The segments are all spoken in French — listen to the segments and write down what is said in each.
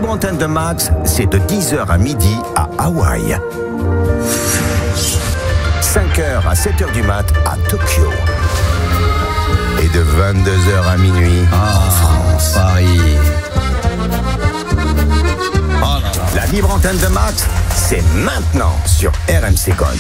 libre antenne de Max, c'est de 10h à midi à Hawaï. 5h à 7h du mat à Tokyo. Et de 22h à minuit en France. Paris. La libre antenne de Max, c'est maintenant sur RMC Gold.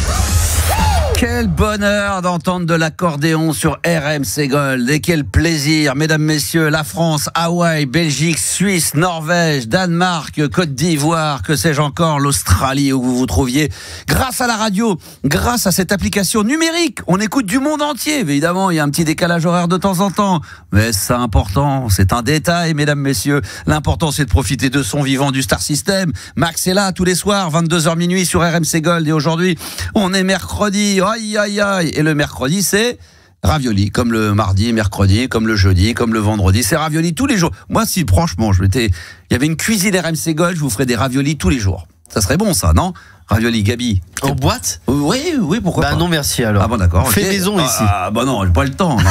Quel bonheur d'entendre de l'accordéon sur RMC Gold et quel plaisir, mesdames, messieurs, la France, Hawaï, Belgique, Suisse, Norvège, Danemark, Côte d'Ivoire, que sais-je encore, l'Australie où vous vous trouviez. Grâce à la radio, grâce à cette application numérique, on écoute du monde entier. Évidemment, il y a un petit décalage horaire de temps en temps, mais c'est important, c'est un détail, mesdames, messieurs. L'important, c'est de profiter de son vivant du Star System. Max est là tous les soirs, 22h minuit sur RMC Gold et aujourd'hui, on est mercredi. Aïe, aïe, aïe. Et le mercredi, c'est ravioli. Comme le mardi, mercredi, comme le jeudi, comme le vendredi. C'est ravioli tous les jours. Moi, si franchement, il y avait une cuisine RMC Gold, je vous ferais des raviolis tous les jours. Ça serait bon, ça, non? Ravioli, Gabi. En boîte? Oui, pourquoi pas? Bah non, merci alors. Ah bon, d'accord. Fait maison ici. Ah bah non, j'ai pas le temps. Non.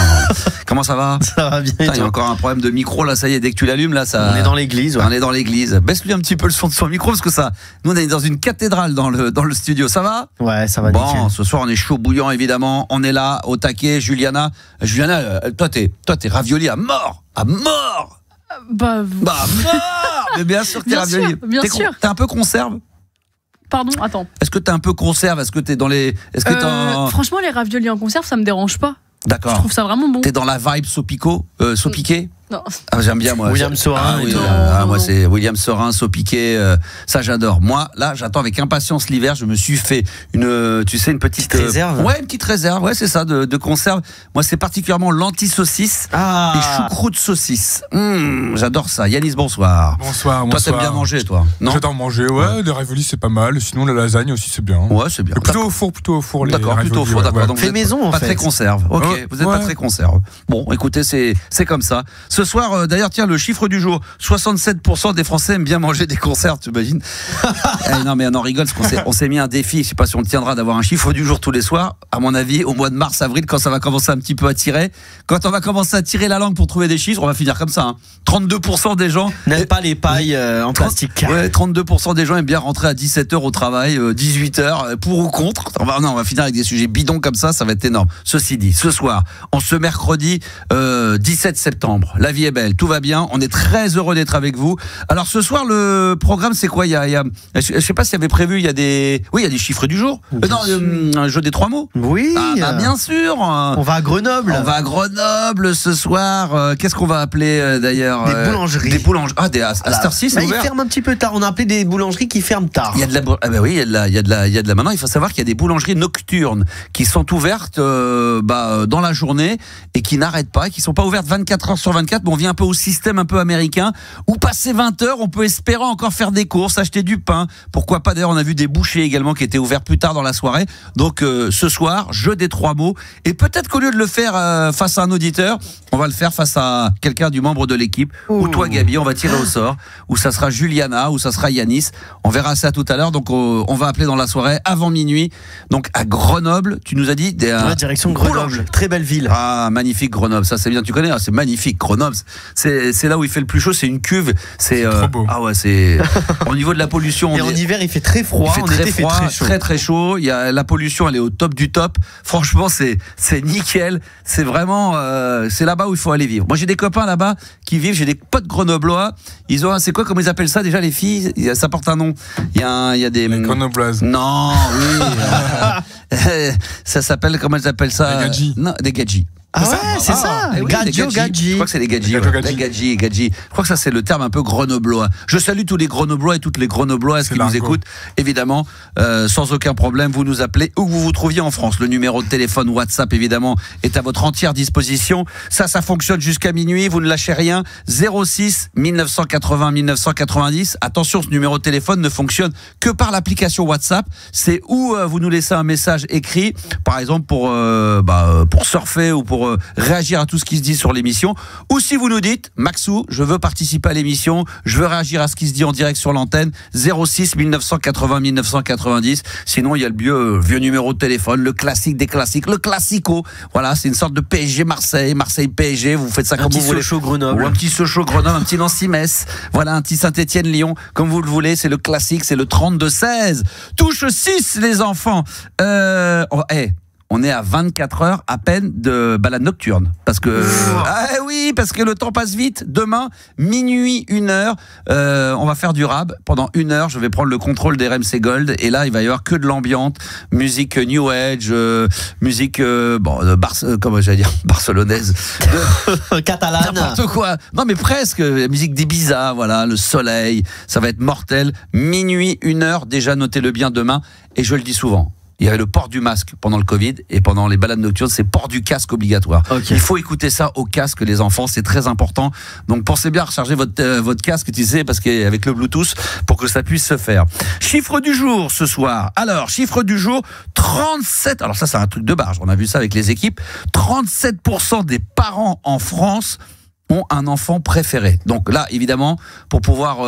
Comment ça va? Ça va bien. Il y a encore un problème de micro là, ça y est, dès que tu l'allumes là, ça. On est dans l'église. Ouais. On est dans l'église. Baisse-lui un petit peu le son de son micro parce que ça. Nous on est dans une cathédrale dans le studio. Ça va? Ouais, ça va. Bon, nickel. ce soir on est chaud bouillant évidemment. On est là au taquet. Juliana, toi t'es ravioli à mort, à mort. Bah Mort. Mais bien sûr que t'es Bien ravioli. sûr, bien sûr. T'es un peu conserve. Pardon, attends. Est-ce que t'es un peu conserve? Est-ce que t'es dans les. Est-ce que Franchement, les raviolis en conserve, ça me dérange pas. D'accord. Je trouve ça vraiment bon. T'es dans la vibe saupiqué? Non. Ah, j'aime bien moi. William Sorin. Oui, Non, moi non. c'est William Sorin, saupiqué, ça j'adore. Moi là, j'attends avec impatience l'hiver. Je me suis fait une petite réserve. Ouais, une petite réserve. Ouais, c'est ça de conserve. Moi, c'est particulièrement lentilles saucisses et choucroute saucisse. J'adore ça. Yanis, bonsoir. Bonsoir. Toi, t'aimes bien manger, toi? Non. J'adore manger, ouais. Les raviolis, c'est pas mal. Sinon, la lasagne aussi, c'est bien. Ouais, c'est bien. Et plutôt au four, les D'accord, plutôt au raviolis, four, ouais, d'accord. ouais. Donc, Fait vous êtes maison, en pas fait. très conserve. Ok, vous êtes pas très conserve. Bon, écoutez, c'est comme ça. Ce soir, d'ailleurs, tiens, le chiffre du jour, 67% des Français aiment bien manger des conserves, tu imagines? Non, mais on en rigole, parce qu'on s'est mis un défi, je sais pas si on le tiendra, d'avoir un chiffre du jour tous les soirs. À mon avis, au mois de mars, avril, quand ça va commencer un petit peu à tirer, quand on va commencer à tirer la langue pour trouver des chiffres, on va finir comme ça. Hein. 32% des gens N'aime pas les pailles en plastique. Ouais, 32% des gens aiment bien rentrer à 17h au travail, 18h, pour ou contre. On va finir avec des sujets bidons comme ça va être énorme. Ceci dit, ce soir, en ce mercredi 17 septembre, la vie est belle, tout va bien, on est très heureux d'être avec vous. Alors ce soir, le programme, c'est quoi? Je sais pas s'il y avait prévu, il y a des chiffres du jour. Un jeu des 3 mots. Oui. Bien sûr. On va à Grenoble. On va à Grenoble ce soir. Qu'est-ce qu'on va appeler d'ailleurs? Des boulangeries. Des boulangeries. Ah, à cette heure-ci, c'est Ils ouvert. ferment un petit peu tard. On a appelé des boulangeries qui ferment tard. Il y a de la, il y a de la. Maintenant, il faut savoir qu'il y a des boulangeries nocturnes qui sont ouvertes dans la journée et qui n'arrêtent pas, qui sont pas ouvertes 24 heures sur 24. Mais on vient un peu au système un peu américain où passé 20 heures, on peut espérer encore faire des courses, acheter du pain. Pourquoi pas? D'ailleurs, on a vu des bouchers également qui étaient ouverts plus tard dans la soirée. Donc ce soir, jeu des 3 mots. Et peut-être qu'au lieu de le faire face à un auditeur, on va le faire face à quelqu'un du membre de l'équipe. Ou toi, Gabi, on va tirer au sort. Ou ça sera Juliana, ou ça sera Yanis. On verra ça tout à l'heure. Donc on va appeler dans la soirée avant minuit. Donc à Grenoble, tu nous as dit direction Grenoble. Très belle ville. Ah, magnifique Grenoble. Ça, c'est bien. Tu connais? C'est magnifique Grenoble. C'est là où il fait le plus chaud. C'est une cuve. C'est trop beau. Ah ouais, c'est au niveau de la pollution. Et en hiver, il fait très froid. Il fait très très chaud. Il y a la pollution, elle est au top du top. Franchement, c'est nickel. C'est vraiment c'est là-bas où il faut aller vivre. Moi, j'ai des copains là-bas qui vivent. J'ai des potes grenoblois. Ils ont c'est quoi? Comment ils appellent ça déjà, les filles? Ça porte un nom. Il y a des Grenobloises. Non, oui. Ça s'appelle, comment elles appellent ça? Des gadgis. Non, des gadgis. Ah ouais, c'est ça. Oui, Gadjo, Je gadji. crois que c'est les gadgis. Gadjo, Gadji. Je crois que ça, c'est le terme un peu grenoblois. Je salue tous les grenoblois et toutes les grenobloises qui nous écoutent. Évidemment, sans aucun problème, vous nous appelez où vous vous trouviez en France. Le numéro de téléphone WhatsApp, évidemment, est à votre entière disposition. Ça fonctionne jusqu'à minuit. Vous ne lâchez rien. 06 1980 1990. Attention, ce numéro de téléphone ne fonctionne que par l'application WhatsApp. C'est où vous nous laissez un message écrit, par exemple pour surfer ou pour pour réagir à tout ce qui se dit sur l'émission. Ou si vous nous dites, Maxou, je veux participer à l'émission, je veux réagir à ce qui se dit en direct sur l'antenne, 06 1980 1990. Sinon, il y a le vieux numéro de téléphone, le classique des classiques, le classico. Voilà, c'est une sorte de PSG Marseille, Marseille PSG. Vous faites ça comme vous voulez. Sochaux Grenoble. Ou un petit Sochaux Grenoble, un petit Nancy Metz. Voilà, un petit Saint-Étienne Lyon, comme vous le voulez. C'est le classique, c'est le 32-16. Touche 6, les enfants. On est à 24 heures à peine de balade nocturne. Parce que, oui, parce que le temps passe vite. Demain, minuit, 1h, on va faire du rap. Pendant 1 heure, je vais prendre le contrôle des RMC Gold. Et là, il va y avoir que de l'ambiance, musique New Age, musique, comment j'allais dire, barcelonaise. Catalane. N'importe quoi. Non, mais presque. La musique d'Ibiza, voilà, le soleil. Ça va être mortel. Minuit, 1 heure. Déjà, notez-le bien demain. Et je le dis souvent. Il y avait le port du masque pendant le Covid et pendant les balades nocturnes, c'est port du casque obligatoire. Okay. Il faut écouter ça au casque, les enfants, c'est très important. Donc pensez bien à recharger votre casque, tu sais, parce qu'avec le Bluetooth, pour que ça puisse se faire. Chiffre du jour ce soir. Alors, chiffre du jour, 37. Alors ça, c'est un truc de barge. On a vu ça avec les équipes. 37% des parents en France ont un enfant préféré. Donc là, évidemment, pour pouvoir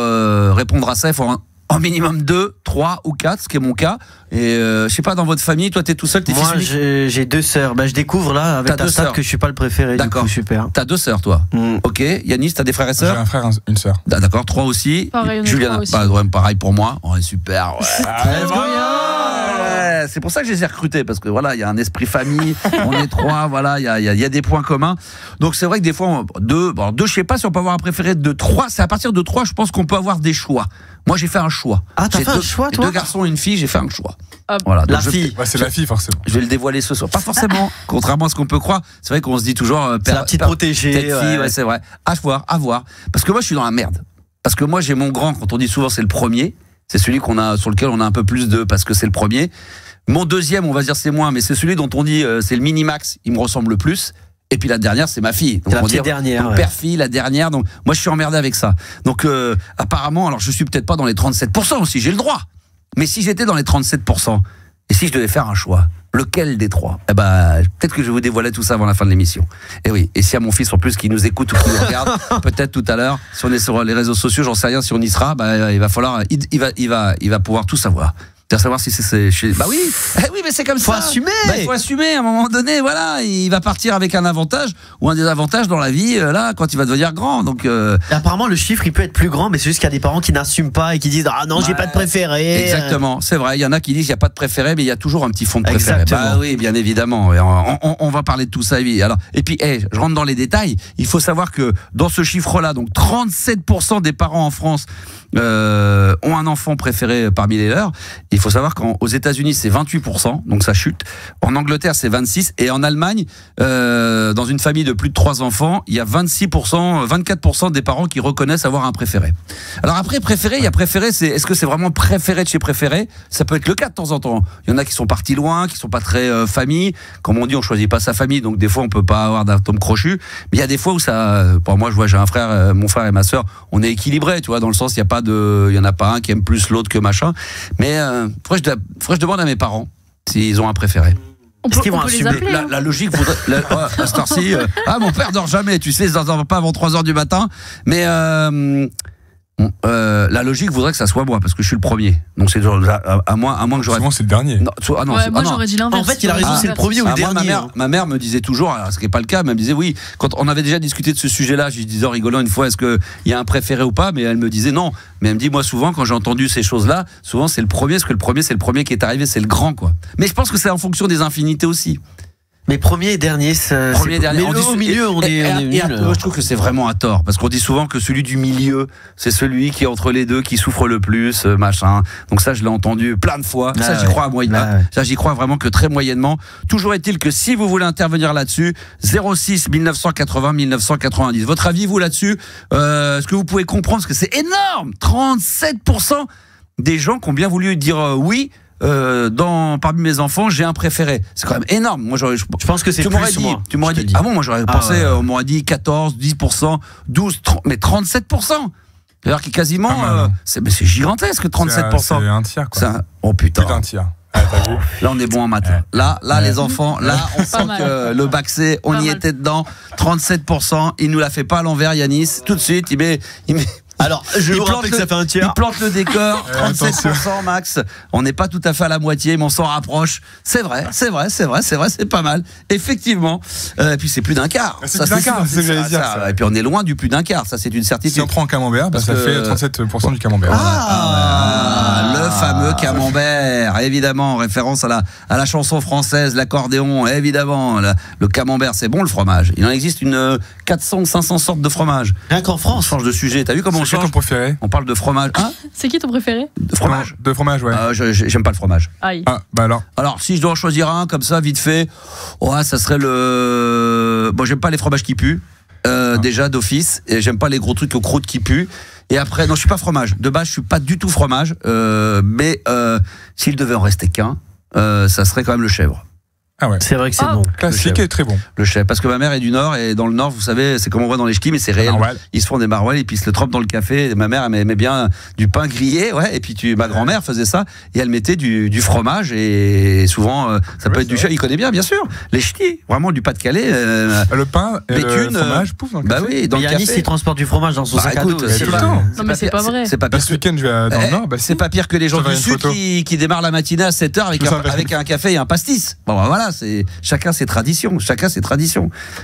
répondre à ça, il faut en minimum 2, 3 ou 4, ce qui est mon cas. Et je sais pas, dans votre famille, toi t'es tout seul, t'es fils unique ? Moi j'ai 2 sœurs. Je découvre là avec ta sœur que je suis pas le préféré. D'accord, du coup, super. T'as 2 sœurs toi. Ok, Yanis, t'as des frères et sœurs ? J'ai un frère, une sœur. D'accord, 3 aussi. Pareil, Juliana, pareil pour moi. On est super. C'est pour ça que je les ai recrutés, parce que voilà, il y a un esprit famille, on est 3, voilà, il y a des points communs. Donc c'est vrai que des fois, 2, je sais pas si on peut avoir un préféré de 3, c'est à partir de 3, je pense qu'on peut avoir des choix. Moi j'ai fait un choix. Ah, t'as fait un choix toi ? 2 garçons et une fille, j'ai fait un choix. Voilà, la fille. C'est la fille forcément. Je vais le dévoiler ce soir. Pas forcément, contrairement à ce qu'on peut croire. C'est vrai qu'on se dit toujours c'est la petite protégée. Fille, ouais, c'est vrai. À voir. Parce que moi je suis dans la merde. Parce que moi j'ai mon grand, quand on dit souvent c'est le premier, c'est celui sur lequel on a un peu plus de, parce que c'est le premier. Mon deuxième, on va dire c'est moins, mais c'est celui dont on dit c'est le mini-max, il me ressemble le plus. Et puis la dernière, c'est ma fille. Donc la petite dernière. Donc père-fille, la dernière. Donc moi, je suis emmerdé avec ça. Donc apparemment, alors je suis peut-être pas dans les 37% aussi, j'ai le droit. Mais si j'étais dans les 37%, et si je devais faire un choix, lequel des 3 ? Peut-être que je vais vous dévoiler tout ça avant la fin de l'émission. Et oui, et s'il y a mon fils en plus qui nous écoute ou qui nous regarde, peut-être tout à l'heure, si on est sur les réseaux sociaux, j'en sais rien, si on y sera, il va falloir, il va pouvoir tout savoir. C'est-à-dire savoir si c'est chez... oui, mais c'est comme ça. Faut assumer. Il faut assumer à un moment donné, voilà, il va partir avec un avantage ou un désavantage dans la vie, là, quand il va devenir grand. Donc, Et apparemment, le chiffre, il peut être plus grand, mais c'est juste qu'il y a des parents qui n'assument pas et qui disent ah non, j'ai pas de préféré. Exactement, c'est vrai. Il y en a qui disent qu'il n'y a pas de préféré, mais il y a toujours un petit fond de préféré. Exactement. Oui, bien évidemment. Et on va parler de tout ça. Alors, et puis, je rentre dans les détails. Il faut savoir que dans ce chiffre-là, donc 37% des parents en France ont un enfant préféré parmi les leurs. Il faut savoir qu'aux États-Unis c'est 28%, donc ça chute. En Angleterre c'est 26%, et en Allemagne, dans une famille de plus de 3 enfants, il y a 24% des parents qui reconnaissent avoir un préféré. Alors après préféré, il y a préféré, est-ce que c'est vraiment préféré de chez préféré ? Ça peut être le cas de temps en temps. Il y en a qui sont partis loin, qui sont pas très famille. Comme on dit, on choisit pas sa famille, donc des fois on peut pas avoir d'atome crochu. Mais il y a des fois où ça. Pour moi, je vois, j'ai un frère, mon frère et ma sœur, on est équilibrés, tu vois, dans le sens il y en a pas un qui aime plus l'autre que machin. Mais faudrait que je demande à mes parents s'ils ont un préféré. On peut les appeler. La logique voudrait. À cette heure-ci, mon père dort jamais, tu sais, il ne dort pas avant 3h du matin. Mais la logique voudrait que ça soit moi, parce que je suis le premier. Donc c'est à moins que j'aurais. Souvent c'est le dernier. Non, moi j'aurais dit l'inverse. En fait, il a raison, c'est le premier ou le dernier. Ma mère me disait toujours, ce qui n'est pas le cas, mais elle me disait oui. Quand on avait déjà discuté de ce sujet-là, je lui disais en rigolant une fois, est-ce qu'il y a un préféré ou pas ? Mais elle me disait non. Mais elle me dit, moi souvent, quand j'ai entendu ces choses-là, souvent c'est le premier, parce que le premier, c'est le premier qui est arrivé, c'est le grand, quoi. Mais je pense que c'est en fonction des infinités aussi. Mais premier et dernier, c'est dernier. Mais au milieu, on est je trouve que c'est vraiment à tort, parce qu'on dit souvent que celui du milieu, c'est celui qui est entre les deux, qui souffre le plus, machin. Donc ça, je l'ai entendu plein de fois. Ça, j'y crois ça, j'y crois vraiment que très moyennement. Toujours est-il que si vous voulez intervenir là-dessus, 06 1980 1990. Votre avis, vous, là-dessus, est-ce que vous pouvez comprendre, parce que c'est énorme, 37% des gens qui ont bien voulu dire oui. Parmi mes enfants, j'ai un préféré. C'est quand même énorme. Moi, je pense que c'est plus moi. Tu m'aurais dit. Ah bon, moi j'aurais pensé, on m'aurait dit 14, 10%, 12, 30, mais 37%. C'est-à-dire qu'il quasiment, c'est gigantesque, 37%. C'est un tiers, quoi. Oh putain. Plus d'un tiers. Là, on est bon en maths. Là, les enfants, là, on sent que le bac C, on y était dedans. 37%. Il nous la fait pas à l'envers, Yanis. Tout de suite, il met. Alors, je vous rappelle que ça fait un tiers. Il plante le décor, 37% max. On n'est pas tout à fait à la moitié, mais on s'en rapproche. C'est vrai, c'est pas mal. Effectivement. Et puis c'est plus d'un quart. C'est plus d'un quart, c'est ce que j'allais dire. Et puis on est loin du plus d'un quart, ça c'est une certitude. Si on prend un camembert, ça fait 37% du camembert. Le fameux camembert, évidemment, référence à la chanson française, l'accordéon, évidemment. Le camembert, c'est bon le fromage. Il en existe une 400 ou 500 sortes de fromage. Rien qu'en France. On change de sujet, t'as vu comment on change? C'est ton préféré? On parle de fromage. Hein? C'est qui ton préféré? De fromage. De fromage, ouais. J'aime pas le fromage. Aïe. Ah, bah alors. Alors, si je dois en choisir un, comme ça, vite fait, ça serait le. Bon, j'aime pas les fromages qui puent, déjà d'office, et j'aime pas les gros trucs aux croûtes qui puent. Et après, non, je suis pas fromage. De base, je suis pas du tout fromage, mais s'il devait en rester qu'un, ça serait quand même le chèvre. Ah ouais. C'est vrai que c'est bon. Classique et très bon. Le chèvre. Parce que ma mère est du Nord, et dans le Nord, vous savez, c'est comme on voit dans les ch'tis, mais c'est réel. Ils se font des maroilles et puis ils se le trempent dans le café. Ma mère aimait bien du pain grillé, et puis ma grand-mère faisait ça, et elle mettait du fromage, et souvent, ça peut être du chèvre. Il connaît bien sûr. Les ch'tis, vraiment du Pas-de-Calais. Le pain et le fromage, pouf, dans le café. Bah oui, dans le Yanis, café. il transporte du fromage dans son sac à dos. Tout le temps. Non, mais c'est pas vrai. C'est pas pire. Ce week-end, je vais dans le Nord. C'est pas pire que les gens du Sud qui démarrent la matinée à 7h avec un café et un pastis. Bon, voilà, c'est chacun ses traditions.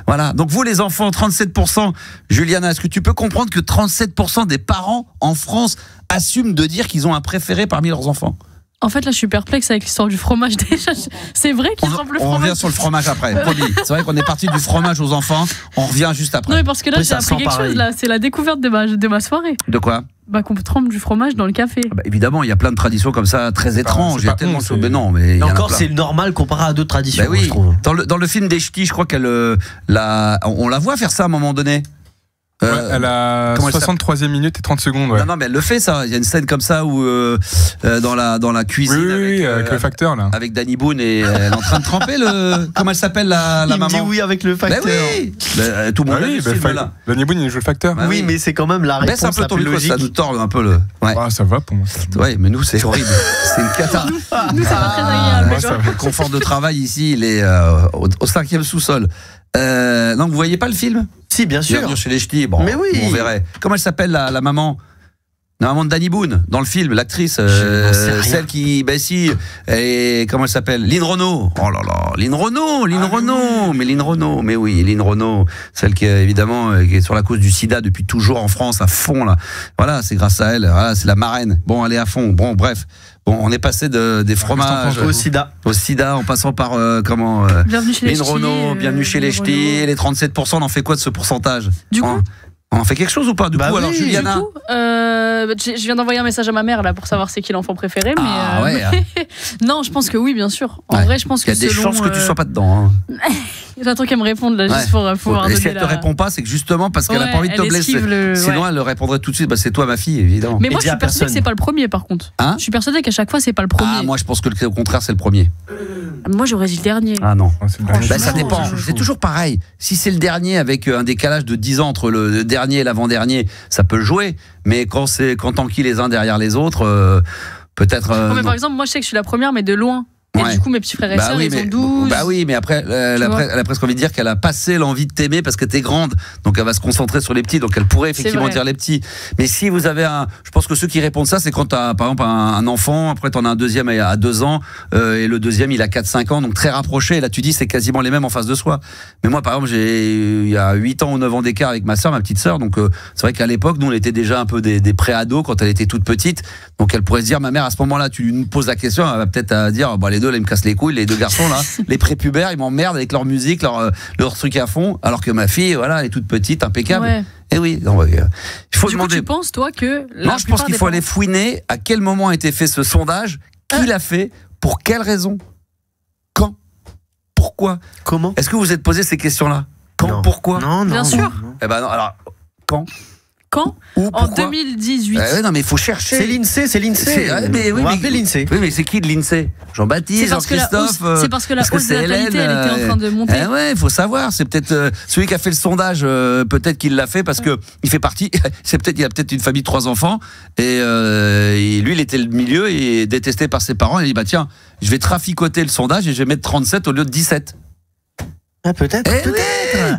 Voilà. Donc vous, les enfants, 37%. Juliana, est-ce que tu peux comprendre que 37% des parents en France assument de dire qu'ils ont un préféré parmi leurs enfants? En fait, là, je suis perplexe avec l'histoire du fromage déjà. C'est vrai qu'ils trempent le fromage. On revient sur le fromage après, promis. C'est vrai qu'on est parti du fromage aux enfants. On revient juste après. Non, mais parce que là, j'ai appris quelque chose. Là, c'est la découverte de ma soirée. De quoi? Qu'on trempe du fromage dans le café. Évidemment, il y a plein de traditions comme ça très étranges. Il y a tellement de choses. Mais non, mais encore, c'est normal comparé à d'autres traditions. Oui. Je trouve. Dans le film des ch'tis, je crois on la voit faire ça à un moment donné. Elle a 63e minute et 30 secondes. Non, mais elle le fait, ça. Il y a une scène comme ça où dans la cuisine avec le facteur là. Avec Danny Boone, et elle est en train de tremper le. Comment elle s'appelle la maman? Il dit oui avec le facteur. Tout le monde a vu ce film-là. Danny Boone, il joue le facteur. Oui, mais c'est quand même la réponse un peu la ton plus micro, logique. ça nous tord un peu le. Ça va pour moi. Ouais, mais nous c'est horrible. C'est une cata. Nous, c'est pas très agréable. Le confort de travail ici, il est au 5e sous-sol. Donc vous voyez pas le film? Si, bien sûr. Bienvenue chez les ch'tis. Bon, mais oui. On verrait. Comment elle s'appelle la maman? La maman de Danny Boone dans le film, l'actrice, celle qui, et comment elle s'appelle? Lynn Renaud. Oh là là, Lynn Renaud, mais oui, Lynn Renaud, celle qui évidemment qui est sur la cause du sida depuis toujours en France à fond là. Voilà, c'est grâce à elle. Voilà, c'est la marraine. Bon, elle est à fond. Bon, bref. Bon, on est passé des fromages au sida en passant par Bienvenue chez les Lynn Renaud, bienvenue chez les ch'tis. Les 37%, on en fait quoi de ce pourcentage? Du coup, on en fait quelque chose ou pas? Du coup, alors Juliana, du coup, je viens d'envoyer un message à ma mère là pour savoir c'est qui l'enfant préféré, mais non, je pense que oui, bien sûr. En vrai, je pense que il y a des chances que tu sois pas dedans. J'attends qu'elle me réponde là, juste pour pouvoir donner. Et si elle te répond pas, c'est que justement parce qu'elle a pas envie de te blesser. Sinon, elle le répondrait tout de suite. C'est toi, ma fille, évidemment. Mais moi, je suis persuadée que c'est pas le premier, par contre. Je suis persuadée qu'à chaque fois, c'est pas le premier. Moi, je pense que au contraire, c'est le premier. Moi, j'aurais dit le dernier. Ah non. Ça dépend. C'est toujours pareil. Si c'est le dernier avec un décalage de 10 ans entre le dernier et l'avant-dernier, ça peut jouer. Mais quand t'enquilles les uns derrière les autres, peut-être. Mais par exemple, moi, je sais que je suis la première, mais de loin. Et du coup, mes petits frères et sœurs, ils ont 12. Bah oui, mais après, elle a presque envie de dire qu'elle a passé l'envie de t'aimer parce que t'es grande. Donc elle va se concentrer sur les petits. Donc elle pourrait effectivement dire les petits. Mais si vous avez je pense que ceux qui répondent ça, c'est quand t'as par exemple un enfant, après t'en as un deuxième à 2 ans, et le deuxième il a 4-5 ans, donc très rapproché. Et là tu dis c'est quasiment les mêmes en face de soi. Mais moi par exemple, il y a 8 ans ou 9 ans d'écart avec ma petite sœur. Donc c'est vrai qu'à l'époque, nous on était déjà un peu des pré-ados quand elle était toute petite. Donc elle pourrait se dire, ma mère à ce moment-là, tu lui poses la question, elle va peut-être dire, les deux là, ils me cassent les couilles, les deux garçons là, les prépubères, ils m'emmerdent avec leur musique, leur truc à fond, alors que ma fille, voilà, elle est toute petite, impeccable. Ouais. Et oui, il faut demander. Tu penses toi que non, je pense qu'il faut aller fouiner à quel moment a été fait ce sondage, qui l'a fait, pour quelle raison, quand, pourquoi, comment. Est-ce que vous vous êtes posé ces questions-là? Quand, pourquoi? Non, bien sûr. Eh ben non, alors quand Quand en 2018. Non, mais il faut chercher. C'est l'INSEE. Mais oui, on va appeler l'INSEE. Oui, mais c'est qui de l'INSEE? Jean-Baptiste, Jean-Christophe. C'est parce que la hausse de la natalité, elle était en train de monter. Ouais, il faut savoir. C'est peut-être celui qui a fait le sondage, peut-être qu'il l'a fait parce que il fait partie. Il a peut-être une famille de 3 enfants et lui, il était le milieu et détesté par ses parents. Il dit tiens, je vais traficoter le sondage et je vais mettre 37 au lieu de 17. Ah, peut-être.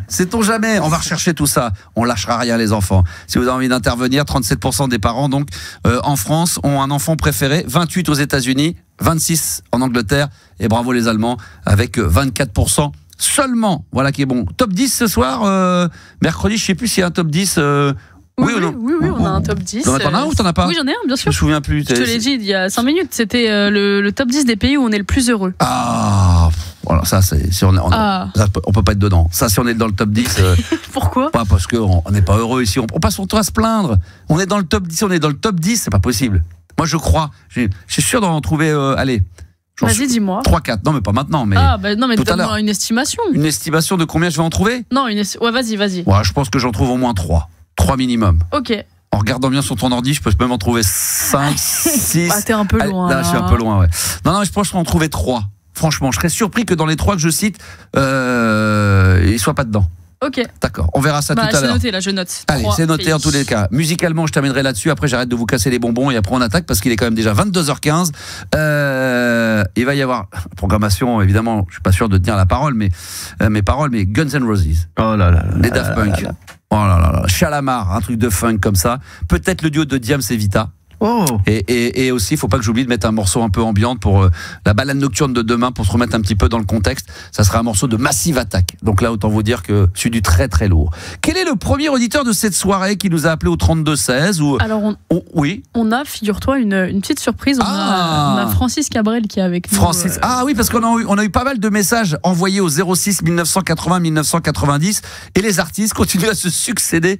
Sait-on jamais. On va rechercher tout ça. On lâchera rien, les enfants. Si vous avez envie d'intervenir, 37% des parents donc en France ont un enfant préféré, 28 aux États-Unis, 26 en Angleterre et bravo les Allemands avec 24% seulement. Voilà qui est bon. Top 10 ce soir, mercredi. Je sais plus s'il y a un top 10. Oui, on a un top 10. T'en as un ou t'en as pas? Oui, j'en ai un, bien sûr. Je me souviens plus. Je te l'ai dit il y a 5 minutes. C'était le top 10 des pays où on est le plus heureux. Ah, voilà, ça, c'est, si on peut pas être dedans. Ça, si on est dans le top 10. Pourquoi? Pas parce qu'on n'est pas heureux ici. On passe son temps à se plaindre. On est dans le top 10, on est dans le top 10, c'est pas possible. Moi, je crois. Je suis sûr d'en trouver. Allez. Vas-y, dis-moi. 3-4. Non, mais pas maintenant. Mais non, mais donne-moi une estimation. Une estimation de combien je vais en trouver? Non, ouais, vas-y. Ouais, je pense que j'en trouve au moins 3. 3 minimum. Ok. En regardant bien sur ton ordi, je peux même en trouver 5, 6. T'es un peu loin. Là, je suis un peu loin, ouais. Non, je pense que je vais en trouver 3. Franchement, je serais surpris que dans les 3 que je cite, il ne soit pas dedans. Ok. D'accord, on verra ça tout à l'heure. C'est noté, là, je note. Allez, c'est noté en tous les cas. Musicalement, je terminerai là-dessus. Après, j'arrête de vous casser les bonbons et après, on attaque parce qu'il est quand même déjà 22h15. Il va y avoir programmation, évidemment, je suis pas sûr de tenir la parole, mais Guns N' Roses. Oh là là. Les Daft Punk. Oh là là là. Shalamar, un truc de funk comme ça. Peut-être le duo de Diams et Vita. Oh. Et aussi, il faut pas que j'oublie de mettre un morceau un peu ambiante pour la balade nocturne de demain, pour se remettre un petit peu dans le contexte. Ça sera un morceau de Massive Attack. Donc là, autant vous dire que je suis du très très lourd. Quel est le premier auditeur de cette soirée qui nous a appelé au 32-16 ou... Alors, oui. On a, figure-toi, une petite surprise. On a Francis Cabrel qui est avec nous. Francis. Ah oui, parce qu'on a eu pas mal de messages envoyés au 06 1980 1990 et les artistes continuent à se succéder.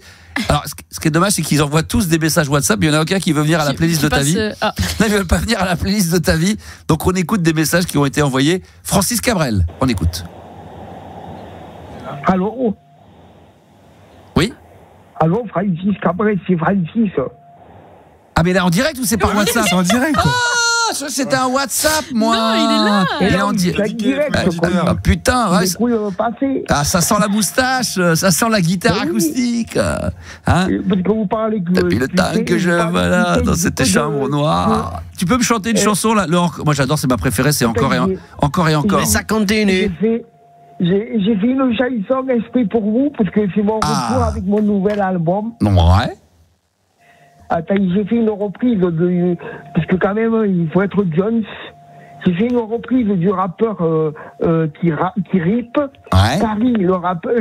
Alors, ce qui est dommage, c'est qu'ils envoient tous des messages WhatsApp. Il y en a aucun qui veut venir à la playlist de ta vie. Non, ils veulent pas venir à la playlist de ta vie. Donc, on écoute des messages qui ont été envoyés. Francis Cabrel, on écoute. Allô? Oui? Allô, Francis Cabrel, c'est Francis. Ah, mais là, en direct ou c'est par WhatsApp? C'est en direct. C'était un WhatsApp, moi. Non, il est là. Il est en direct. Ah, putain, ouais. Ah, ça sent la moustache, ça sent la guitare acoustique. Hein? Parce que vous parlez que... Depuis le temps que je voilà dans cette chambre noire. Tu peux me chanter une chanson là? Moi j'adore, c'est ma préférée, c'est encore et encore. Ça continue. J'ai fait une chanson exprès pour vous, parce que c'est mon retour avec mon nouvel album. Ouais. Attends, j'ai fait une reprise parce que quand même, il faut être Jones. J'ai fait une reprise du rappeur qui rippe. Ouais. Carrie, le rappeur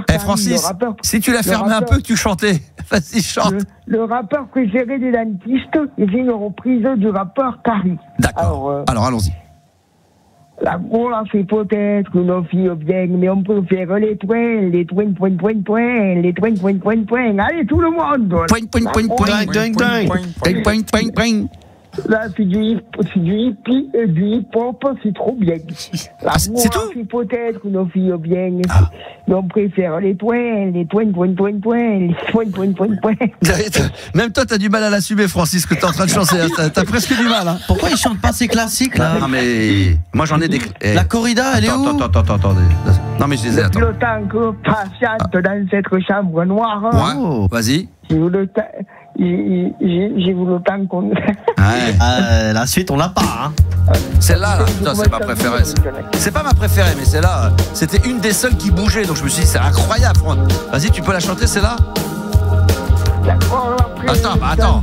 Carrie. Francis, si tu la fermais un peu, tu chantais. Vas-y, chante. Le rappeur préféré des dentistes, j'ai fait une reprise du rappeur Carrie. D'accord. Alors allons-y. On l'a fait peut-être que nos filles viennent, mais on préfère les points. Allez, tout le monde. Point. Là, c'est du hip-hop, c'est trop bien. C'est tout? C'est peut-être que nos filles viennent, mais on préfère les points. Même toi, t'as du mal à l'assumer, Francis, que t'es en train de chanter. T'as presque du mal. Hein. Pourquoi ils chantent pas ces classiques là? Non, mais moi j'en ai des. La corrida, elle est où? Attendez. Non, mais je les ai. Depuis le temps que patiente dans cette chambre noire. Ouais. Vas-y. J'ai voulu le temps qu'on... La suite, on l'a pas. Hein. Celle-là, putain, c'est ma préférée. C'est pas ma préférée, mais celle-là, c'était une des seules qui bougeait. Donc je me suis dit, c'est incroyable. Vas-y, tu peux la chanter, celle-là? Attends.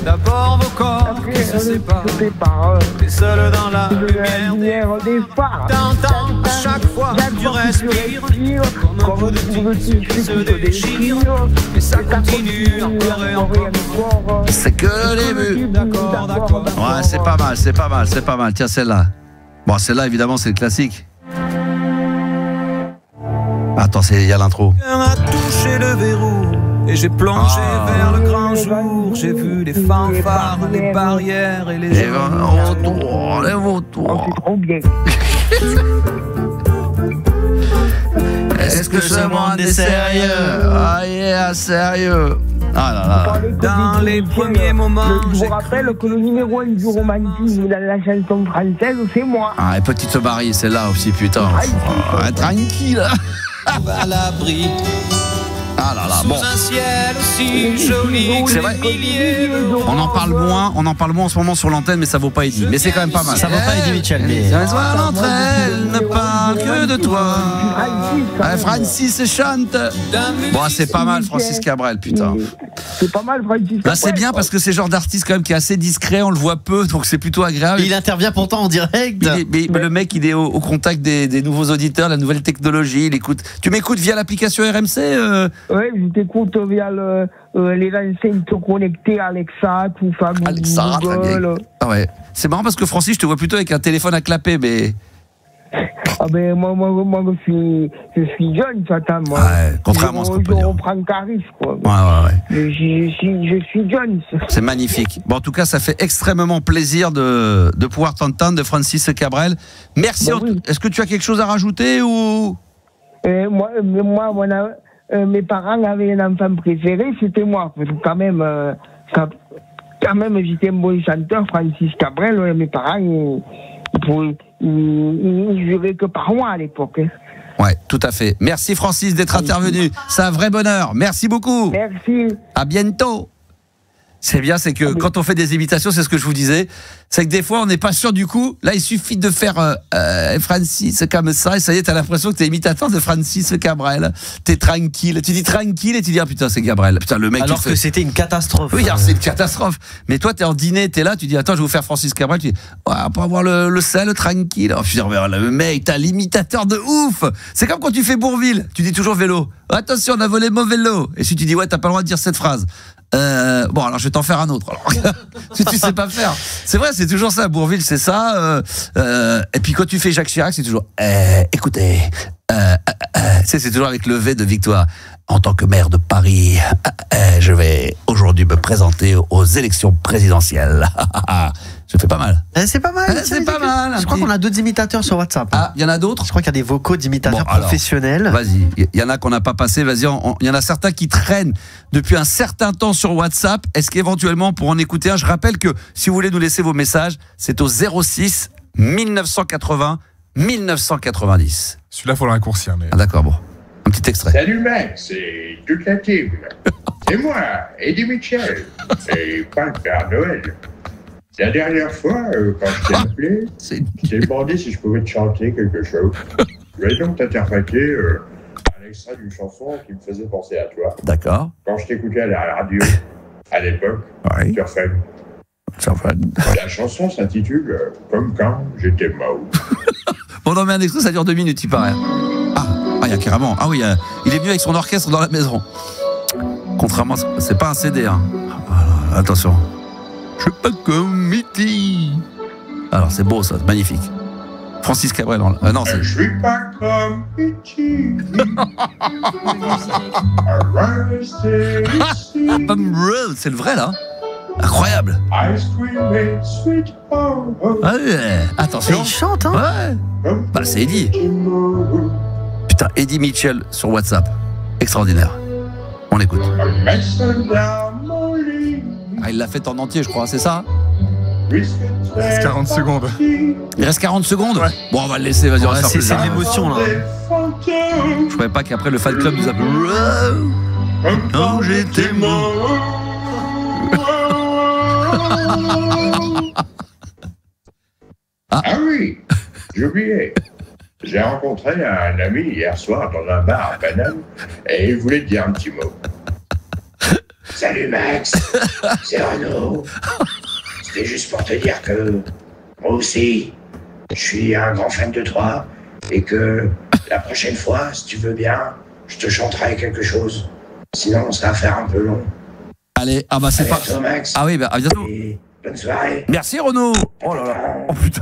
D'abord vos corps qui se séparent. T'es seul dans la lumière des phares. T'entends à chaque fois que tu respires comme un bout de tissu qui se déchire. Et ça continue encore et encore. C'est que le début. D'accord. Ouais, c'est pas mal. Tiens, celle-là. Bon, celle-là, évidemment, c'est le classique. Attends, il y a l'intro. A touché le verrou. Et j'ai plongé vers le grand jour. J'ai vu les fanfares, les barrières et les vautours. C'est trop bien. Est-ce que ce monde est sérieux? Ah, yeah, sérieux. Ah là là. Dans les premiers moments. Je vous rappelle que le numéro 1 du romantisme dans la chanson française, c'est moi. Ah, et Petite Marie, c'est là aussi, putain. Tranquille. À l'abri. Ah là là, bon. Sous un ciel aussi joli. C'est vrai. On en parle moins en ce moment sur l'antenne, mais ça vaut pas Eddie. Mais c'est quand même pas mal. Ça vaut pas Eddie Mitchell, mais. Les oiseaux entre elles ne parlent que de toi. Francis chante. Bon, c'est pas mal, Francis Cabrel, putain. C'est pas mal, Francis Cabrel. Bah, c'est bien parce que c'est le genre d'artiste quand même qui est assez discret, on le voit peu, donc c'est plutôt agréable. Il intervient pourtant en direct. Mais le mec, il est au contact des nouveaux auditeurs, la nouvelle technologie. Il écoute. Tu m'écoutes via l'application RMC Oui, je t'écoute via les enceintes connectées, Alexa, tout ça, Alexa, Google. Ah ouais. C'est marrant parce que Francis, je te vois plutôt avec un téléphone à clapper, mais. Ah ben moi je suis jeune, Satan, moi. Ouais, contrairement à ce qu'on peut dire. Je reprends Caris, quoi. Ouais. Je suis jeune. C'est magnifique. Bon, en tout cas, ça fait extrêmement plaisir de pouvoir t'entendre de Francis Cabrel. Merci. Oui. Est-ce que tu as quelque chose à rajouter ou moi, mes parents avaient un enfant préféré, c'était moi. Parce que quand même, j'étais un bon chanteur, Francis Cabrel. Mes parents, ils juraient que par moi à l'époque. Ouais, tout à fait. Merci Francis d'être intervenu. C'est un vrai bonheur. Merci beaucoup. Merci. À bientôt. C'est bien, c'est que quand on fait des imitations, c'est ce que je vous disais, c'est que des fois on n'est pas sûr du coup. Là, il suffit de faire Francis comme ça et ça y est, t'as l'impression que t'es imitateur de Francis Cabrel. T'es tranquille. Tu dis tranquille et tu dis ah putain c'est Gabriel. Putain le mec. Alors que c'était une catastrophe. Oui, alors c'est une catastrophe. Mais toi t'es en dîner, t'es là, tu dis attends je vais vous faire Francis Cabrel. Tu dis ouais, pour avoir le sel tranquille. Oh, putain, le mec, t'as l'imitateur de ouf. C'est comme quand tu fais Bourville, tu dis toujours vélo. Attention, on a volé mon vélo. Et si tu dis ouais t'as pas le droit de dire cette phrase. Bon alors je vais t'en faire un autre alors. Si tu sais pas faire. C'est vrai, c'est toujours ça, Bourville, c'est ça. Et puis quand tu fais Jacques Chirac, c'est toujours écoutez, c'est toujours avec le V de victoire. En tant que maire de Paris, je vais aujourd'hui me présenter aux élections présidentielles. Je fais pas mal. C'est pas mal. C'est pas mal. Je crois qu'on a d'autres imitateurs sur WhatsApp. Ah, il y en a d'autres? Je crois qu'il y a des vocaux d'imitateurs Bon, professionnels. Vas-y, il y en a qu'on n'a pas passé. Vas-y, il y en a certains qui traînent depuis un certain temps sur WhatsApp. Est-ce qu'éventuellement, pour en écouter un, je rappelle que si vous voulez nous laisser vos messages, c'est au 06 1980 1990. Celui-là, faut le raccourcir. Mais... Ah d'accord, bon. Un petit extrait. Salut mec, c'est toute la team. C'est moi, Eddie Mitchell. Et pas le Père Noël. La dernière fois, quand je t'ai appelé, je t'ai demandé si je pouvais te chanter quelque chose. Je vais donc t'interpréter un extrait d'une chanson qui me faisait penser à toi. D'accord. Quand je t'écoutais à la radio, à l'époque, Oui. Turfan. La chanson s'intitule Comme quand j'étais mort. Bon, non, mais un extrait, ça dure 2 minutes, il paraît. Ah, il y a carrément. Ah oui, il est venu avec son orchestre dans la maison. Contrairement, c'est pas un CD. Hein. Voilà, attention. Je suis pas comme E.T. Alors, c'est beau, ça, c'est magnifique. Francis Cabrel. Non, c'est. Je suis pas comme E.T. C'est le vrai, là. Incroyable. Ice cream and sweet home. Ah ouais. Attention. Il chante, hein? Ouais. Bah, c'est Eddie. Putain, Eddie Mitchell sur WhatsApp. Extraordinaire. On écoute. Ah, il l'a fait en entier, je crois, c'est ça? Il reste 40 secondes. Il reste 40 secondes? Ouais. Bon, on va le laisser, vas-y, on va faire C'est plaisir. de l'émotion, là. Je croyais pas qu'après le fan club nous appelle. Quand j'étais mort. Ah oui, j'ai oublié. J'ai rencontré un ami hier soir dans un bar à Paname et il voulait te dire un petit mot. Salut Max, c'est Renaud. C'était juste pour te dire que moi aussi, je suis un grand fan de toi et que la prochaine fois, si tu veux bien, je te chanterai quelque chose. Sinon, ça va faire un peu long. Allez, ah bah c'est Allez, pas. à toi, Max. Ah oui, bah à bientôt. Et Bonne soirée. Merci Renaud. Oh là là. Oh putain.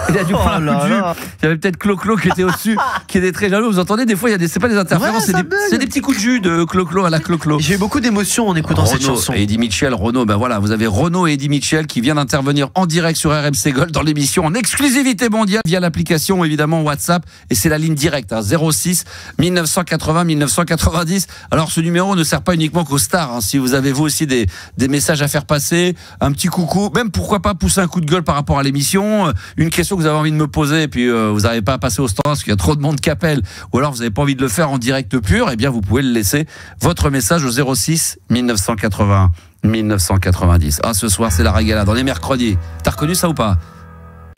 Il a dû prendre un coup de jus. Il y avait peut-être Clo-Clo qui était au-dessus, qui était très jaloux. Vous entendez, des fois, il y a c'est pas des interférences, c'est des petits coups de jus de Clo-Clo à la Clo-Clo. J'ai eu beaucoup d'émotions en écoutant cette chanson. Et Eddie Mitchell, Renaud, ben voilà, vous avez Renaud et Eddie Mitchell qui vient d'intervenir en direct sur RMC Gold dans l'émission en exclusivité mondiale via l'application évidemment WhatsApp, et c'est la ligne directe, 06 1980 1990. Alors ce numéro ne sert pas uniquement qu'aux stars, si vous avez vous aussi des messages à faire passer, un petit coucou, même pourquoi pas pousser un coup de gueule par rapport à l'émission, une question que vous avez envie de me poser et puis vous n'arrivez pas à passer au stand parce qu'il y a trop de monde qui appelle, ou alors vous n'avez pas envie de le faire en direct pur, eh bien vous pouvez le laisser votre message au 06 1980 1990. Ce soir c'est la régalade, on est mercredi. T'as reconnu ça ou pas?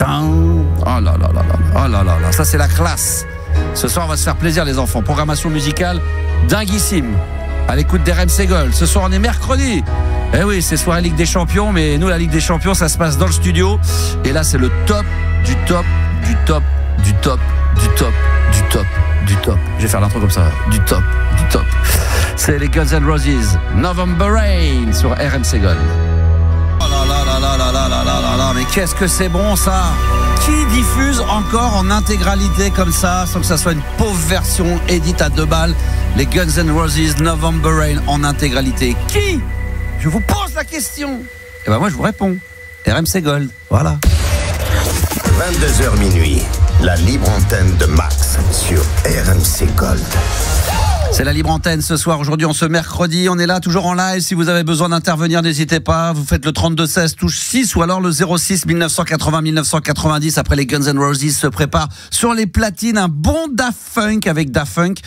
Oh là là là là, oh là là là, ça c'est la classe. Ce soir on va se faire plaisir les enfants, programmation musicale dinguissime à l'écoute d'RMC Gold. Ce soir on est mercredi. Eh oui, c'est soirée Ligue des Champions, mais nous la Ligue des Champions ça se passe dans le studio, et là c'est le top du top du top du top du top du top du top. Je vais faire l'intro comme ça, du top du top. C'est les Guns N' Roses, November Rain sur RMC Gold. Oh là là là là là là là là là, mais qu'est-ce que c'est bon ça! Qui diffuse encore en intégralité comme ça, sans que ça soit une pauvre version édite à 2 balles, les Guns N' Roses November Rain en intégralité? Qui? Je vous pose la question. Et ben moi je vous réponds. RMC Gold, voilà. 22h minuit, la libre antenne de Max sur RMC Gold. C'est la libre antenne ce soir. Aujourd'hui, on se mercredi. On est là, toujours en live. Si vous avez besoin d'intervenir, n'hésitez pas. Vous faites le 3216 touche 6 ou alors le 06 1980 1990. Après, les Guns N' Roses se préparent sur les platines. Un bon Daft Punk avec Daft Punk.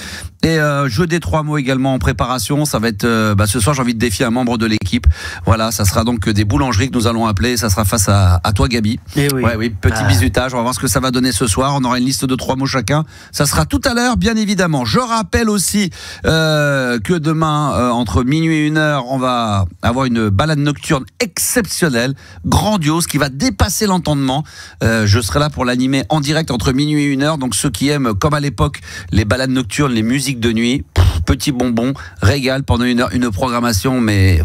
Et jeu des 3 mots également en préparation. Ça va être ce soir, j'ai envie de défier un membre de l'équipe. Voilà, ça sera donc des boulangeries que nous allons appeler. Ça sera face à toi, Gabi. Et oui. Ouais, oui, petit bisutage. On va voir ce que ça va donner ce soir. On aura une liste de 3 mots chacun. Ça sera tout à l'heure, bien évidemment. Je rappelle aussi que demain, entre minuit et 1h, on va avoir une balade nocturne exceptionnelle, grandiose, qui va dépasser l'entendement. Je serai là pour l'animer en direct entre minuit et 1h. Donc ceux qui aiment, comme à l'époque, les balades nocturnes, les musiques de nuit, petit bonbon, régal pendant 1 heure, une programmation, mais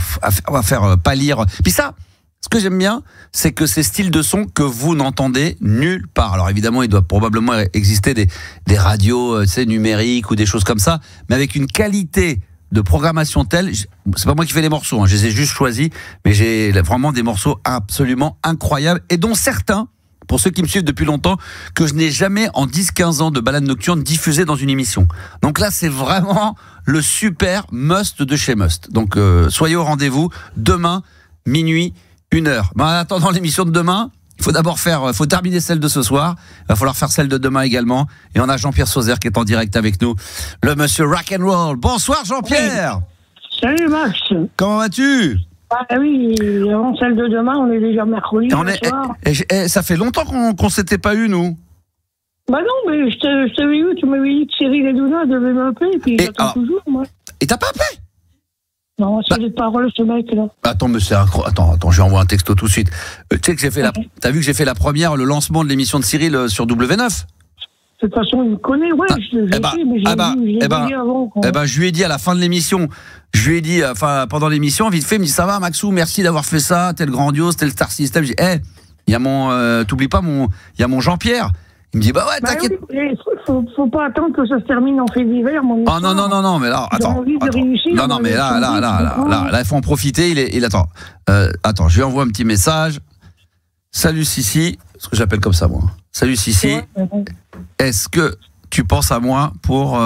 on va faire pâlir. Puis ça, ce que j'aime bien, c'est que ces styles de son que vous n'entendez nulle part. Alors évidemment, il doit probablement exister des radios numériques ou des choses comme ça, mais avec une qualité de programmation telle, c'est pas moi qui fais les morceaux, je les ai juste choisis, mais j'ai vraiment des morceaux absolument incroyables, et dont certains, pour ceux qui me suivent depuis longtemps, que je n'ai jamais en 10-15 ans de balade nocturne diffusé dans une émission. Donc là, c'est vraiment le super must de chez Must. Donc soyez au rendez-vous demain, minuit, 1h. En attendant l'émission de demain, il faut d'abord faut terminer celle de ce soir. Il va falloir faire celle de demain également. Et on a Jean-Pierre Sauzère qui est en direct avec nous, le monsieur rock'n'roll. Bonsoir Jean-Pierre. Oui. Salut Max. Comment vas-tu? Ah oui, avant celle de demain, on est déjà mercredi. Ça fait longtemps qu'on s'était pas eu, nous. Bah non, mais je t'avais eu, tu m'avais dit que Cyril Hanouna devait m'appeler, et puis j'attends toujours, moi. Et t'as pas appelé? Non, c'est des paroles, ce mec-là. Attends, mais c'est attends, je lui envoie un texto tout de suite. Tu sais que j'ai fait t'as vu que j'ai fait la première, le lancement de l'émission de Cyril sur W9? De toute façon, il me connaît, ouais, je l'ai fait, mais j'ai dit avant. Je lui ai dit à la fin de l'émission, pendant l'émission, vite fait, il me dit ça va Maxou, merci d'avoir fait ça, tel grandiose, tel Star System. Je dis, il y a t'oublies pas il y a mon Jean-Pierre. Il me dit ouais, t'inquiète. Oui, faut pas attendre que ça se termine en fait d'hiver, mon histoire. Non, mais là, attends. Non, mais là, il faut en profiter. Il attend. Attends, je lui envoie un petit message. Salut Sissi, ce que j'appelle comme ça moi. Salut Sissi. Ouais. Est-ce que tu penses à moi pour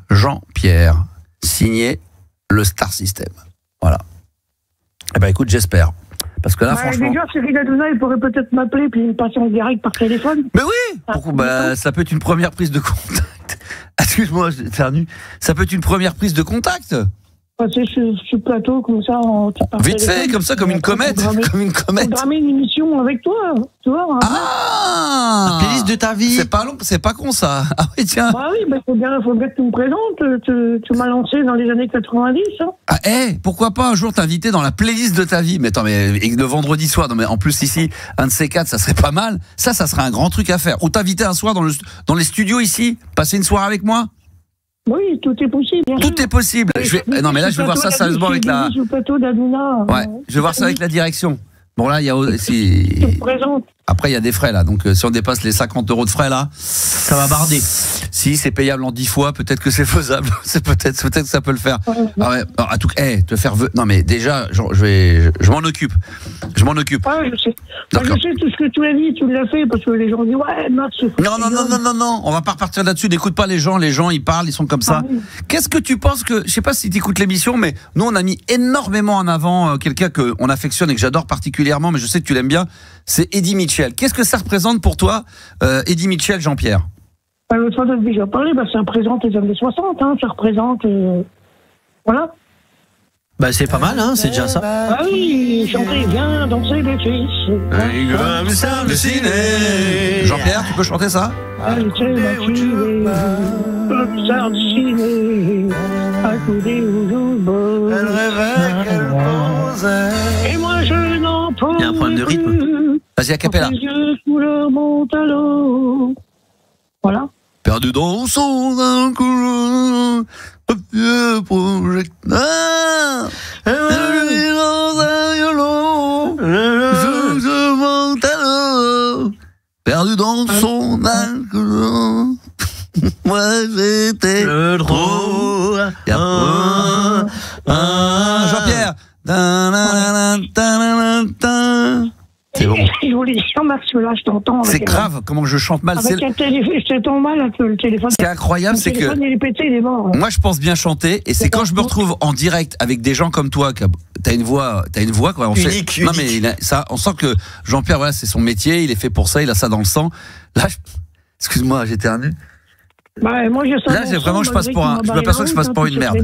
Jean-Pierre, signé le Star System? Voilà. Eh ben écoute, j'espère. Parce que là, franchement. Déjà, Cyril Hanouna, il pourrait peut-être m'appeler puis me passer en direct par téléphone. Mais oui! Pourquoi, ça peut être une première prise de contact. Excuse-moi, j'ai éternué. Ça peut être une première prise de contact. Passer sur ce plateau comme ça. Vite fait, comme ça, comme une comète. Comme une comète. Programmer une émission avec toi, tu vois. La playlist de ta vie. C'est pas long, c'est pas con ça. Ah oui, tiens. Bah oui, faut bien que tu me présentes. Tu m'as lancé dans les années 90. Pourquoi pas un jour t'inviter dans la playlist de ta vie? Mais attends, mais le vendredi soir, non mais en plus ici, un de ces 4, ça serait pas mal. Ça serait un grand truc à faire. Ou t'inviter un soir dans les studios ici, passer une soirée avec moi? Oui, tout est possible. Tout est possible. Non, mais là, je vais voir ça sérieusement avec la. Ouais, je vais voir ça avec la direction. Bon là, il y a aussi. Après, il y a des frais là. Donc, si on dépasse les 50 € de frais là, ça va barder. Si c'est payable en 10 fois, peut-être que c'est faisable. C'est peut-être que ça peut le faire. Ah ouais. Alors, à tout te faire. Non mais déjà, je m'en occupe. Je m'en occupe. Ouais, je sais. Je sais tout ce que tu as dit, tu l'as fait parce que les gens disent ouais, Max. Non. On va pas repartir là-dessus. N'écoute pas les gens. Les gens, ils parlent, ils sont comme ça. Oui. Qu'est-ce que tu penses que, je sais pas si tu écoutes l'émission, mais nous on a mis énormément en avant quelqu'un que on affectionne et que j'adore particulièrement, mais je sais que tu l'aimes bien. C'est Eddie Mitchell. Qu'est-ce que ça représente pour toi, Eddie Mitchell, Jean-Pierre? L'autre fois, on a déjà parlé, ça représente les années 60, ça représente. Voilà. Bah, c'est pas mal, c'est déjà ça. Ah oui, chanter, viens danser les fils. Comme ça, le ciné. Jean-Pierre, tu peux chanter ça? Comme ça, le ciné. Accoudé au jour. Elle rêvait qu'elle posait. Et moi, je n'en peux plus. Il y a un problème de rythme. Vas-y, a cappella. Les yeux couleur montent à l'eau. Voilà. Perdu dans son couleur, vieux projecteur, perdu dans un violon, je monte à l'eau, perdu dans son couleur. Moi j'étais trop. Jean-Pierre. C'est bon. Je voulais dire, Max, là, je t'entends. C'est grave, comment je chante mal. Avec je t'entends mal avec le téléphone. Ce qui est incroyable, c'est que. Le téléphone, il est pété, il est mort. Moi, je pense bien chanter, et c'est quand je me retrouve en direct avec des gens comme toi, t'as une voix, quoi. Unique. Non, mais ça, on sent que Jean-Pierre, voilà, c'est son métier, il est fait pour ça, il a ça dans le sang. Là, excuse-moi, j'éternue. Bah, moi, là, vraiment, je m'aperçois que je passe pour une merde.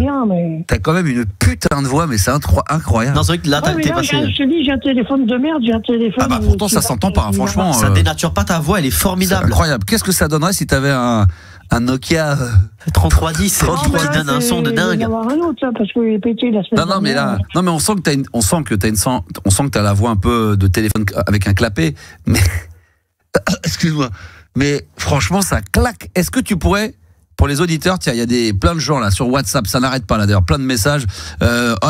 T'as quand même une putain de voix, mais c'est incroyable. Non, c'est vrai que là, t'es passé. Je te dis, j'ai un téléphone de merde, j'ai un téléphone. Ah bah, pourtant, ça s'entend pas, franchement. Ça dénature pas ta voix, elle est formidable. Incroyable. Qu'est-ce que ça donnerait si t'avais un Nokia 3310 qui donne un son de dingue. Il y avoir un autre, ça, parce qu'il est pété la semaine dernière. Mais là, non, mais on sent que t'as la voix un peu de téléphone avec un clapet, mais excuse-moi. Mais franchement, ça claque. Est-ce que tu pourrais, pour les auditeurs, tiens, il y a plein de gens là sur WhatsApp, ça n'arrête pas là d'ailleurs, plein de messages.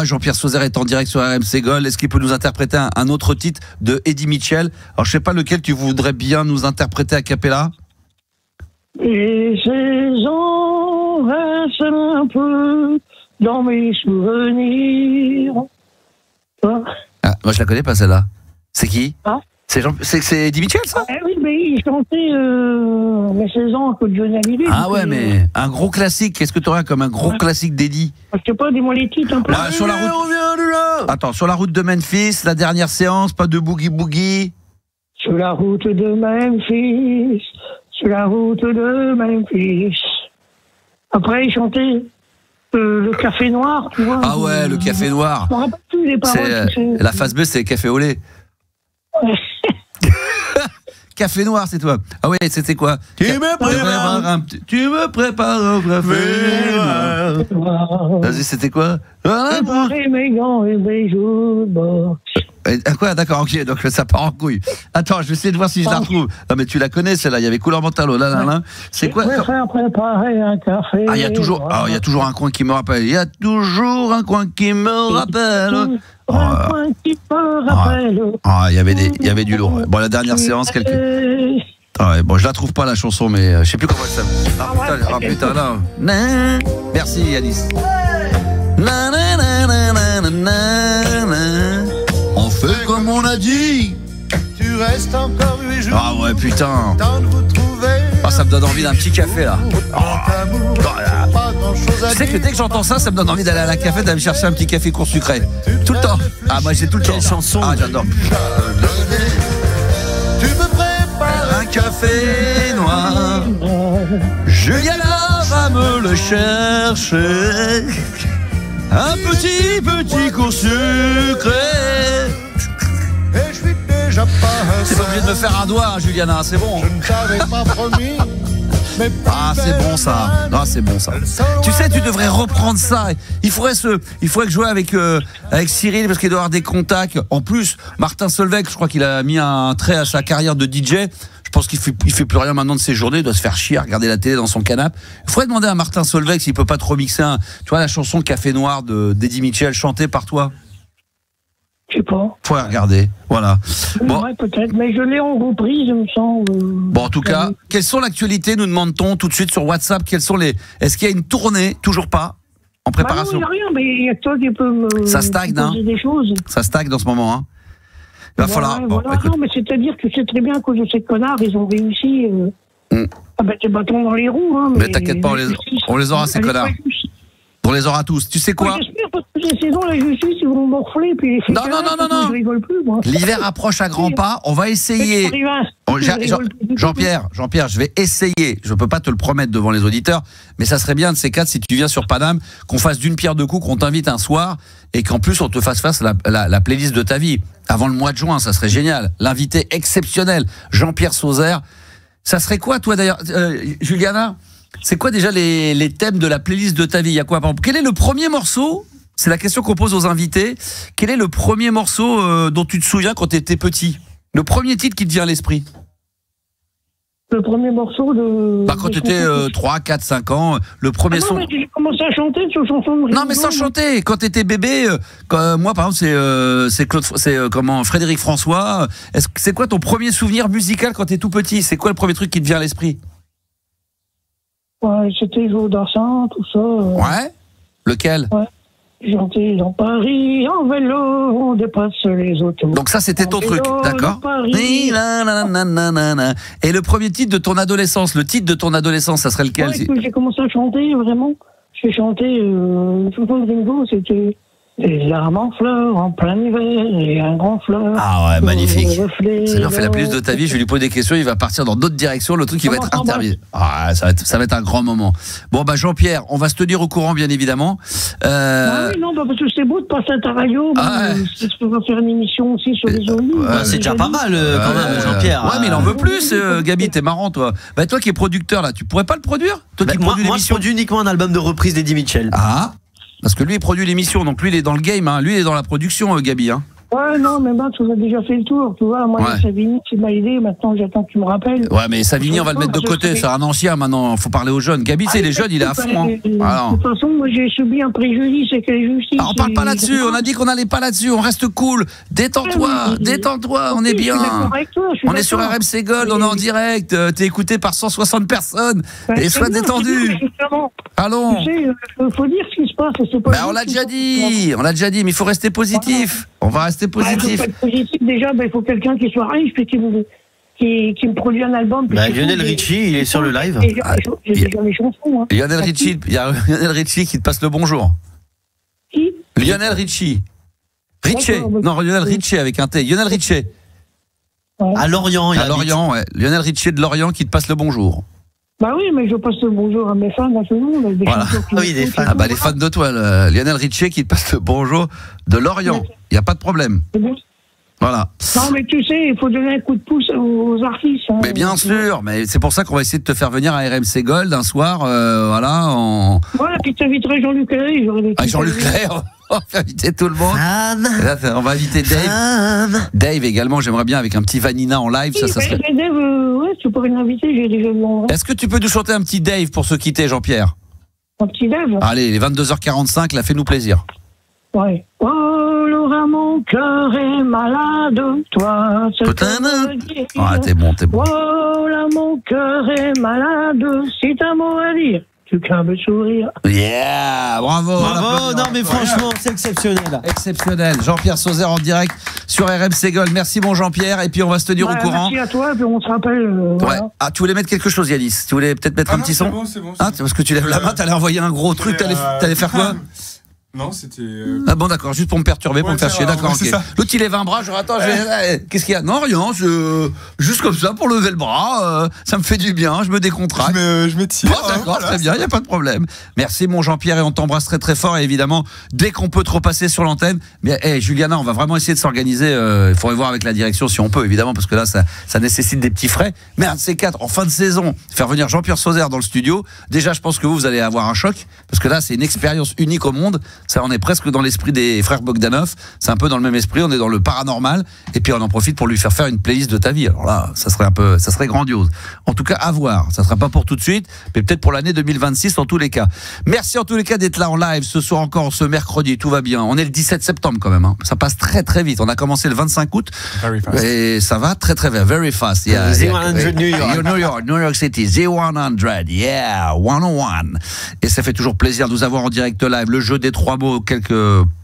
Jean-Pierre Sauzère est en direct sur RMC Gold. Est-ce qu'il peut nous interpréter un autre titre de Eddie Mitchell? Alors je sais pas lequel tu voudrais bien nous interpréter a cappella. Et saisons restent un peu dans mes souvenirs. Ah, moi je la connais pas celle-là. C'est qui? C'est Eddie Mitchell, ça? Oui, mais il chantait mes 16 ans à cause de Johnny Hallyday. Ah ouais, mais un gros classique. Qu'est-ce que tu aurais comme un gros classique d'Eddie? Je sais pas, dis-moi les titres un peu. Là, sur la route. Attends, sur la route de Memphis, la dernière séance, pas de boogie boogie. Sur la route de Memphis, sur la route de Memphis. Après, il chantait le Café Noir, tu vois. Ah ouais, le Café Noir. Je me rappelle plus les paroles. La phase B, c'est Café au lait. Ouais. Café Noir, c'est toi. Ah ouais, c'était quoi? Tu me prépares un café. Vas-y, c'était quoi? Préparer mes gants et mes joues de boxe. Quoi? D'accord, ok, donc ça part en couille. Attends, je vais essayer de voir si je la retrouve. Non, mais tu la connais, celle-là. Il y avait Couleur Mentalo. Là. C'est quoi? Je préfère préparer un café. Ah, il y a toujours un coin qui me rappelle. Il y a toujours un coin qui me rappelle. Il y avait du lourd. Bon, la dernière séance, ouais, bon, je la trouve pas la chanson, mais je sais plus comment elle s'appelle. Ah putain, là. Merci Yanis. On fait comme on a dit. Tu restes encore 8 jours. Ah ouais, putain. Ça me donne envie d'un petit café là. Tu sais que dès que j'entends ça, ça me donne envie d'aller à la café, d'aller me chercher un petit café court sucré. Tout le temps. Ah, moi j'ai tout le temps. Quelle chanson. Ah, j'adore. Tu me prépares un café noir. Juliana va me le chercher. Un petit court sucré. Et je suis déjà pas. C'est pas obligé de me faire un doigt, Juliana, c'est bon. Je ne t'avais pas promis. Ah, c'est bon ça. Ah, c'est bon ça. Tu sais, tu devrais reprendre ça. Il faudrait que jouer avec Cyril parce qu'il doit avoir des contacts. En plus, Martin Solveig, je crois qu'il a mis un trait à sa carrière de DJ. Je pense qu'il fait plus rien maintenant de ses journées. Il doit se faire chier à regarder la télé dans son canapé. Il faudrait demander à Martin Solveig s'il peut pas te remixer la chanson Café Noir d'Eddie Mitchell chantée par toi. Je sais pas. Faut regarder, voilà. Bon. Ouais, peut-être, mais je l'ai en reprise, il me semble. Bon, en tout cas, quelles sont l'actualité, nous demande-t-on tout de suite sur WhatsApp. Est-ce qu'il y a une tournée? Toujours pas en préparation? Bah non, il n'y a rien, mais il y a toi qui peut me ça stagne, hein. des choses. Ça stagne dans ce moment, hein. Il va falloir. Bon, voilà. Non, mais c'est-à-dire que c'est très bien que de ces connards, ils ont réussi. Ah ben, des bâtons dans les roues, hein. Mais t'inquiète pas, on les aura, ces connards. On les aura tous. Tu sais quoi? J'espère, parce que ces saisons, la justice, ils vont morfler. Puis non. Je rigole plus, moi. L'hiver approche à grands pas. On va essayer. Jean-Pierre, je vais essayer. Je peux pas te le promettre devant les auditeurs, mais ça serait bien de ces quatre, si tu viens sur Paname, qu'on fasse d'une pierre deux coups, qu'on t'invite un soir et qu'en plus on te fasse la playlist de ta vie. Avant le mois de juin, ça serait génial. L'invité exceptionnel, Jean-Pierre Sauzère. Ça serait quoi, toi d'ailleurs, Juliana? C'est quoi déjà les thèmes de la playlist de ta vie? Il y a quoi, par exemple? Quel est le premier morceau? C'est la question qu'on pose aux invités. Quel est le premier morceau dont tu te souviens quand tu étais petit? Le premier titre qui te vient à l'esprit? Le premier morceau de... Bah, quand tu étais 3, 4, 5 ans, le premier son... mais j'ai commencé à chanter sur chanson de... Non, mais sans chanter. Quand tu étais bébé, moi, par exemple, c'est Frédéric François. C'est quoi ton premier souvenir musical quand tu es tout petit? C'est quoi le premier truc qui te vient à l'esprit? Ouais, c'était Joe Dassin, tout ça. Ouais. Lequel? Ouais. Gentil dans Paris, en vélo, on dépasse les autos. Donc ça, c'était ton truc, d'accord? Et le premier titre de ton adolescence, le titre de ton adolescence, ça serait lequel? Ouais, j'ai commencé à chanter, vraiment. J'ai chanté une chanson de Ringo, c'était des larmes en fleurs en plein hiver et un grand fleur. Ah ouais, magnifique. Ça lui en fait la playlist de ta vie. Je vais lui poser des questions. Il va partir dans d'autres directions. Le truc, il va être interviewé. Ah, ça va être un grand moment. Bon, bah, Jean-Pierre, on va se tenir au courant, bien évidemment. Ah oui, non, parce que c'est beau de passer à ta radio. On va faire une émission aussi sur les zombies. C'est déjà pas mal, quand même, Jean-Pierre. Ouais, mais il en veut plus, Gabi. T'es marrant, toi. Bah, toi qui es producteur, là, tu pourrais pas le produire? Toi qui moi, je produis uniquement un album de reprise d'Eddie Mitchell. Ah. Parce que lui, il produit l'émission, donc lui, il est dans le game, hein. Lui, il est dans la production, Gabi. Hein. Ouais, non, mais ben, tu as déjà fait le tour, tu vois. Moi, Savigny, qui m'a aidé, maintenant, j'attends que tu me rappelles. Ouais, mais Savigny, on va le mettre de côté, c'est un ancien maintenant, faut parler aux jeunes. Gabi, c'est les jeunes, il est à fond. Hein. De toute façon, moi, j'ai subi un préjudice et quelle justice. On parle pas là-dessus, on a dit qu'on n'allait pas là-dessus, on reste cool. Détends-toi, on est bien. On est sur RMC Gold, on est en direct, t'es écouté par 160 personnes. Et sois détendu. Allons. Tu sais, faut dire ce qui se passe. On l'a déjà dit, mais il faut rester positif. On va rester positif. Déjà, il faut quelqu'un qui soit riche puis qui me produit un album. Lionel Richie, il est sur le live. J'ai déjà mes chansons. Il y a Lionel Richie qui te passe le bonjour. Qui? Lionel Richie. Lionel Richie avec un T. Lionel Richie. À Lorient. Ouais. Lionel Richie de Lorient qui te passe le bonjour. Bah oui, mais je passe le bonjour à mes fans, à tout le monde. Voilà. Oui, des fans. Les fans de toi, Lionel Richie qui te passe le bonjour de Lorient. Il n'y a pas de problème. Voilà. Non, mais tu sais, il faut donner un coup de pouce aux artistes. Hein. Mais bien sûr, mais c'est pour ça qu'on va essayer de te faire venir à RMC Gold un soir, Voilà, puis tu inviterais Jean-Luc Clair. Jean-Luc Clair, on va inviter tout le monde. Là, on va inviter Dave. Dave également, j'aimerais bien avec un petit Vanina en live. Oui, ça serait... Dave, tu pourrais l'inviter, j'ai déjà vu. Est-ce que tu peux nous chanter un petit Dave pour se quitter, Jean-Pierre? Un petit Dave? Allez, les 22h45, là, fais-nous plaisir. Ouais. Oh, Laura, mon cœur est malade, toi. T'es bon. Oh, là, mon cœur est malade, si t'as un mot à dire. Tu crains de sourire. Yeah, bravo. Non mais franchement, c'est exceptionnel. Exceptionnel. Jean-Pierre Sauzère en direct sur RMC Gold. Merci bon Jean-Pierre et puis on va se tenir au courant. Merci à toi et puis on se rappelle. Voilà. Ah, tu voulais mettre quelque chose, Yanis? Tu voulais peut-être mettre un petit son? C'est bon. Parce que tu lèves la main, t'allais envoyer un gros truc, t'allais faire quoi? Non, c'était... Ah bon, d'accord, juste pour me perturber, pour me faire chier, d'accord, ok. L'autre, il lève un bras, attends, qu'est-ce qu'il y a? Non, rien, juste comme ça, pour lever le bras, ça me fait du bien, je me décontracte. Je m'étire. Bon, d'accord, très bien, il n'y a pas de problème. Merci, mon Jean-Pierre, et on t'embrasse très très fort, et évidemment, dès qu'on peut te repasser sur l'antenne, mais Juliana, on va vraiment essayer de s'organiser, il faudrait voir avec la direction si on peut, évidemment, parce que là, ça nécessite des petits frais, mais un de ces quatre, en fin de saison, faire venir Jean-Pierre Sauzère dans le studio, déjà, je pense que vous allez avoir un choc, parce que là, c'est une expérience unique au monde. Ça, on est presque dans l'esprit des frères Bogdanov. C'est un peu dans le même esprit. On est dans le paranormal. Et puis on en profite pour lui faire une playlist de ta vie. Alors là, ça serait grandiose. En tout cas, à voir. Ça sera pas pour tout de suite, mais peut-être pour l'année 2026 en tous les cas. Merci en tous les cas d'être là en live ce soir encore, ce mercredi. Tout va bien. On est le 17 septembre quand même. Hein. Ça passe très très vite. On a commencé le 25 août. Et ça va très très vite. Very fast. Yeah, 100 New York. New York City. 100. Yeah. 101. Et ça fait toujours plaisir de nous avoir en direct live. Le jeu des 3 mots,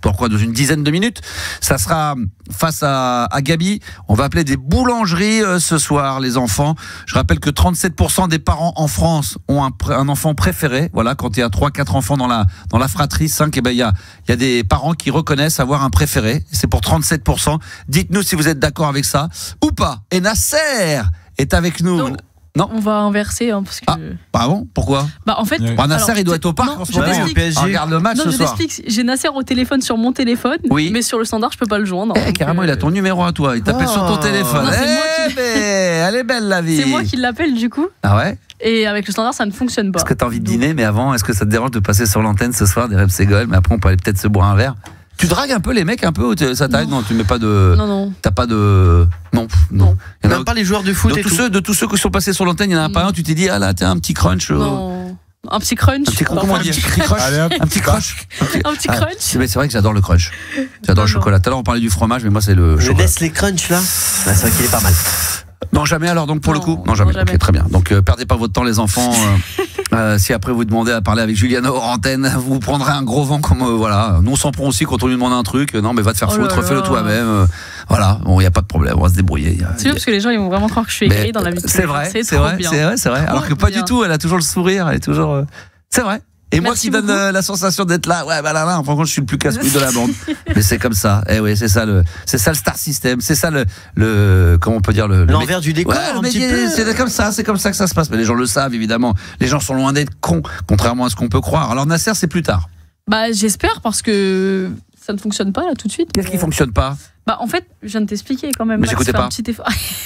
dans une dizaine de minutes. Ça sera face à Gabi. On va appeler des boulangeries ce soir, les enfants. Je rappelle que 37% des parents en France ont un enfant préféré. Voilà, quand il y a 3-4 enfants dans la fratrie, 5, et ben il y a des parents qui reconnaissent avoir un préféré. C'est pour 37%. Dites-nous si vous êtes d'accord avec ça ou pas. Et Nasser est avec nous. Non, on va inverser parce que. Ah, bon, pourquoi? En fait, Nasser il doit être au parc en ce moment. Regarde le match ce soir. J'ai Nasser au téléphone sur mon téléphone, mais sur le standard je peux pas le joindre. Carrément, il a ton numéro à toi. Il t'appelle sur ton téléphone. Elle est belle la vie. C'est moi qui l'appelle du coup. Ah ouais. Et avec le standard, ça ne fonctionne pas. Est-ce que t'as envie de dîner? Mais avant, est-ce que ça te dérange de passer sur l'antenne ce soir des RMC Ségolène? Mais après, on peut aller peut-être se boire un verre. Tu dragues un peu les mecs un peu, ça t'arrête? Non, tu mets pas de. Non. T'as pas de. Non. Il y en a pas les joueurs de foot et tout. De tous ceux qui sont passés sur l'antenne, il y en a pas un. Tu t'es dit ah là t'as un petit crunch. Non. Un petit crunch. Comment on dit? Un petit crunch. Un petit crunch. Mais c'est vrai que j'adore le crunch. J'adore le chocolat. Tout à l'heure on parlait du fromage, mais moi c'est le chocolat. Le Nestlé Crunch là. C'est vrai qu'il est pas mal. Non, jamais alors donc pour le coup. Non, jamais. Ok, très bien. Donc perdez pas votre temps les enfants. Si après vous demandez à parler avec Juliana hors antenne, vous prendrez un gros vent comme voilà. Nous on s'en prend aussi quand on lui demande un truc. Non mais va te faire foutre, fais-le toi-même. Voilà, bon il y a pas de problème, on va se débrouiller. C'est sûr parce que les gens ils vont vraiment croire que je suis aigrie dans la vie. C'est vrai. Alors que pas du tout. Elle a toujours le sourire, elle est toujours. C'est vrai. Et moi qui donne la sensation d'être là, en fin de compte, je suis le plus casse-couille de la bande. Mais c'est comme ça. Eh oui, c'est ça le star system, c'est ça le comment on peut dire l'envers du décor. Un petit peu. C'est comme ça que ça se passe. Mais les gens le savent évidemment. Les gens sont loin d'être cons, contrairement à ce qu'on peut croire. Alors Nasser, c'est plus tard. J'espère parce que ça ne fonctionne pas là tout de suite. Qu'est-ce qui fonctionne pas? En fait, je viens de t'expliquer quand même. Mais j'écoutais pas.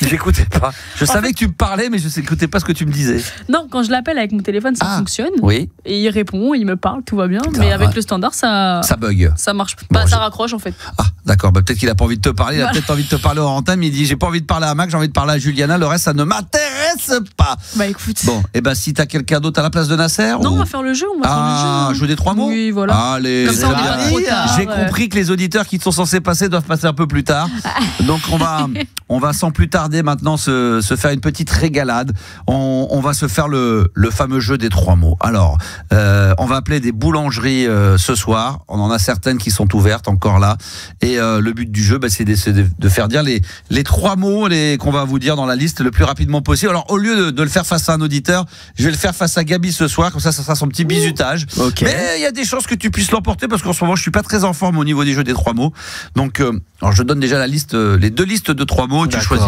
J'écoutais pas. Je savais que tu me parlais, mais je n'écoutais pas ce que tu me disais. Non, quand je l'appelle avec mon téléphone, ça fonctionne. Oui. Et il répond, il me parle, tout va bien. Mais avec le standard, ça bug. Ça marche pas. Ça raccroche en fait. Ah, d'accord. Peut-être qu'il a pas envie de te parler. Il a peut-être envie de te parler au antenne. Mais il dit j'ai pas envie de parler à Mac, j'ai envie de parler à Juliana. Le reste, ça ne m'intéresse pas. Écoute. Bon, si t'as quelqu'un d'autre à la place de Nasser. Non, on va faire le jeu. Jouer des 3 mots. Oui, voilà. Allez. Comme ça, on est pas trop tard. J'ai compris que les auditeurs qui sont censés passer doivent passer un peu plus tard. Donc on va sans plus tarder maintenant se faire une petite régalade. On va se faire le fameux jeu des 3 mots. Alors, on va appeler des boulangeries ce soir. On en a certaines qui sont ouvertes encore là. Et le but du jeu, c'est de faire dire les 3 mots qu'on va vous dire dans la liste le plus rapidement possible. Alors, au lieu de le faire face à un auditeur, je vais le faire face à Gabi ce soir. Comme ça sera son petit bisutage. Okay. Mais il y a des chances que tu puisses l'emporter parce qu'en ce moment, je suis pas très en forme au niveau des jeux des 3 mots. Donc, alors je donne déjà la liste, les 2 listes de 3 mots. Tu choisis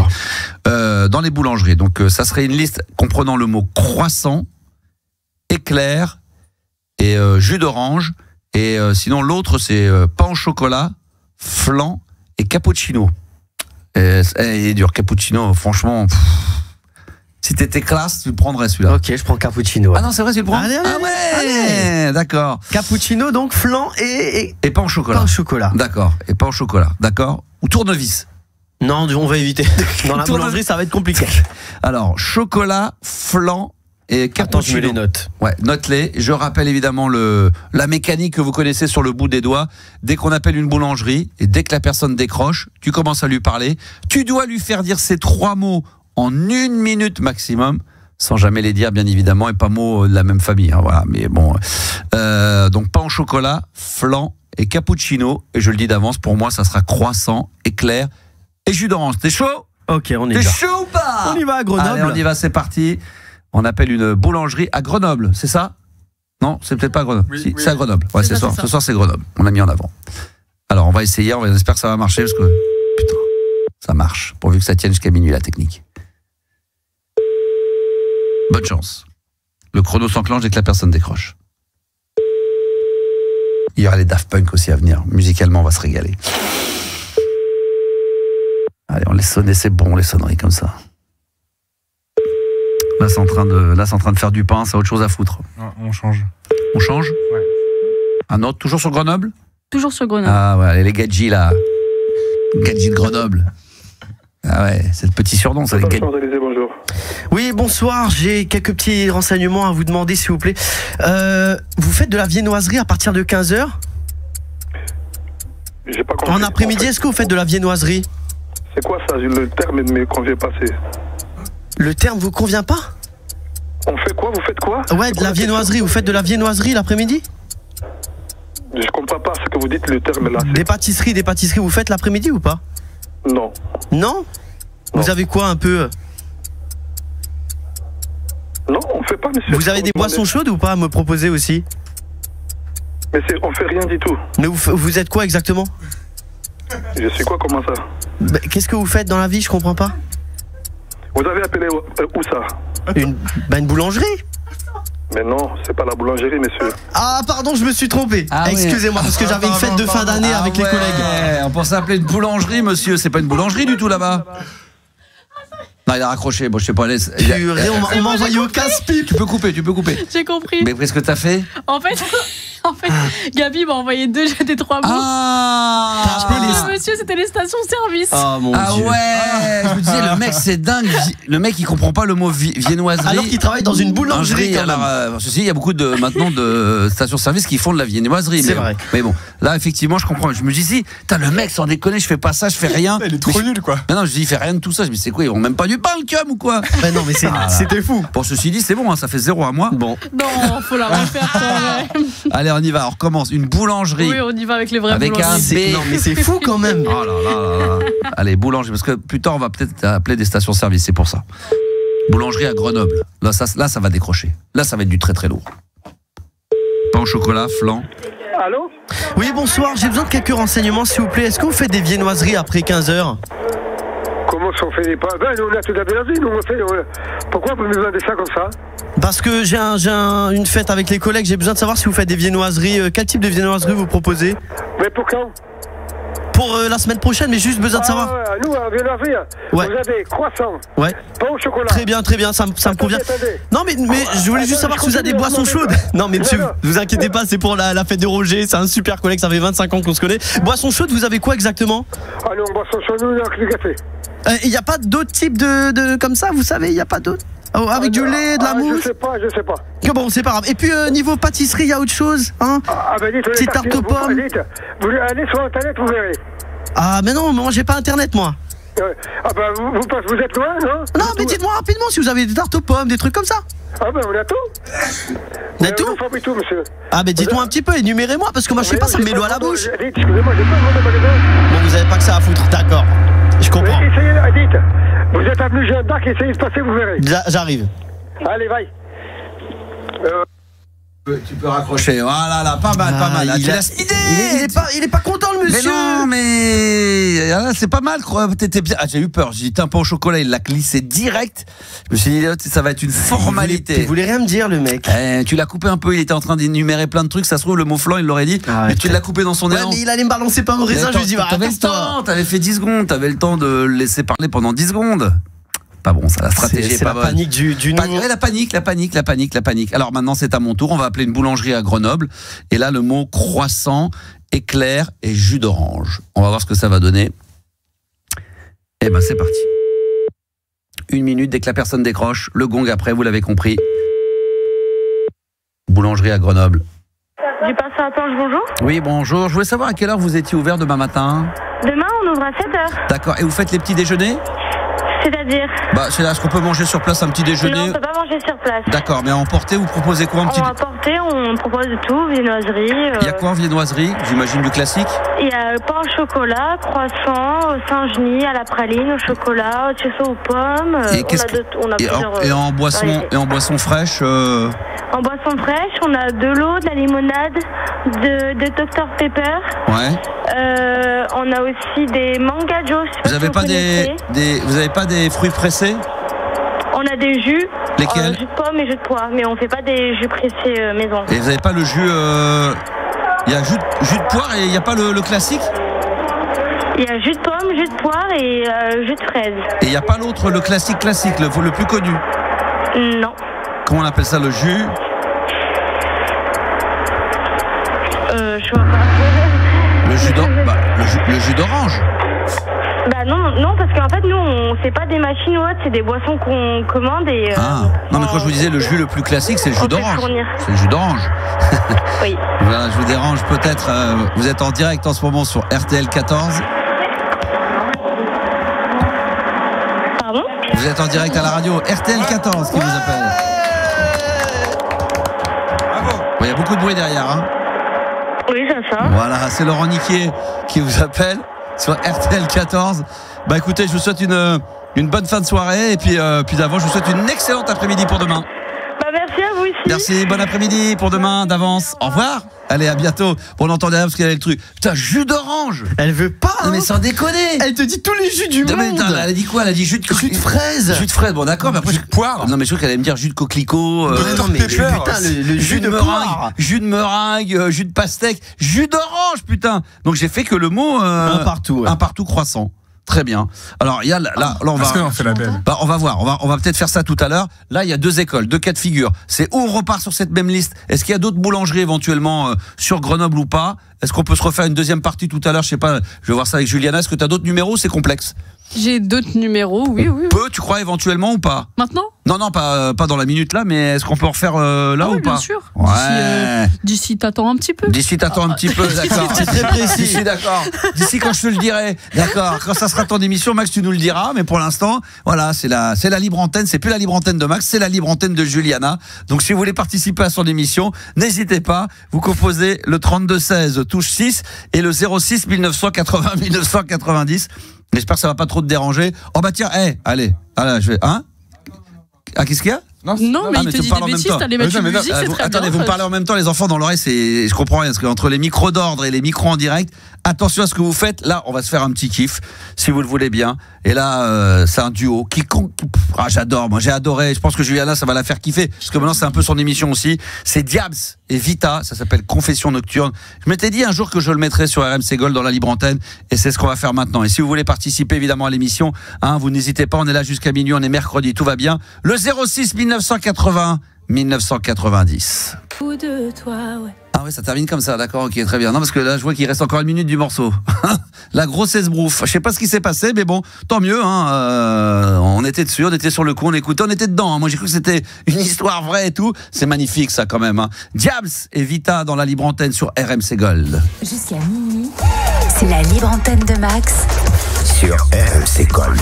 dans les boulangeries. Donc, ça serait une liste comprenant le mot croissant, éclair et jus d'orange. Et sinon, l'autre, c'est pain au chocolat, flan et cappuccino. Et il est dur, cappuccino, franchement. Si t'étais classe, tu le prendrais celui-là. Ok, je prends cappuccino. Ah non, c'est vrai, tu le prends. Allez. D'accord. Cappuccino, donc flan et pain au chocolat. Pain au chocolat. D'accord. Et pain au chocolat. D'accord. Ou tournevis. Non, on va éviter. Dans la boulangerie, ça va être compliqué. Alors, chocolat, flan et cappuccino. Attends, je mets les notes. Ouais, note-les. Je rappelle évidemment la mécanique que vous connaissez sur le bout des doigts. Dès qu'on appelle une boulangerie et dès que la personne décroche, tu commences à lui parler. Tu dois lui faire dire ces 3 mots en 1 minute maximum, sans jamais les dire bien évidemment, et pas mots de la même famille. Hein, voilà, mais bon. Donc pain au chocolat, flan et cappuccino. Et je le dis d'avance, pour moi, ça sera croissant, éclair et jus d'orange. T'es chaud? Ok, on est T'es chaud ou pas? On y va à Grenoble. Allez, on y va, c'est parti. On appelle une boulangerie à Grenoble, c'est ça? Non, c'est peut-être pas à Grenoble. Oui, c'est à Grenoble. Ouais, ce soir c'est Grenoble. On l'a mis en avant. Alors, on va essayer, on espère que ça va marcher parce que putain, ça marche. Pourvu que ça tienne jusqu'à minuit la technique. Bonne chance. Le chrono s'enclenche dès que la personne décroche. Il y aura les Daft Punk aussi à venir. Musicalement, on va se régaler. Allez, on laisse sonner, c'est bon, les sonneries comme ça. Là, c'est en train de faire du pain, ça a autre chose à foutre. Non, on change. On change ? Ouais. Un autre, toujours sur Grenoble? Toujours sur Grenoble. Ah ouais, les gadgets là. Gadgets de Grenoble. Ah ouais, c'est le petit surnom, ça. Bonjour. Oui, bonsoir, j'ai quelques petits renseignements à vous demander, s'il vous plaît. Vous faites de la viennoiserie à partir de 15h? J'ai pas compris. En après-midi, est-ce que vous faites de la viennoiserie? C'est quoi ça? Le terme ne me convient pas. Le terme vous convient pas? On fait quoi? Vous faites quoi? Ouais, de la viennoiserie. Vous faites de la viennoiserie l'après-midi? Je comprends pas ce que vous dites, le terme là. Des pâtisseries, vous faites l'après-midi ou pas? Non. Non? Vous avez quoi un peu? Non, on fait pas, monsieur. Vous avez des boissons chaudes ou pas à me proposer aussi? Mais on fait rien du tout. Mais vous êtes quoi exactement? Je sais quoi, comment ça? Bah, qu'est-ce que vous faites dans la vie? Je comprends pas. Vous avez appelé où ça? Une boulangerie? Mais non, c'est pas la boulangerie, monsieur. Ah, pardon, je me suis trompé. Ah, excusez-moi, parce que j'avais une fête de fin d'année avec les collègues. On pensait appeler une boulangerie, monsieur. C'est pas une boulangerie du tout là-bas. Non, il a raccroché. Bon, je sais pas. On m'a envoyé au casse-pipe. Tu peux couper. J'ai compris. Mais qu'est-ce que t'as fait? En fait, Gabi m'a envoyé des 3 mots. Monsieur, c'était les stations-service. Oh mon Dieu. Ouais. Je me disais, le mec, c'est dingue. Le mec, il comprend pas le mot viennoiserie. Alors qu'il travaille dans une boulangerie. Alors, ceci, il y a beaucoup maintenant de stations-service qui font de la viennoiserie. C'est vrai. Mais bon, là, effectivement, je comprends. Je me dis, le mec, sans déconner, je fais pas ça, je fais rien. Il est trop nul, quoi. Non, je dis, il fait rien de tout ça. Je me dis, c'est quoi? Ils vont même pas du pain, le cum ou quoi? Ben non, mais c'était fou. Bon, ceci dit, c'est bon, hein, ça fait 0 à moi. Bon. Non, faut la refaire quand même. Allez, on y va, on recommence. Une boulangerie. Oui, on y va avec les vrais avec un B. Non, mais c'est fou quand même. Oh là là. Allez, boulangerie, parce que plus tard, on va peut-être appeler des stations-service, c'est pour ça. Boulangerie à Grenoble. Là, ça va décrocher. Là, ça va être du très très lourd. Pain au chocolat, flan. Allô? Oui, bonsoir, j'ai besoin de quelques renseignements, s'il vous plaît. Est-ce que vous faites des viennoiseries après 15h? Comment ça, on fait des pains? Ben, nous, on a tout la viennoiserie, nous, on fait. Pourquoi vous me demandez ça comme ça? Parce que j'ai une fête avec les collègues, j'ai besoin de savoir si vous faites des viennoiseries. Quel type de viennoiserie vous proposez? Mais pour quand? Pour la semaine prochaine, mais juste besoin de savoir. Nous, en viennoiserie, vous avez croissant, pain au chocolat. Très bien, ça me convient. Attendez. Non, mais je voulais juste savoir si vous avez des boissons chaudes. Non, mais monsieur, vous inquiétez pas, c'est pour la fête de Roger, c'est un super collègue, ça fait 25 ans qu'on se connaît. Boissons chaudes, vous avez quoi exactement? Ah non, boissons chaudes, nous, on a que du café. Il n'y a pas d'autres types de comme ça, vous savez, il n'y a pas d'autres? Avec du lait, de la mousse? Je sais pas. Que bon, c'est pas grave. Et puis niveau pâtisserie, il y a autre chose, hein? Ben dites, petite tarte aux pommes. Vous allez sur internet, vous verrez. Ah mais non, moi j'ai pas internet moi. Ah ben vous êtes loin, non? Non, mais dites-moi rapidement si vous avez des tartes aux pommes, des trucs comme ça. Ah ben on a tout. On a tout? On fabrique tout, monsieur. Ah ben dites-moi un petit peu, énumérez-moi, parce que moi je sais pas, ça me met l'eau à la bouche. Excusez-moi, j'ai pas le magasin. Bon, vous avez pas que ça à foutre, d'accord. Je comprends. Essayez, dites. Vous êtes avenue Jeanne d'Arc, essayez de passer, vous verrez. J'arrive. Allez, vaille. Tu peux raccrocher. Voilà, là, pas mal. Là, il est pas content le monsieur. Mais non, mais là, c'est pas mal. T'étais bien. Ah, j'ai eu peur. J'ai dit un pain au chocolat, il l'a glissé direct. Je me suis dit, ça va être une formalité. Il voulait rien me dire, le mec. Tu l'as coupé un peu. Il était en train d'énumérer plein de trucs. Ça se trouve, le mot flan, il l'aurait dit. Mais tu l'as coupé dans son élan. Mais il allait me balancer pas au raisin. Je lui dis, t'avais le temps. T'avais fait 10 secondes. T'avais le temps de le laisser parler pendant 10 secondes. Pas bon, ça, la stratégie est pas bonne. C'est la panique du nouveau. La panique. Alors maintenant, c'est à mon tour. On va appeler une boulangerie à Grenoble. Et là, le mot croissant, éclair et jus d'orange. On va voir ce que ça va donner. Eh ben, c'est parti. 1 minute dès que la personne décroche. Le gong après, vous l'avez compris. Boulangerie à Grenoble. Du pain à Tange, bonjour. Oui, bonjour. Je voulais savoir à quelle heure vous étiez ouvert demain matin. Demain, on ouvre à 7h. D'accord. Et vous faites les petits déjeuners? C'est-à-dire? C'est là, est-ce qu'on peut manger sur place un petit déjeuner? Non, on peut pas manger sur place. D'accord, mais à emporter, vous proposez quoi? À emporter, on propose de tout, viennoiserie. Il y a quoi en viennoiserie? J'imagine du classique? Il y a pain au chocolat, croissant, au Saint-Genis, à la praline, au chocolat, au chausson aux pommes. On a plusieurs. Et en boisson fraîche En boisson fraîche, on a de l'eau, de la limonade, de Dr Pepper. Ouais. On a aussi des mangajos. Vous avez pas des fruits pressés? On a des jus. Lesquels? Jus de pomme et jus de pois, mais on fait pas des jus pressés maison. Et vous avez pas le jus il y a jus de poire et il n'y a pas le classique? Il y a jus de pomme, jus de poire et jus de fraise. Et il n'y a pas l'autre, le classique, le plus connu? Non. Comment on appelle ça, le jus? vois pas. Le jus d'orange. Bah non, parce qu'en fait, nous, c'est pas des machines ou autre, c'est des boissons qu'on commande et... non, mais quand je vous disais le jus le plus classique, c'est le jus d'orange. C'est le jus d'orange. Oui. Voilà, je vous dérange peut-être. Vous êtes en direct en ce moment sur RTL 14. Pardon ? Vous êtes en direct à la radio. RTL 14 qui vous appelle. Bravo. Il y a beaucoup de bruit derrière. Hein. Oui, c'est ça. Voilà, c'est Laurent Niquier qui vous appelle sur RTL 14. Bah écoutez, je vous souhaite une bonne fin de soirée et puis d'avant, je vous souhaite une excellente après-midi pour demain. Bah merci à vous aussi. Merci, bon après-midi pour demain d'avance. Au revoir. Allez, à bientôt. On entend derrière parce qu'elle a le truc. Putain, jus d'orange. Elle veut pas. Non, mais sans déconner. Elle te dit tous les jus du monde. Elle a dit quoi? Elle a dit jus de fraise. Jus de fraise, bon d'accord, mais après jus de poire. Non mais je crois qu'elle allait me dire jus de coquelicot. Non mais putain, le jus de meringue, jus de meringue, jus de pastèque, jus d'orange, putain. Donc j'ai fait que le mot un partout croissant. Très bien. Alors il y a là on va. Parce qu'on fait la belle. On va voir. On va peut-être faire ça tout à l'heure. Là il y a deux écoles, deux cas de figure. C'est où on repart sur cette même liste. Est-ce qu'il y a d'autres boulangeries éventuellement sur Grenoble ou pas? Est-ce qu'on peut se refaire une deuxième partie tout à l'heure? Je sais pas. Je vais voir ça avec Juliana. Est-ce que tu as d'autres numéros? C'est complexe. J'ai d'autres numéros, oui. Tu crois éventuellement ou pas? Maintenant? Non, pas dans la minute là, mais est-ce qu'on peut en refaire là ou pas? Bien sûr. Ouais. D'ici, t'attends un petit peu. D'ici, t'attends un petit peu, d'accord. C'est très précis. D'ici, d'accord. D'ici, quand je te le dirai, d'accord. Quand ça sera ton émission, Max, tu nous le diras. Mais pour l'instant, voilà, c'est la libre antenne. C'est plus la libre antenne de Max, c'est la libre antenne de Juliana. Donc, si vous voulez participer à son émission, n'hésitez pas. Vous composez le 3216 touche 6 et le 06 1980 1990. J'espère que ça va pas trop te déranger. Oh bah tiens, allez, je vais, hein? Ah, qu'est-ce qu'il y a? Non, mais il te dit des bêtises, t'as les mettre une musique, c'est très bien. Attendez, vous me parlez en même temps, les enfants dans l'oreille, je comprends rien, parce qu'entre les micros d'ordre et les micros en direct, attention à ce que vous faites. Là, on va se faire un petit kiff, si vous le voulez bien. Et là, c'est un duo j'adore, moi j'ai adoré. Je pense que Juliana, ça va la faire kiffer, parce que maintenant c'est un peu son émission aussi. C'est Diabs et Vita, ça s'appelle Confession Nocturne. Je m'étais dit un jour que je le mettrais sur RMC Gold dans la libre antenne, et c'est ce qu'on va faire maintenant. Et si vous voulez participer évidemment à l'émission, vous n'hésitez pas, on est là jusqu'à minuit, on est mercredi, tout va bien. Le 06 1980 1990. De toi, ouais. Ah ouais, ça termine comme ça, d'accord, ok, très bien. Non, parce que là, je vois qu'il reste encore une minute du morceau. La grosse esbrouffe. Je sais pas ce qui s'est passé, mais bon, tant mieux. On était dessus, on était sur le coup, on écoutait, on était dedans. Moi, j'ai cru que c'était une histoire vraie et tout. C'est magnifique, ça, quand même. Diabs et Vita dans la libre antenne sur RMC Gold. Jusqu'à minuit, c'est la libre antenne de Max sur RMC Gold.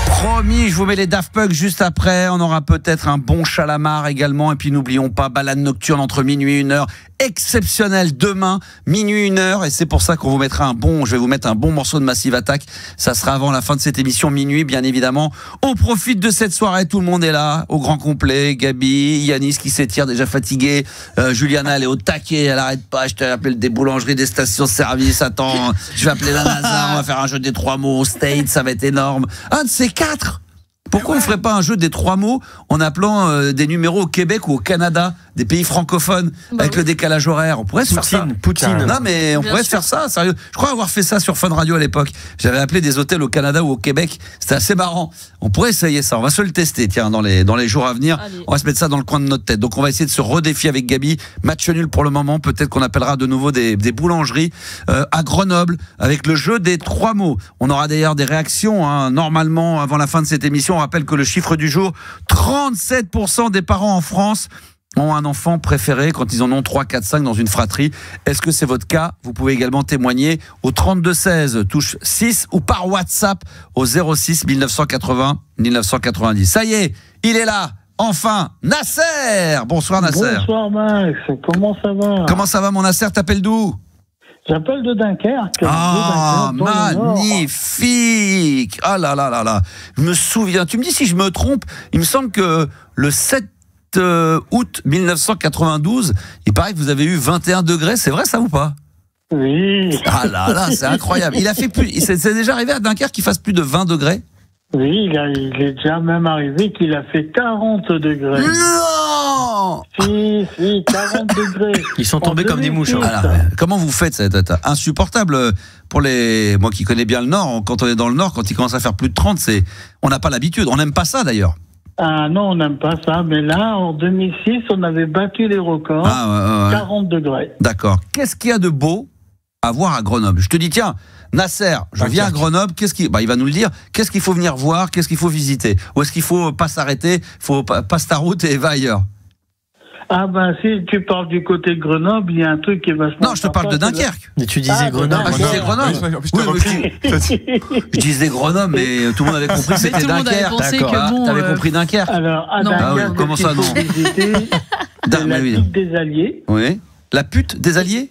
Promis, je vous mets les Daft Punk juste après. On aura peut-être un bon Chalamar également. Et puis n'oublions pas, balade nocturne entre minuit et 1h. Exceptionnel demain, minuit 1h. Et c'est pour ça qu'on vous mettra je vais vous mettre un bon morceau de Massive Attack. Ça sera avant la fin de cette émission minuit, bien évidemment. On profite de cette soirée. Tout le monde est là, au grand complet. Gabi, Yanis qui s'étire, déjà fatigué. Juliana, elle est au taquet. Elle arrête pas. Je t'appelle des boulangeries, des stations-service. Attends, je vais appeler la NASA. On va faire un jeu des 3 mots au State. Ça va être énorme. Un de ces 4. Pourquoi on ne ferait pas un jeu des 3 mots en appelant des numéros au Québec ou au Canada, des pays francophones, avec le décalage horaire? On pourrait se faire ça. Poutine. Non, mais on pourrait se faire ça, sérieux. Je crois avoir fait ça sur Fun Radio à l'époque. J'avais appelé des hôtels au Canada ou au Québec. C'était assez marrant. On pourrait essayer ça. On va se le tester, tiens, dans les jours à venir. Allez. On va se mettre ça dans le coin de notre tête. Donc, on va essayer de se redéfier avec Gabi. Match nul pour le moment. Peut-être qu'on appellera de nouveau des boulangeries à Grenoble avec le jeu des 3 mots. On aura d'ailleurs des réactions, normalement, avant la fin de cette émission. On rappelle que le chiffre du jour, 37% des parents en France ont un enfant préféré quand ils en ont 3, 4, 5 dans une fratrie. Est-ce que c'est votre cas? Vous pouvez également témoigner au 3216 touche 6 ou par WhatsApp au 06 1980 1990. Ça y est, il est là. Enfin, Nasser. Bonsoir Nasser. Bonsoir Max, comment ça va? Comment ça va mon Nasser? T'appelles d'où? J'appelle de Dunkerque. Ah, magnifique. Ah là là là là. Je me souviens, tu me dis si je me trompe, il me semble que le 7 août 1992, il paraît que vous avez eu 21 degrés, c'est vrai ça ou pas? Oui. Ah là là, c'est incroyable. C'est déjà arrivé à Dunkerque qu'il fasse plus de 20 degrés? Oui, il est déjà même arrivé qu'il a fait 40 degrés. Non! Si, 40 degrés. Ils sont tombés comme des mouches. Alors, comment vous faites? C'est insupportable pour moi qui connais bien le Nord. Quand on est dans le Nord, quand il commence à faire plus de 30, on n'a pas l'habitude. On n'aime pas ça d'ailleurs. Ah non, on n'aime pas ça. Mais là, en 2006, on avait battu les records. 40 degrés. D'accord. Qu'est-ce qu'il y a de beau à voir à Grenoble? Je te dis, tiens, Nasser, je viens à Grenoble, il va nous le dire. Qu'est-ce qu'il faut venir voir? Qu'est-ce qu'il faut visiter? Ou est-ce qu'il faut pas s'arrêter? Faut passe ta route et va ailleurs? Ah ben si tu parles du côté de Grenoble, il y a un truc qui est vachement... Non, je te parle de Dunkerque. Mais tu disais Grenoble. Je disais Grenoble. Je disais Grenoble, mais tout le monde avait compris que c'était Dunkerque. D'accord. T'avais compris Dunkerque. Alors, à Dunkerque, comment ça, non? La digue des Alliés. Oui. La pute des Alliés?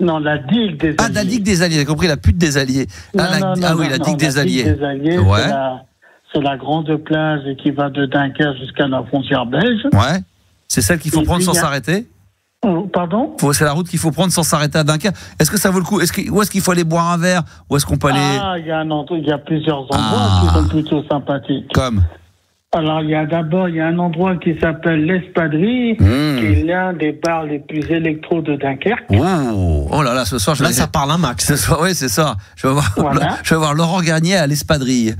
Non, la digue des Alliés. Ah, la digue des Alliés, j'ai compris, la pute des Alliés. Ah oui, la digue des Alliés. Ouais. C'est la grande plage qui va de Dunkerque jusqu'à la frontière belge. Ouais. C'est celle qu'il faut prendre sans s'arrêter? Pardon? C'est la route qu'il faut prendre sans s'arrêter à Dunkerque. Est-ce que ça vaut le coup? Où est-ce qu'il faut aller boire un verre? Où est-ce qu'on peut aller? Ah, il y a plusieurs endroits qui sont plutôt sympathiques. Comme? Alors, il y a un endroit qui s'appelle l'Espadrille, qui est l'un des bars les plus électro de Dunkerque. Oh là là, ce soir, ça parle un max. Ce soir, oui, c'est ça. Je vais voir Laurent Garnier à l'Espadrille.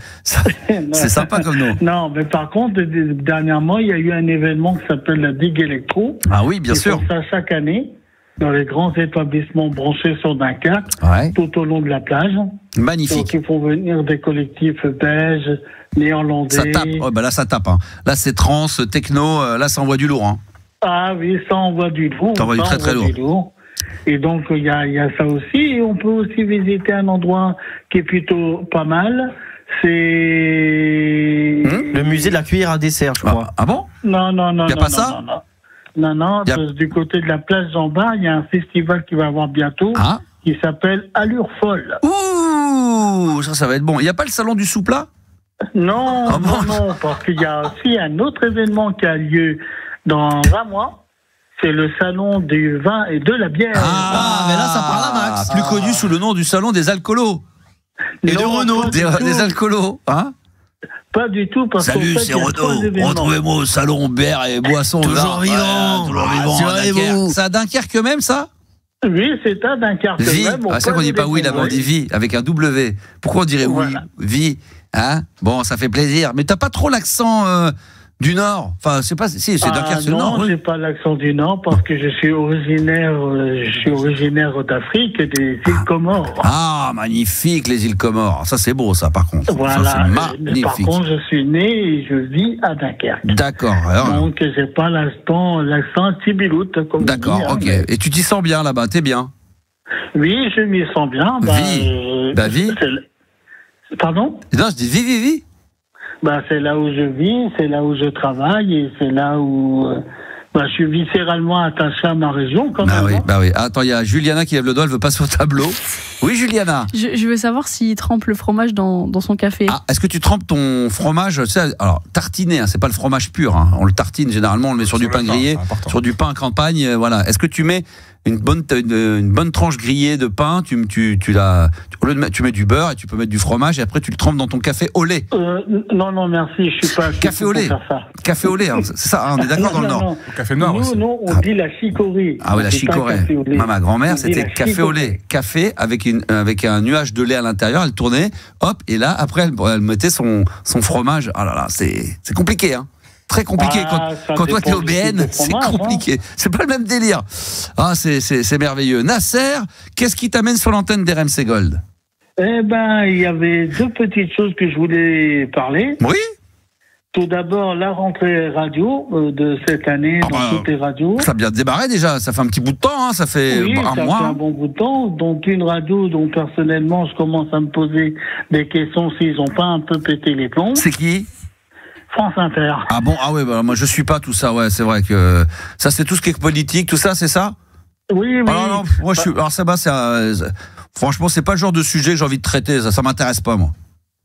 C'est sympa comme nom. Non, mais par contre, dernièrement, il y a eu un événement qui s'appelle la Digue Électro. Ah oui, bien sûr. Ils font ça chaque année dans les grands établissements branchés sur Dunkerque, tout au long de la plage. Magnifique. Donc, il faut venir des collectifs belges, néerlandais. Ça tape. Oh, là, ça tape. Hein. Là, c'est trans, techno. Là, ça envoie du lourd. Hein. Ah oui, ça envoie du lourd. Ça envoie du très, très lourd. Et donc, il y a ça aussi. Et on peut aussi visiter un endroit qui est plutôt pas mal. C'est... Le musée de la cuillère à dessert, je crois. Ah bon? Non. Il n'y a pas ça? Non, du côté de la place Jean-Bart, il y a un festival qui va avoir bientôt, qui s'appelle Allure Folle. Ouh, ça va être bon. Il n'y a pas le salon du sous-plat? Non, parce qu'il y a aussi un autre événement qui a lieu dans un mois. C'est le salon du vin et de la bière. Ah, mais là, ça parle à Max. Plus connu sous le nom du salon des alcoolos. Et de Renault. Des alcoolos, hein? Pas du tout, parce Salut, c'est Renaud. Retrouvez-moi au salon bière et boissons. Toujours vivant. Toujours vivant. C'est à Dunkerque même, ça? Oui, c'est à Dunkerque même. C'est ça qu'on dit pas oui, là, on dit vie, avec un W. Pourquoi on dirait oui? Vie, hein? Bon, ça fait plaisir. Mais t'as pas trop l'accent du Nord? Enfin, c'est pas... Si, c'est Dunkerque, c'est le Nord. Non, j'ai pas l'accent du Nord, parce que je suis originaire d'Afrique, des îles Comores. Ah, magnifique, les îles Comores. Ça, c'est beau, ça, par contre. Voilà. Ça, c'est magnifique. Par contre, je suis né et je vis à Dunkerque. D'accord. Donc, j'ai pas l'accent tibiloute, comme d'accord, on dit, ok. Et tu t'y sens bien, là-bas? T'es bien? Oui, je m'y sens bien. Vie. Pardon? Non, je dis vie. C'est là où je vis, c'est là où je travaille et c'est là où je suis viscéralement attaché à ma région quand même. Oui. Attends, il y a Juliana qui lève le doigt, elle veut passer au tableau. Oui, Juliana. Je veux savoir s'il trempe le fromage dans son café. Ah, est-ce que tu trempes ton fromage, alors tartiné, c'est pas le fromage pur, hein, on le tartine généralement, on le met sur du pain grillé, sur du pain campagne, voilà. Est-ce que tu mets une bonne tranche grillée de pain, tu mets du beurre et tu peux mettre du fromage et après tu le trempes dans ton café au lait? Non, merci, je suis pas... Café au lait. Café au lait, hein, c'est ça, hein, on est d'accord dans le Nord. Non. Café Nord aussi. Non, on dit la chicorée. Ah oui, la chicorée. Ma grand-mère, c'était café au lait. Café avec un nuage de lait à l'intérieur, elle tournait, hop, et là, après, elle mettait son fromage. Ah là là, c'est compliqué, hein. Très compliqué. Quand toi, t'es au BN, c'est compliqué. C'est pas le même délire. Ah, c'est merveilleux. Nasser, qu'est-ce qui t'amène sur l'antenne d'RMC Gold? Il y avait deux petites choses que je voulais parler. Oui. Tout d'abord, la rentrée radio de cette année dans toutes les radios. Ça a bien démarré déjà, ça fait un petit bout de temps, hein, ça fait un mois. Ça fait un bon bout de temps. Donc une radio dont personnellement, je commence à me poser des questions s'ils n'ont pas un peu pété les plombs. C'est qui? France Inter. Ah bon? Ah ouais, moi je suis pas tout ça, ouais, c'est vrai que ça c'est tout ce qui est politique, tout ça, c'est ça? Oui. Non, moi je suis... Alors ça va, franchement, c'est pas le genre de sujet que j'ai envie de traiter, ça m'intéresse pas, moi.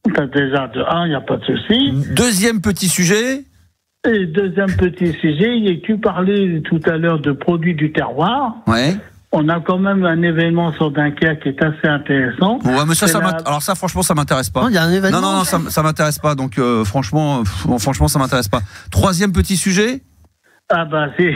Déjà, il n'y a pas de souci. Deuxième petit sujet. Et deuxième petit sujet, tu parlais tout à l'heure de produits du terroir. Ouais. On a quand même un événement sur Dunkerque qui est assez intéressant. Ouais, mais alors ça, franchement, ça m'intéresse pas. Il y a un événement. Non, ça m'intéresse pas. Donc, franchement, ça m'intéresse pas. Troisième petit sujet. Je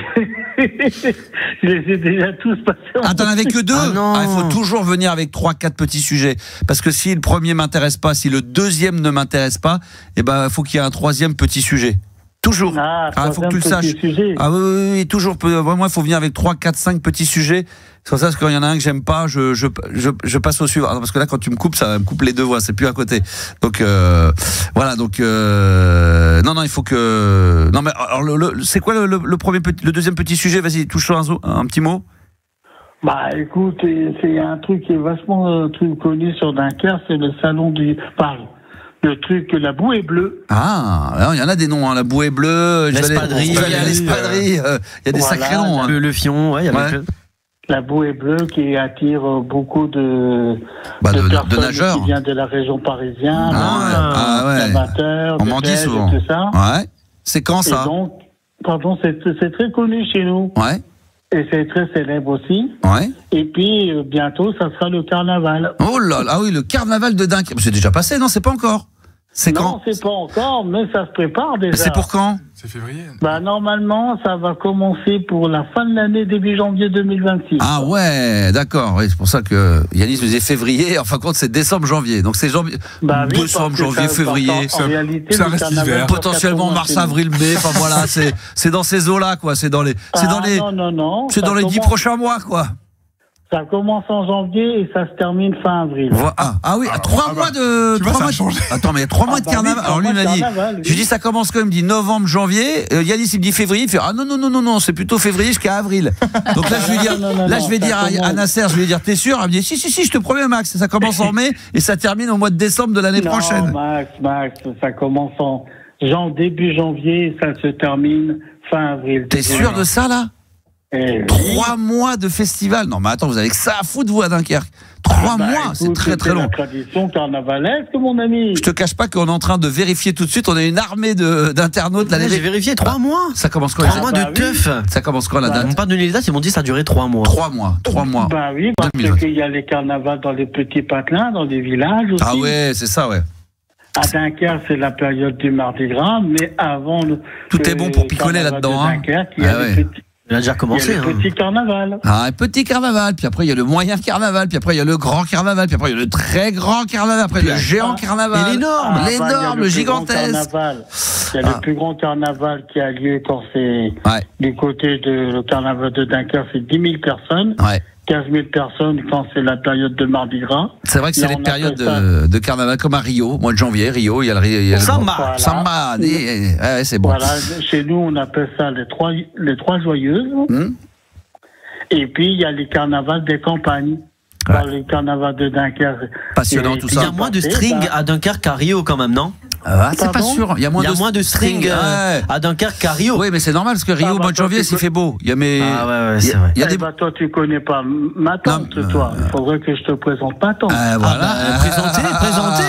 les ai déjà tous passés. Ah, t'en avais que deux? Il faut toujours venir avec 3-4 petits sujets. Parce que si le premier m'intéresse pas, si le deuxième ne m'intéresse pas, il faut qu'il y ait un troisième petit sujet. Toujours. Il faut que tu le saches. Ah oui, toujours. Vraiment, il faut venir avec 3, 4, 5 petits sujets. C'est pour ça que quand il y en a un que j'aime pas, je passe au suivant. Parce que là, quand tu me coupes, ça me coupe les deux voix. C'est plus à côté. Donc voilà. Donc non, il faut que. Non mais alors, c'est quoi le deuxième petit sujet? Vas-y, touche-toi un petit mot. Bah écoute, c'est un truc qui est vachement connu sur Dunkerque, c'est le salon du Paris. Le truc, la bouée bleue. Ah, il y en a des noms, hein. La bouée bleue, l'espadrille, il y a des sacrés noms. Hein. Le fion, ouais, il y a la bouée bleue qui attire beaucoup de nageurs qui viennent de la région parisienne, d'amateurs, on m'en dit souvent. Tout ça. Ouais. C'est quand ça? Et donc, pardon, c'est très connu chez nous. Ouais. Et c'est très célèbre aussi. Ouais. Et puis, bientôt, ça sera le carnaval. Oh là là, oui, le carnaval de Dunkerque. C'est déjà passé, non? C'est pas encore? C'est quand? Non, c'est pas encore, mais ça se prépare déjà. C'est pour quand? C'est février. Bah, normalement, ça va commencer pour la fin de l'année, début janvier 2026. Ah ouais, d'accord. Oui, c'est pour ça que Yanis nous disait février. En fin de compte, c'est décembre-janvier. Donc c'est janvier, décembre, janvier, février. En réalité, ça reste l'hiver. Potentiellement mars, avril, mai. Enfin voilà, c'est dans ces eaux-là, quoi. C'est dans les 10 prochains mois, quoi. Ça commence en janvier et ça se termine fin avril. Ah oui, 3 mois de. Attends, mais il y a 3 mois de carnaval. Alors lui, il m'a dit. Je lui dis, ça commence quand même, il me dit novembre, janvier. Yanis, il me dit février. Il fait, ah non, c'est plutôt février jusqu'à avril. Donc là, je vais dire à Nasser, je vais lui dire, t'es sûr? Elle me dit, si, je te promets, Max. Ça commence en mai et ça termine au mois de décembre de l'année prochaine. Max, ça commence en début janvier et ça se termine fin avril. T'es sûr de ça, là? 3 mois de festival. Non, mais attends, vous avez que ça à foutre, vous, à Dunkerque. 3 mois, c'est très très long. C'est la tradition carnavalesque, mon ami. Je te cache pas qu'on est en train de vérifier tout de suite. On a une armée d'internautes. J'ai vérifié 3 mois. Ça commence quand? 3 mois de teuf. Ça commence quand, la date? Ils m'ont pas donné les dates, ils m'ont dit que ça durait 3 mois. 3 mois. Bah oui, parce qu'il y a les carnavals dans les petits patelins, dans les villages aussi. Ah ouais, c'est ça, ouais. À Dunkerque, c'est la période du Mardi Gras, mais avant tout est bon pour picoler là-dedans. Dunkerque, il y a les petits. Il a déjà commencé. Il y a le petit carnaval. Un petit carnaval, puis après il y a le moyen carnaval, puis après il y a le grand carnaval, puis après il y a le très grand carnaval, après le géant carnaval. Et l'énorme, le gigantesque. Il y a le plus grand carnaval qui a lieu quand c'est du côté de le carnaval de Dunkerque, c'est 10 000 personnes. 15 000 personnes quand c'est la période de Mardi Gras. C'est vrai que c'est les périodes de carnaval comme à Rio, mois de janvier, Rio, il y a le Samba. Samba, c'est bon. Voilà, chez nous on appelle ça les trois joyeuses. Et puis il y a les carnavals des campagnes. Dans les carnavals de Dunkerque. Passionnant tout ça. Il y a moins de string à Dunkerque qu'à Rio quand même, non? C'est pas sûr. Il y a moins de string à Dunkerque qu'à Rio. Oui, mais c'est normal parce que Rio, mois de janvier, s'il fait beau. Il y a c'est vrai. Toi, tu connais pas ma tante, toi. Il faudrait que je te présente ma tante. Voilà. Présenter.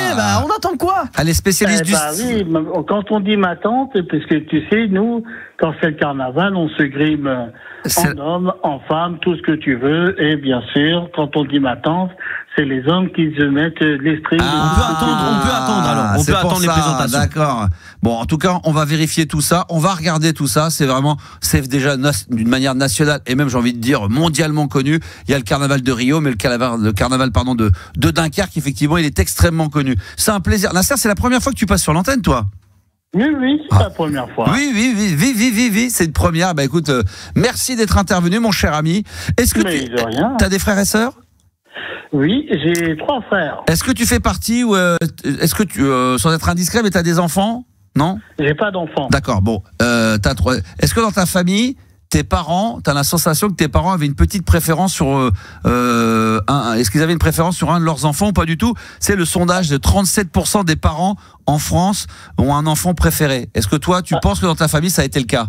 On attend quoi? Elle est spécialiste du. Oui, quand on dit ma tante, parce que tu sais, nous, quand c'est le carnaval, on se grime en homme, en femme, tout ce que tu veux. Et bien sûr, quand on dit ma tante, c'est les hommes qui se mettent les strings. On peut attendre alors. On peut attendre les présentations. D'accord. Bon, en tout cas, on va vérifier tout ça. On va regarder tout ça. C'est déjà d'une manière nationale et même, j'ai envie de dire, mondialement connu. Il y a le carnaval de Rio, mais le carnaval de Dunkerque, effectivement, il est extrêmement connu. C'est un plaisir. Nasser, c'est la première fois que tu passes sur l'antenne, toi? Oui, c'est la première fois. Oui, c'est une première. Bah écoute, merci d'être intervenu, mon cher ami. Est-ce que tu as des frères et sœurs? Oui, j'ai 3 frères. Est-ce que tu fais partie ou est-ce que tu, sans être indiscret, mais tu as des enfants? Non? J'ai pas d'enfants. D'accord, bon. Est-ce que dans ta famille, tes parents, tu as la sensation que tes parents avaient une petite préférence sur est-ce qu'ils avaient une préférence sur un de leurs enfants ou pas du tout? C'est le sondage de 37% des parents en France ont un enfant préféré. Est-ce que toi, tu penses que dans ta famille, ça a été le cas?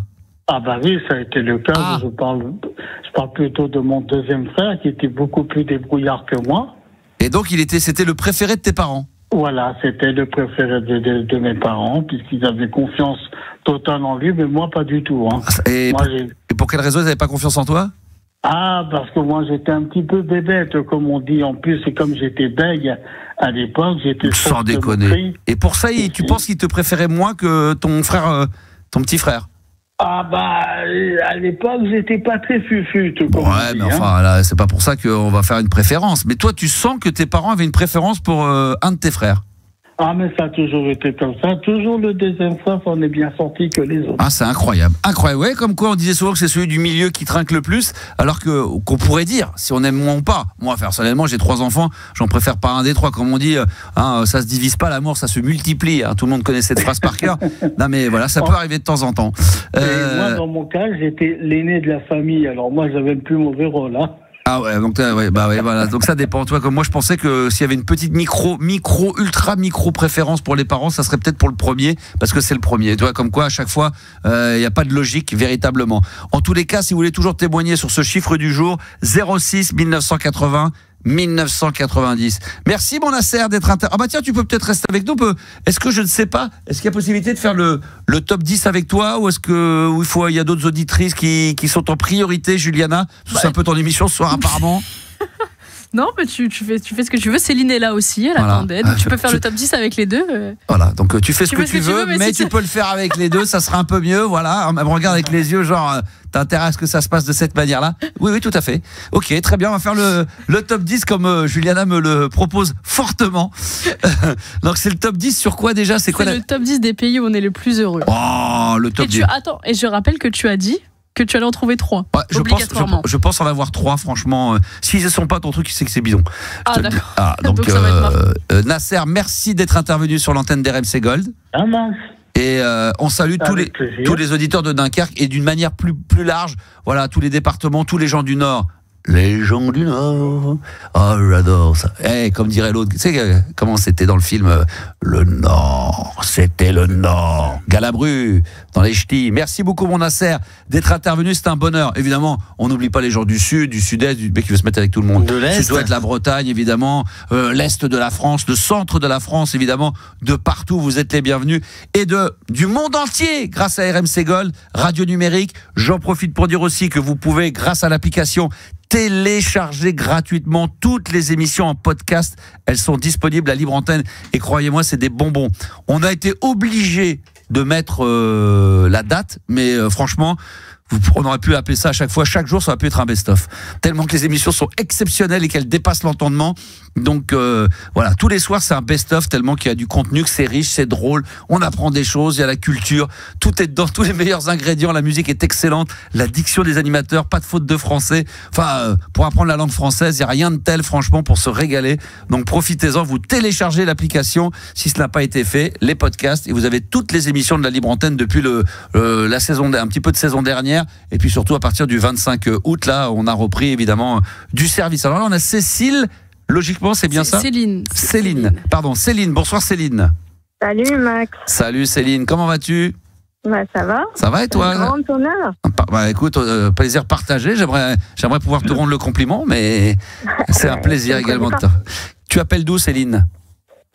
Ah bah oui, ça a été le cas. Je parle plutôt de mon deuxième frère qui était beaucoup plus débrouillard que moi. Et donc c'était le préféré de tes parents? Voilà, c'était le préféré de mes parents puisqu'ils avaient confiance totale en lui, mais moi pas du tout. Hein. Et pour quelle raison ils n'avaient pas confiance en toi? Parce que moi j'étais un petit peu bébête, comme on dit. En plus, c'est comme j'étais bègue à l'époque, j'étais sans déconner. Et pour ça, tu penses qu'il te préférait moins que ton frère, ton petit frère? À l'époque, j'étais pas très fufute. Mais enfin, là, c'est pas pour ça qu'on va faire une préférence. Mais toi, tu sens que tes parents avaient une préférence pour un de tes frères? Ah, mais ça a toujours été comme ça. Toujours le deuxième fois, on est bien sorti que les autres. Ah, c'est incroyable. Incroyable. Ouais, comme quoi on disait souvent que c'est celui du milieu qui trinque le plus, alors qu'on pourrait dire si on aime moins ou pas. Moi, personnellement, j'ai 3 enfants, j'en préfère pas un des 3. Comme on dit, ça se divise pas l'amour, ça se multiplie. Tout le monde connaît cette phrase par cœur. Non, mais voilà, ça peut arriver de temps en temps. Moi, dans mon cas, j'étais l'aîné de la famille. Alors moi, j'avais le plus mauvais rôle. Ah ouais, donc voilà. Donc ça dépend. Toi, comme moi, je pensais que s'il y avait une petite ultra micro préférence pour les parents, ça serait peut-être pour le premier, parce que c'est le premier. Tu vois, comme quoi à chaque fois, il n'y a pas de logique véritablement. En tous les cas, si vous voulez toujours témoigner sur ce chiffre du jour, 06 1980 1990. Merci mon Nasser d'être Ah bah tiens, tu peux peut-être rester avec nous. Est-ce que je ne sais pas, est-ce qu'il y a possibilité de faire le top 10 avec toi, ou est-ce que il y a d'autres auditrices qui sont en priorité, Juliana? C'est un peu ton émission ce soir apparemment. Non, mais tu fais ce que tu veux. Céline est là aussi, elle attendait. Donc tu peux faire le top 10 avec les deux. Voilà, donc tu fais ce que tu veux, mais tu peux le faire avec les deux, ça sera un peu mieux. Voilà, elle me regarde avec les yeux, genre, t'as intérêt à ce que ça se passe de cette manière-là? Oui, tout à fait. Ok, très bien, on va faire le top 10 comme Juliana me le propose fortement. Donc c'est le top 10 sur quoi déjà? C'est quoi le top 10 des pays où on est le plus heureux. Oh, le top 10. Attends, et je rappelle que tu as dit que tu allais en trouver 3. Ouais, je pense en avoir 3, franchement. S'ils ne sont pas ton truc, c'est que c'est bidon. Ah, d'accord. Donc ça va être Nasser, merci d'être intervenu sur l'antenne d'RMC Gold. Ah mince. Et on salue tous les auditeurs de Dunkerque, et d'une manière plus large, voilà, tous les départements, tous les gens du Nord. Les gens du Nord, oh j'adore ça. Comme dirait l'autre, tu sais comment c'était dans le film Le Nord, c'était le Nord. Galabru, dans les ch'tis. Merci beaucoup mon Nasser d'être intervenu, c'est un bonheur. Évidemment, on n'oublie pas les gens du Sud, du Sud-Est, du mec qui veut se mettre avec tout le monde. De l'Est. Sud-Ouest, la Bretagne, évidemment, l'Est de la France, le centre de la France, évidemment, de partout, vous êtes les bienvenus. Et du monde entier, grâce à RMC Gold, radio numérique. J'en profite pour dire aussi que vous pouvez, grâce à l'application, télécharger gratuitement toutes les émissions en podcast. Elles sont disponibles à libre antenne et croyez-moi, c'est des bonbons. On a été obligé de mettre la date, mais franchement, on aurait pu appeler ça à chaque fois, chaque jour, ça aurait pu être un best-of. Tellement que les émissions sont exceptionnelles et qu'elles dépassent l'entendement. Donc voilà, tous les soirs c'est un best-of, tellement qu'il y a du contenu, que c'est riche, c'est drôle, on apprend des choses, il y a la culture, tout est dedans, tous les meilleurs ingrédients, la musique est excellente, la diction des animateurs, pas de faute de français. Enfin, pour apprendre la langue française, il n'y a rien de tel franchement pour se régaler. Donc profitez-en, vous téléchargez l'application si ce n'a pas été fait, les podcasts, et vous avez toutes les émissions de la libre antenne depuis la saison, un petit peu de saison dernière, et puis surtout à partir du 25 août, là, on a repris évidemment du service. Alors là, on a Cécile. Logiquement, c'est bien ça? Céline. Pardon, Céline. Bonsoir Céline. Salut Max. Salut Céline, comment vas-tu? Ça va. Ça va et toi? Grand honneur. Écoute, plaisir partagé. J'aimerais pouvoir te rendre le compliment, mais c'est un plaisir également. Tu appelles d'où Céline?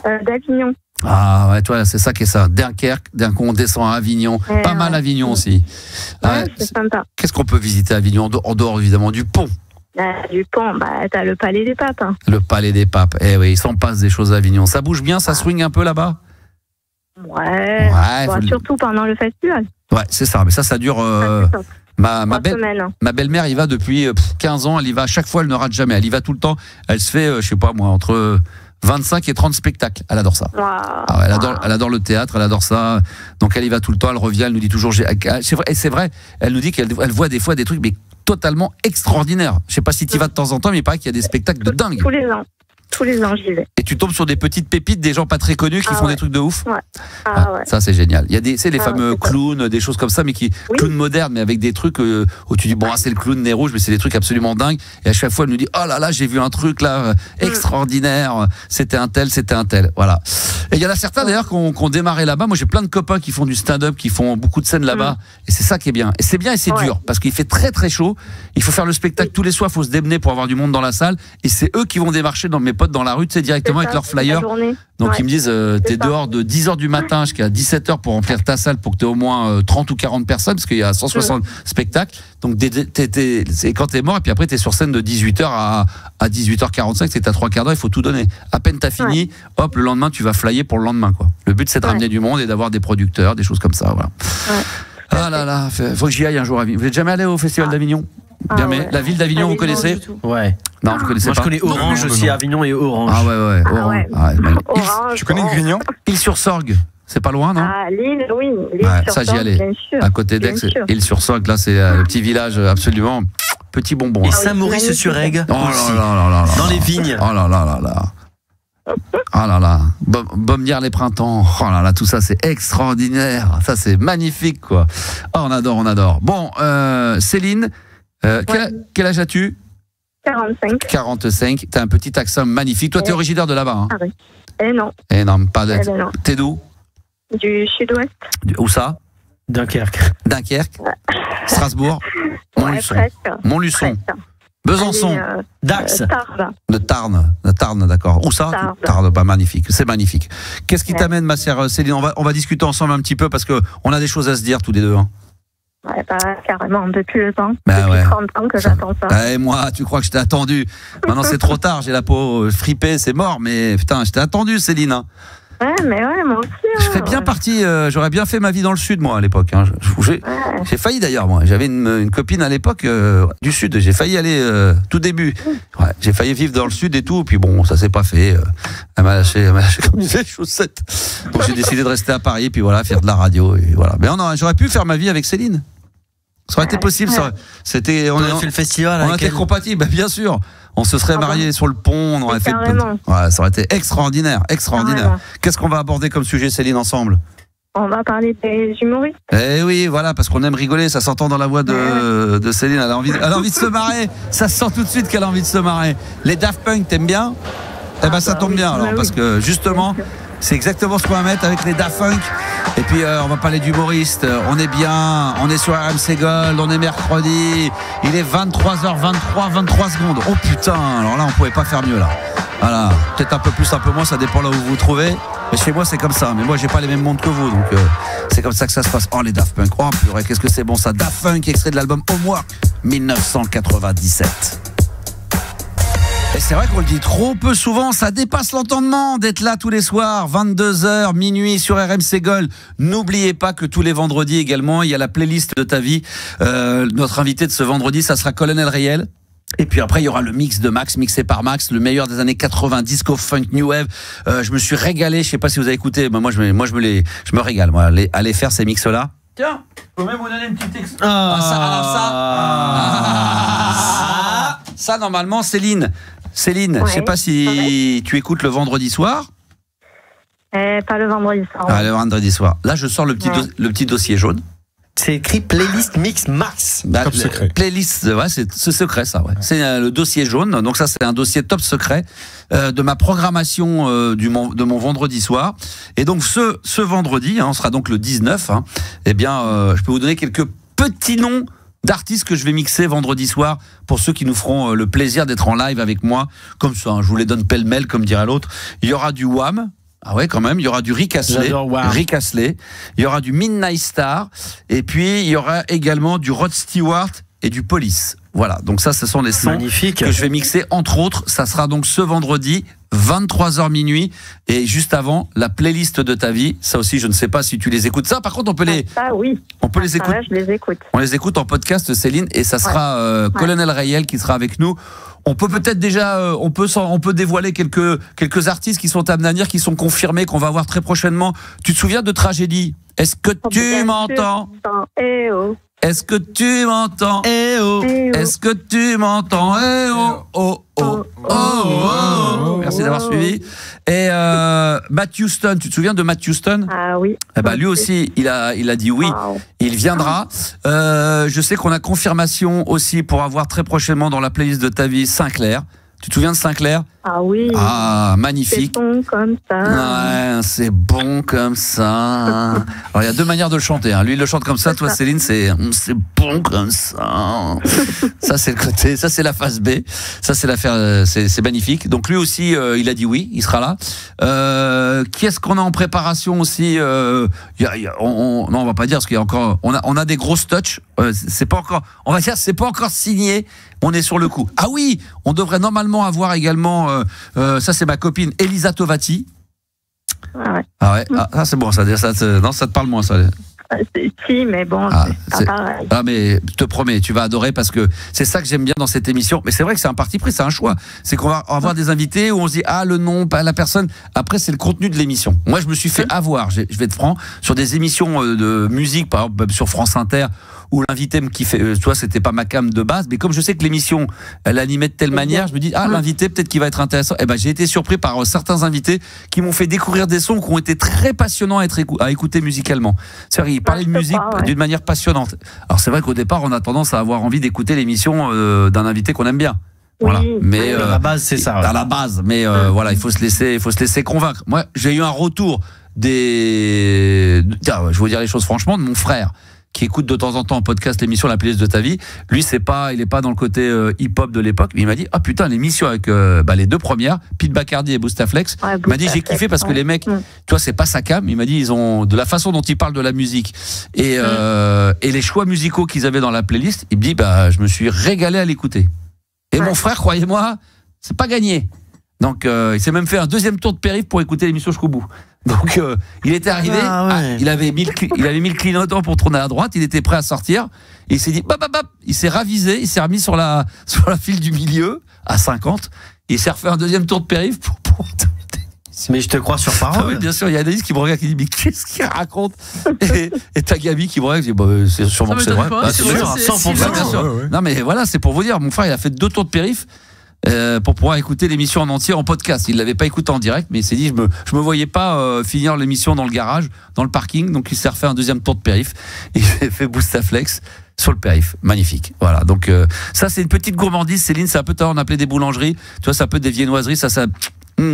D'Avignon. Ah ouais, toi, c'est ça qui est ça. Dunkerque, d'un coup on descend à Avignon. Pas mal Avignon aussi. Ouais, c'est sympa. Qu'est-ce qu'on peut visiter à Avignon, en dehors évidemment du pont? Du pont, t'as le Palais des Papes. Hein. Le Palais des Papes, oui, il s'en passe des choses à Avignon. Ça bouge bien, ça swing un peu là-bas? Ouais, surtout pendant le festival. Ouais, c'est ça, mais ça dure... Ma belle-mère y va depuis 15 ans, elle y va, à chaque fois elle ne rate jamais, elle y va tout le temps, elle se fait, je sais pas moi, entre 25 et 30 spectacles, elle adore ça. Elle adore le théâtre, elle adore ça, donc elle y va tout le temps, elle revient, elle nous dit toujours, c'est vrai, elle nous dit qu'elle voit des fois des trucs, mais totalement extraordinaire. Je sais pas si tu y vas de temps en temps, mais il paraît qu'il y a des spectacles de dingue. Tous les ans, j'y vais. Et tu tombes sur des petites pépites, des gens pas très connus qui font des trucs de ouf. Ouais. Ça, c'est génial. Il y a les fameux clowns, des choses comme ça, mais clowns modernes, mais avec des trucs où tu dis, bon, c'est le clown nez rouge, mais c'est des trucs absolument dingues. Et à chaque fois, elle nous dit, oh là là, j'ai vu un truc là, extraordinaire. C'était un tel. Voilà. Et il y en a certains d'ailleurs qui ont démarré là-bas. Moi, j'ai plein de copains qui font du stand-up, qui font beaucoup de scènes là-bas. Et c'est ça qui est bien. Et c'est bien et c'est dur, parce qu'il fait très très chaud. Il faut faire le spectacle tous les soirs, il faut se démener pour avoir du monde dans la salle. Et c'est eux qui vont démarcher dans mes potes dans la rue, tu sais, directement avec leurs flyers. Donc ils me disent, t'es dehors de 10h du matin jusqu'à 17h pour remplir ta salle, pour que t'aies au moins 30 ou 40 personnes, parce qu'il y a 160 spectacles. Donc c'est quand t'es mort, et puis après t'es sur scène de 18h à 18h45, c'est à 3 quarts d'heure, il faut tout donner. À peine t'as fini, hop, le lendemain tu vas flyer pour le lendemain, quoi. Le but c'est de ramener du monde et d'avoir des producteurs, des choses comme ça, voilà. Ah là là, faut que j'y aille un jour à Avignon. Vous n'êtes jamais allé au Festival d'Avignon? Bien, mais la ville d'Avignon, vous connaissez? Ouais. Non, vous connaissez pas. Moi, je connais Orange aussi, Avignon et Orange. Ah ouais. Orange. Orange. Tu connais Grignan? Île-sur-Sorgue, c'est pas loin, non? Ah, Lille, oui. Ça, j'y allais. À côté d'Aix, Île-sur-Sorgue, là, c'est le petit village absolument petit bonbon. Et Saint-Maurice-sur-Aigle. Oh là. Dans les vignes. Oh là. Ah là là, Bombières les printemps. Oh là là, tout ça c'est extraordinaire. Ça c'est magnifique quoi. Oh, on adore. Bon, Céline, quel âge as-tu? 45. 45. T'as un petit accent magnifique. Toi, t'es originaire de là-bas, hein? Ah oui. Non. Non, pas d'être. T'es d'où? Du sud-ouest. Où ça? Dunkerque. Strasbourg. Montluçon. Besançon. Dax. De Tarn, d'accord. Où ça? Tarn, bah, magnifique, c'est magnifique. Qu'est-ce qui t'amène, ma chère Céline? On va discuter ensemble un petit peu parce qu'on a des choses à se dire tous les deux. Hein. Ouais, bah, carrément, depuis le temps. Bah, depuis 30 ans que j'attends ça. Et moi, tu crois que je t'ai attendu? Maintenant, c'est trop tard, j'ai la peau fripée, c'est mort, mais putain, je t'ai attendu, Céline. Hein. Ouais, mais ouais, moi aussi. Je serais bien parti, j'aurais bien fait ma vie dans le sud, moi, à l'époque. Hein. J'ai failli d'ailleurs, moi. J'avais une copine à l'époque du sud. J'ai failli aller tout début. Ouais, j'ai failli vivre dans le sud et tout. Puis bon, ça s'est pas fait. Elle m'a lâché comme des chaussettes. Donc j'ai décidé de rester à Paris, puis voilà, faire de la radio. Et voilà. Mais non, j'aurais pu faire ma vie avec Céline. Ça aurait été possible. On fait le festival. On était compatibles, bien sûr. On se serait mariés sur le pont, on aurait fait. Ouais, ça aurait été extraordinaire. Qu'est-ce qu'on va aborder comme sujet, Céline, ensemble? On va parler des humoristes. Eh oui, voilà, parce qu'on aime rigoler, ça s'entend dans la voix de Céline. Elle a envie de se marrer. Ça se sent tout de suite qu'elle a envie de se marrer. Les Daft Punk, t'aimes bien? Eh ben, ça tombe bien, alors, parce que justement. C'est exactement ce qu'on va mettre avec les Daft Punk. Et puis on va parler d'humoristes. On est bien, on est sur RMC Gold, on est mercredi. Il est 23h23 secondes. Oh putain, alors là on pouvait pas faire mieux là. Voilà, peut-être un peu plus, un peu moins, ça dépend là où vous vous trouvez. Mais chez moi c'est comme ça. Mais moi j'ai pas les mêmes montres que vous, donc c'est comme ça que ça se passe. Oh les Daft Punk, oh purée, qu'est-ce que c'est bon ça. Daft Punk, extrait de l'album Homework 1997. Et c'est vrai qu'on le dit trop peu souvent, ça dépasse l'entendement d'être là tous les soirs, 22h, minuit sur RMC Gold. N'oubliez pas que tous les vendredis également, il y a la playlist de ta vie. Notre invité de ce vendredi, ça sera Colonel Rayel. Et puis après, il y aura le mix de Max, mixé par Max, le meilleur des années 80, disco, funk, new wave. Je me suis régalé, je sais pas si vous avez écouté, mais moi je me régale, moi, aller faire ces mix-là. Tiens, je peux même vous donner une petite texte. Ça, normalement, Céline, je sais pas si tu écoutes le vendredi soir. Pas le vendredi soir. Ah, le vendredi soir. Là, je sors le petit dossier jaune. C'est écrit playlist mix Max. Top secret. Playlist, ouais, c'est secret ça. Ouais. C'est le dossier jaune. Donc ça, c'est un dossier top secret de ma programmation de mon vendredi soir. Et donc ce vendredi, on sera donc le 19. Eh bien, je peux vous donner quelques petits noms d'artistes que je vais mixer vendredi soir pour ceux qui nous feront le plaisir d'être en live avec moi. Comme ça, je vous les donne pêle-mêle, comme dirait l'autre. Il y aura du Wham. Ah ouais, quand même. Il y aura du Rick Astley. Il y aura du Midnight Star. Et puis, il y aura également du Rod Stewart et du Police. Voilà. Donc ça, ce sont les sons que je vais mixer. Entre autres, ça sera donc ce vendredi, 23h minuit. Et juste avant, la playlist de ta vie. Ça aussi, je ne sais pas si tu les écoutes. Ça, par contre, on peut les... Ah oui. On peut les écouter. Je les écoute. On les écoute en podcast, Céline. Et ça sera Colonel Rayel qui sera avec nous. On peut peut-être déjà, on peut dévoiler quelques artistes qui sont à venir, qui sont confirmés, qu'on va voir très prochainement. Tu te souviens de Tragédie? Est-ce que tu m'entends? Est-ce que tu m'entends? Est-ce que tu m'entends? Merci d'avoir suivi. Et Matt Houston, tu te souviens de Matt Houston? Ah oui. Eh ben, lui aussi, il a dit oui. Wow. Il viendra. Je sais qu'on a confirmation aussi pour avoir très prochainement dans la playlist de ta vie Sinclair. Tu te souviens de Sinclair? Ah oui. Ah, magnifique. C'est bon comme ça. Ouais, c'est bon comme ça. Alors, il y a deux manières de le chanter. Lui, il le chante comme ça. Toi, Céline, c'est bon comme ça. Ça, c'est le côté. Ça, c'est la phase B. Ça, c'est l'affaire. C'est magnifique. Donc, lui aussi, il a dit oui. Il sera là. Qui est-ce qu'on a en préparation aussi? Non, on va pas dire parce qu'il y a encore. On a des grosses touches. C'est pas encore. On va dire, c'est pas encore signé. On est sur le coup. Ah oui, on devrait normalement avoir également. Ça, c'est ma copine Elisa Tovati. Ah ouais. Ah ouais. Ah, ça c'est bon. Ça te parle moins ça. Si, mais bon, c'est pas pareil. Ah, mais je te promets, tu vas adorer parce que c'est ça que j'aime bien dans cette émission. Mais c'est vrai que c'est un parti pris, c'est un choix. C'est qu'on va avoir des invités où on se dit le nom, pas la personne. Après, c'est le contenu de l'émission. Moi, je me suis fait avoir, je vais être franc, sur des émissions de musique, par exemple sur France Inter, où l'invité me kiffait. Tu vois, c'était pas ma cam de base, mais comme je sais que l'émission, elle animait de telle manière, je me dis l'invité peut-être qu'il va être intéressant. Et ben, j'ai été surpris par certains invités qui m'ont fait découvrir des sons qui ont été très passionnants à écouter musicalement. C'est-à-dire, ils parlaient de musique d'une manière passionnante. Alors c'est vrai qu'au départ, on a tendance à avoir envie d'écouter l'émission d'un invité qu'on aime bien. Voilà. Mais à la base, c'est ça. Ouais. À la base, mais voilà, il faut se laisser convaincre. Moi, j'ai eu un retour je vais vous dire les choses franchement, de mon frère qui écoute de temps en temps en podcast l'émission La playlist de ta vie. Lui, il est pas dans le côté hip-hop de l'époque, mais il m'a dit putain, l'émission avec les deux premières, Pete Bacardi et Boustaflex, il m'a dit j'ai kiffé parce que les mecs, toi c'est pas sa cam, il m'a dit ils ont de la façon dont ils parlent de la musique et les choix musicaux qu'ils avaient dans la playlist, il me dit je me suis régalé à l'écouter. Et mon frère, croyez-moi, c'est pas gagné. Donc il s'est même fait un deuxième tour de périph' pour écouter l'émission jusqu'au bout. Donc il était arrivé, il avait mis le clignotant pour tourner à droite, il était prêt à sortir, et il s'est dit il s'est ravisé, il s'est remis sur la file du milieu à 50, et il s'est refait un deuxième tour de périph' pour mais je te crois sur parole. Oui, bien sûr, il y a Anaïs qui me regarde qui dit mais qu'est-ce qu'il raconte et t'as Gabi qui me regarde qui dit c'est sûrement que c'est vrai. C'est sûr, 100%. Bien sûr. Ouais. Non mais voilà, c'est pour vous dire, mon frère il a fait 2 tours de périph' pour pouvoir écouter l'émission en entier en podcast. Il l'avait pas écouté en direct, mais il s'est dit je me voyais pas finir l'émission dans le garage, dans le parking, donc il s'est refait un deuxième tour de périph' et il s'est fait Boustaflex sur le périph'. Magnifique. Voilà. Donc ça c'est une petite gourmandise, Céline, c'est un peu tard on appelait des boulangeries, tu vois, ça peut être des viennoiseries, ça tu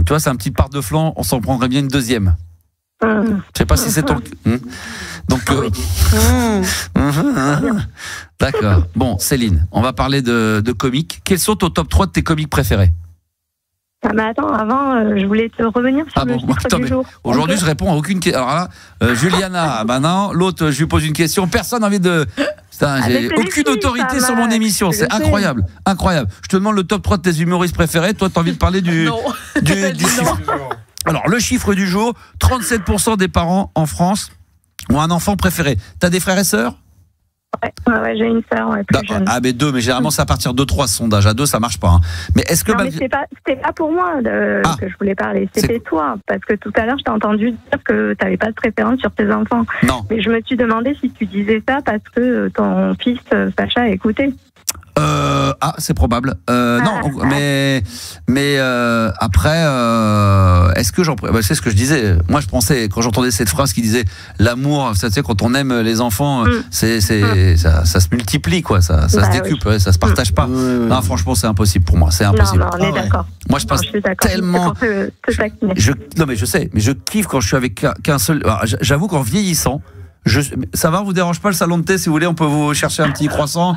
vois, c'est un petit part de flan, on s'en prendrait bien une deuxième. Je sais pas si c'est ton. Donc. D'accord. Bon, Céline, on va parler de comiques. Quels sont ton top 3 de tes comiques préférés? Mais attends, avant, je voulais te revenir sur le chiffre du jour. Aujourd'hui, je réponds à aucune question. Alors là, Juliana, non, l'autre, je lui pose une question. Personne n'a envie de. Putain, j'ai aucune autorité sur mon émission. C'est incroyable. Incroyable. Je te demande le top 3 de tes humoristes préférés. Toi, t'as envie de parler du chiffre. Alors, le chiffre du jour, 37% des parents en France ont un enfant préféré. T'as des frères et sœurs? Ouais, j'ai une sœur plus jeune. Mais 2, mais généralement c'est à partir de 3 ce sondage. À 2 ça marche pas. Hein. Mais est-ce que c'était pas pour moi que je voulais parler, c'était toi, parce que tout à l'heure je t'ai entendu dire que t'avais pas de préférence sur tes enfants. Non. Mais je me suis demandé si tu disais ça parce que ton fils Sacha écoutait. C'est probable. Non, mais après, est-ce que c'est ce que je disais. Moi, je pensais quand j'entendais cette phrase qui disait l'amour, tu sais, quand on aime les enfants, ça se multiplie, quoi. Ça se décuple, ça se partage pas. Non, franchement, c'est impossible pour moi. C'est impossible. Non, on est d'accord. Moi, je passe tellement. Non, mais je sais, mais je kiffe quand je suis avec qu'un seul. Alors, j'avoue qu'en vieillissant. Ça va, vous dérange pas le salon de thé? Si vous voulez, on peut vous chercher un petit croissant.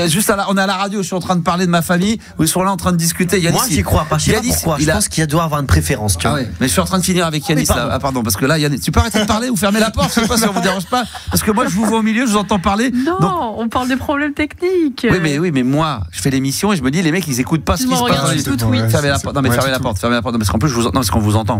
Juste on est à la radio, je suis en train de parler de ma famille. Vous serez là en train de discuter. Moi, j'y crois pas. Je sais pas pourquoi. Je pense qu'il doit avoir une préférence. Tu vois. Mais je suis en train de finir avec Yanis. Pardon, parce que là, Yanis, tu peux arrêter de parler ou fermer la porte? Je sais pas si ça vous dérange pas. Parce que moi, je vous vois au milieu, je vous entends parler. Non, on parle des problèmes techniques. Oui, mais moi, je fais l'émission et je me dis, les mecs, ils écoutent pas ce qui se passe. Fermez la porte. Non, mais fermez la porte. Parce qu'en plus, parce qu'on vous entend.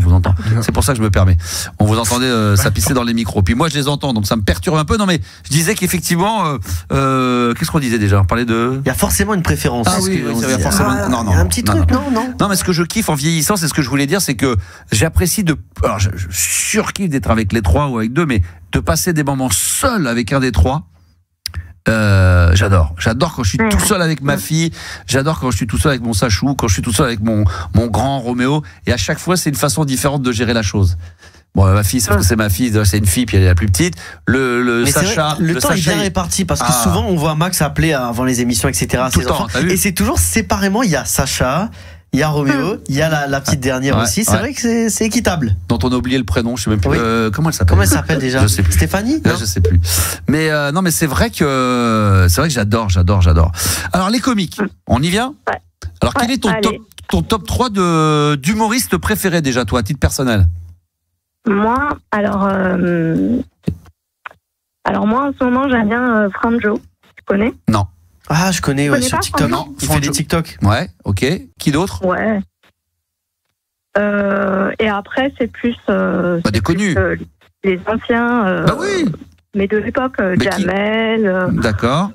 C'est pour ça que je me permets. On vous entendait ça pisser dans les micros. Puis moi, je les entends, donc ça me perturbe un peu. Non mais je disais qu'effectivement qu'est-ce qu'on disait déjà? On parlait de. Il y a forcément une préférence. Il y a forcément. Non, un petit truc. Non, mais ce que je kiffe en vieillissant, c'est ce que je voulais dire, c'est que j'apprécie alors je surkiffe d'être avec les 3 ou avec 2, mais de passer des moments seul avec un des 3. J'adore quand je suis tout seul avec ma fille, j'adore quand je suis tout seul avec mon Sachou, quand je suis tout seul avec mon grand Roméo, et à chaque fois c'est une façon différente de gérer la chose. Bon, ma fille, c'est parce que c'est ma fille, c'est une fille, puis elle est la plus petite. Le Sacha. Vrai, le temps est bien réparti parce que souvent on voit Max appeler avant les émissions, etc. Tout le temps, et c'est toujours séparément, il y a Sacha, il y a Roméo, il y a la petite dernière aussi. C'est vrai que c'est équitable. Dont on a oublié le prénom, je sais même plus. Comment elle s'appelle? Comment elle s'appelle déjà? Je sais plus. Stéphanie? Je sais plus. Mais non, mais c'est vrai que j'adore. Alors les comiques, on y vient? Alors quel est ton top 3 d'humoristes préférés déjà, toi, à titre personnel? Moi, alors moi en ce moment j'aime bien Franjo. Tu connais? Non. Ah, je connais, sur TikTok. Non, il fait des TikTok. Ouais, ok. Qui d'autre? Ouais. Et après c'est plus. Des connus. Les anciens. Bah oui. mais de l'époque, Jamel. D'accord.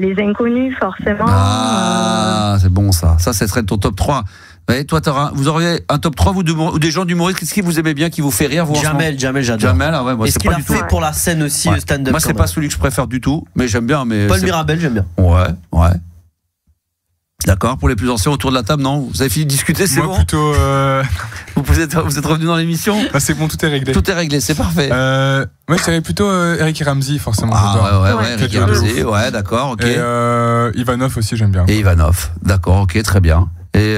Les inconnus, forcément. Ah, c'est bon ça. Ça serait ton top 3. Ouais, toi, vous auriez un top 3 ou des gens d'humoristes, qu'est-ce qui vous aimez bien, qui vous fait rire vous, Jamel, j'adore. Jamel, ah ouais, moi, et ce qu'il a fait pour la scène aussi, stand-up. Moi, c'est pas celui que je préfère du tout, mais j'aime bien. Paul Mirabel, j'aime bien. Ouais. D'accord, pour les plus anciens autour de la table, non? Vous avez fini de discuter, c'est bon? Moi plutôt... Vous êtes revenu dans l'émission? C'est bon, tout est réglé. Tout est réglé, c'est parfait. Moi, je dirais plutôt Eric et Ramsey, forcément. Ouais, Eric et Ramsey, ouais, d'accord, ok. Et Ivanov aussi, j'aime bien. Et Ivanov, d'accord, ok, très bien. Et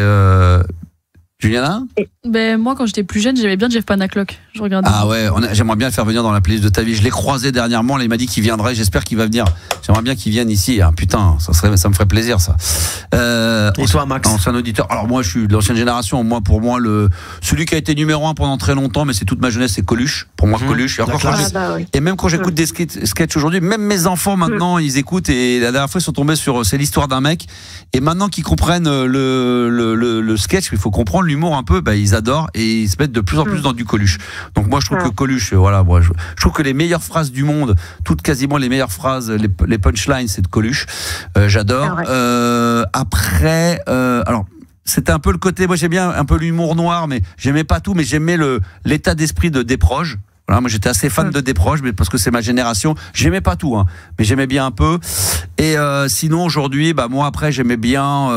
Juliana? Moi, quand j'étais plus jeune, j'aimais bien Jeff Panaclock. Je regardais. Ah ouais, j'aimerais bien le faire venir dans la playlist de ta vie. Je l'ai croisé dernièrement, là, il m'a dit qu'il viendrait. J'espère qu'il va venir. J'aimerais bien qu'il vienne ici. Putain, ça me ferait plaisir, ça. Et toi, Max? Ancien auditeur. Alors moi, je suis de l'ancienne génération. Moi, pour moi, celui qui a été numéro 1 pendant très longtemps, mais c'est toute ma jeunesse, c'est Coluche. Pour moi, Coluche. Et même quand j'écoute des sketchs aujourd'hui, même mes enfants maintenant, ils écoutent. Et la dernière fois, ils sont tombés sur C'est l'histoire d'un mec. Et maintenant qu'ils comprennent le sketch, il faut comprendre l'humour un peu. Ils adorent et ils se mettent de plus en plus dans du Coluche. Donc moi, je trouve que Coluche, je trouve que les meilleures phrases du monde, quasiment les meilleures phrases, les punchlines, c'est de Coluche. J'adore. Après, alors c'était un peu le côté, moi j'aime bien un peu l'humour noir, mais j'aimais pas tout, mais j'aimais l'état d'esprit de Desproges. Voilà, moi j'étais assez fan de Desproges, mais parce que c'est ma génération. J'aimais pas tout, mais j'aimais bien un peu. Et sinon aujourd'hui, moi après j'aimais bien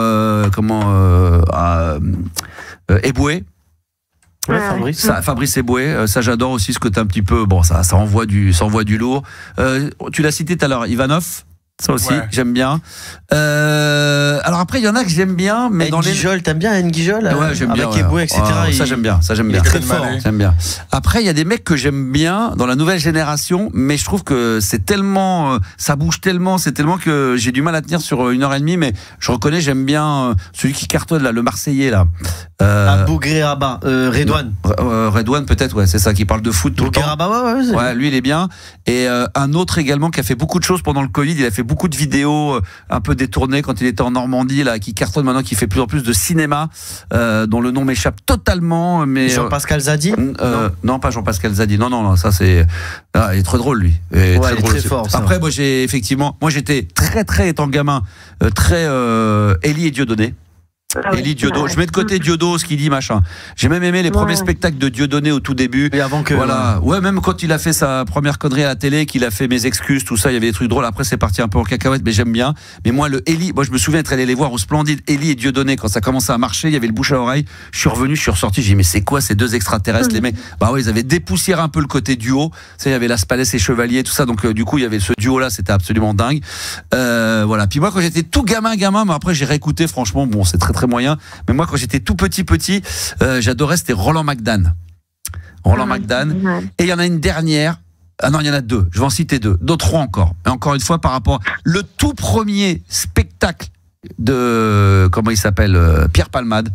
Eboué. Fabrice Eboué, ça j'adore aussi ce côté un petit peu. Bon, ça envoie du lourd. Tu l'as cité tout à l'heure, Ivanov. Ça aussi, j'aime bien. Alors après, il y en a que j'aime bien, mais dans Guijol, t'aimes bien Guijol? Ouais, j'aime bien. Avec Eboué, etc. Ça j'aime bien. Il est très fort. J'aime bien. Après, il y a des mecs que j'aime bien dans la nouvelle génération, mais je trouve que c'est tellement, ça bouge tellement, c'est tellement que j'ai du mal à tenir sur 1h30. Mais je reconnais, j'aime bien celui qui cartonne là, le Marseillais là. Bougré Rabat, Redouane. Redouane peut-être, ouais, c'est ça, qui parle de foot tout le temps. Ouais, lui il est bien. Et un autre également qui a fait beaucoup de choses pendant le Covid. Il a fait beaucoup de vidéos un peu détournées quand il était en Normandie là, qui cartonne maintenant, qui fait plus en plus de cinéma, dont le nom m'échappe totalement. Mais Jean-Pascal Zadi? Non, pas Jean-Pascal Zadi. Non, ça c'est. Il est très drôle lui. Il est très fort. Après, moi j'étais très étant gamin, très Élie et Dieudonné. Élie Diodo, je mets de côté Diodo, ce qu'il dit machin. J'ai même aimé les premiers spectacles de Dieudonné au tout début. Et avant que même quand il a fait sa première connerie à la télé, qu'il a fait Mes excuses, tout ça, il y avait des trucs drôles. Après c'est parti un peu en cacahuète, mais j'aime bien. Mais moi je me souviens être allé les voir au Splendide, Élie et Dieudonné, quand ça commençait à marcher, il y avait le bouche à oreille. Je suis revenu, je suis ressorti, j'ai dit mais c'est quoi ces deux extraterrestres les mecs? Ils avaient dépoussiéré un peu le côté duo. Il y avait Las Palais et Chevalier, tout ça. Donc du coup il y avait ce duo là, c'était absolument dingue. Puis moi quand j'étais tout gamin, mais après j'ai réécouté, franchement bon c'est très moyen. Mais moi, quand j'étais tout petit, j'adorais, c'était Roland McDan. Et il y en a une dernière. Ah non, il y en a deux. Je vais en citer deux. D'autres trois encore. Et encore une fois, par rapport le tout premier spectacle de, comment il s'appelle, Pierre Palmade.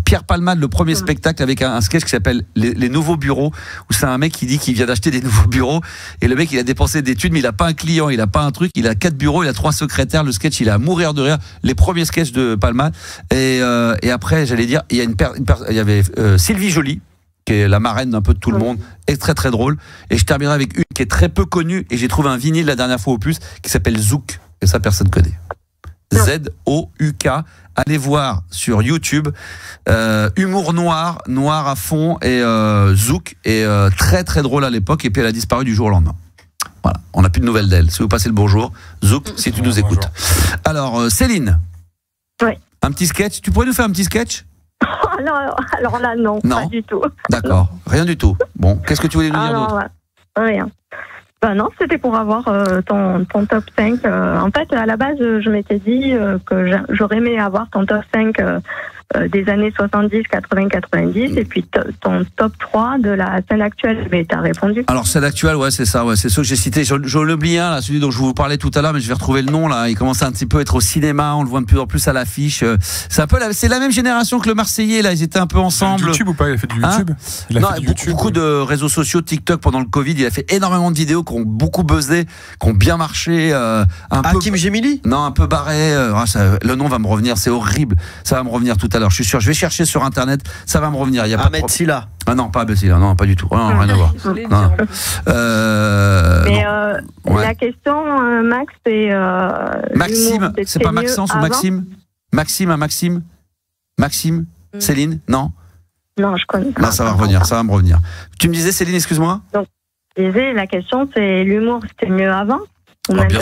Le premier spectacle avec un sketch qui s'appelle les nouveaux bureaux, où c'est un mec qui dit qu'il vient d'acheter des nouveaux bureaux, et le mec il a dépensé des thunes, mais il a pas un client, il a pas un truc, il a 4 bureaux, il a 3 secrétaires. Le sketch il est à mourir de rire, les premiers sketchs de Palmade. Et après j'allais dire, il y avait Sylvie Joly, qui est la marraine d'un peu de tout le monde, est très drôle. Et je terminerai avec une qui est très peu connue, et j'ai trouvé un vinyle la dernière fois au plus, qui s'appelle Zouk, et ça personne connaît. Z-O-U-K. Allez voir sur YouTube, humour noir à fond, et Zouk, et très drôle à l'époque, et puis elle a disparu du jour au lendemain. Voilà, on n'a plus de nouvelles d'elle. Si vous passez le bonjour, Zouk, si tu nous écoutes. Alors, Céline. Oui. Un petit sketch, tu pourrais nous faire un petit sketch? Alors là, non, pas du tout. D'accord, rien du tout. Bon, qu'est-ce que tu voulais nous dire d'autre? Rien. Non, c'était pour avoir ton top 5. En fait, à la base, je m'étais dit que j'aurais aimé avoir ton top 5 des années 70, 80, 90, et puis ton top 3 de la scène actuelle. Mais t'as répondu. Alors, scène actuelle, ouais, c'est ça, ouais, c'est ce que j'ai cité. J'en oublie un, là, celui dont je vous parlais tout à l'heure, mais je vais retrouver le nom, là. Il commence un petit peu à être au cinéma, on le voit de plus en plus à l'affiche. C'est la même génération que le Marseillais, là, ils étaient un peu ensemble. YouTube ou pas? Il a fait du YouTube? Beaucoup de réseaux sociaux, TikTok pendant le Covid, il a fait énormément de vidéos qui ont beaucoup buzzé, qui ont bien marché. Hakim Gemili? Non, un peu barré. Le nom va me revenir, c'est horrible. Ça va me revenir tout à l'heure. Je suis sûr. Je vais chercher sur internet. Ça va me revenir. Il y a Ahmed Silla. Ah non, pas Ahmed Silla. Non, pas du tout. Non, rien à voir. La question, Max, c'est. Maxime, c'est pas Maxence ou Maxime? Maxime, Céline, non? Non, je connais pas. Là, ça va revenir, ça va me revenir. Tu me disais, Céline, excuse-moi? Donc, je disais, la question, c'est l'humour, c'était mieux avant? Bien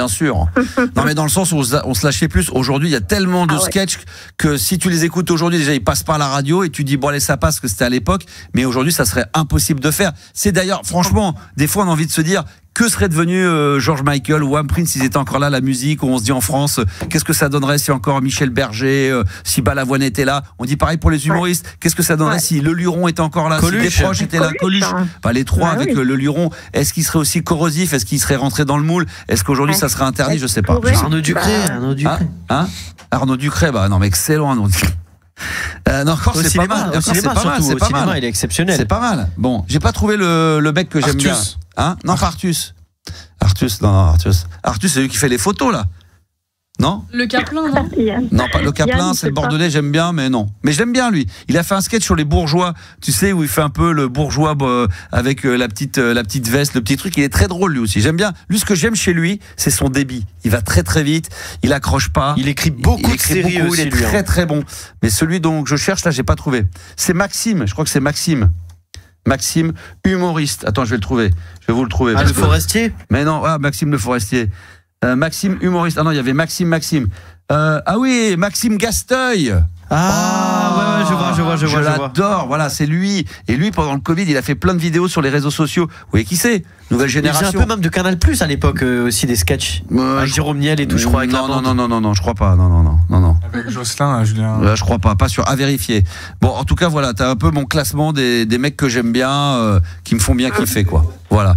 sûr. Non, mais dans le sens où on se lâchait plus. Aujourd'hui, il y a tellement de sketchs que si tu les écoutes aujourd'hui, déjà, ils passent par la radio et tu dis, bon, allez, ça passe, que c'était à l'époque. Mais aujourd'hui, ça serait impossible de faire. C'est d'ailleurs, franchement, des fois, on a envie de se dire, que serait devenu George Michael ou Wham Prince s'ils étaient encore là, la musique, où on se dit en France, qu'est-ce que ça donnerait si encore Michel Berger, si Balavoine était là? On dit pareil pour les humoristes. Qu'est-ce que ça donnerait si Le Luron était encore là, Coluche. si Desproges était là, Coluche. Enfin, les trois avec Le Luron. Est-ce qu'il serait aussi corrosif? Est-ce qu'il serait rentré dans le moule? Est-ce qu'aujourd'hui ça serait interdit? Je sais pas. Arnaud Ducré. Arnaud Ducré, bah non, mais excellent, Arnaud Ducré. Non, encore, c'est pas mal. Au cinéma, surtout. Au cinéma, il est exceptionnel. C'est pas mal. Bon, j'ai pas trouvé le mec que j'aime bien. Non, pas Artus. Artus, c'est lui qui fait les photos, là. Non? Le Caplin, non? Non, pas le Caplin, c'est le Bordelais, j'aime bien, mais non. Mais je l'aime bien, lui. Il a fait un sketch sur les bourgeois, tu sais, où il fait un peu le bourgeois avec la petite veste, le petit truc. Il est très drôle, lui aussi. J'aime bien. Lui, ce que j'aime chez lui, c'est son débit. Il va très très vite, il accroche pas. Il écrit beaucoup de séries aussi, il est très très bon. Mais celui dont je cherche, là, j'ai pas trouvé. C'est Maxime, je crois que c'est Maxime. Maxime, humoriste. Attends, je vais le trouver. Je vais vous le trouver. Le Forestier? Mais non, Maxime le Forestier. Maxime, humoriste. Ah non, il y avait Maxime. Ah oui, Maxime Gasteuil. Ouais, je vois. L'adore, voilà, c'est lui. Et lui, pendant le Covid, il a fait plein de vidéos sur les réseaux sociaux. Vous voyez qui c'est? Nouvelle génération. C'est un peu même de Canal Plus à l'époque aussi, des sketchs. Avec Jérôme Niel et tout, je crois. Avec non, je crois pas. Non. Avec Jocelyn, Julien. Je crois pas sûr, à vérifier. Bon, en tout cas, voilà, t'as un peu mon classement des mecs que j'aime bien, qui me font bien kiffer, quoi. Voilà.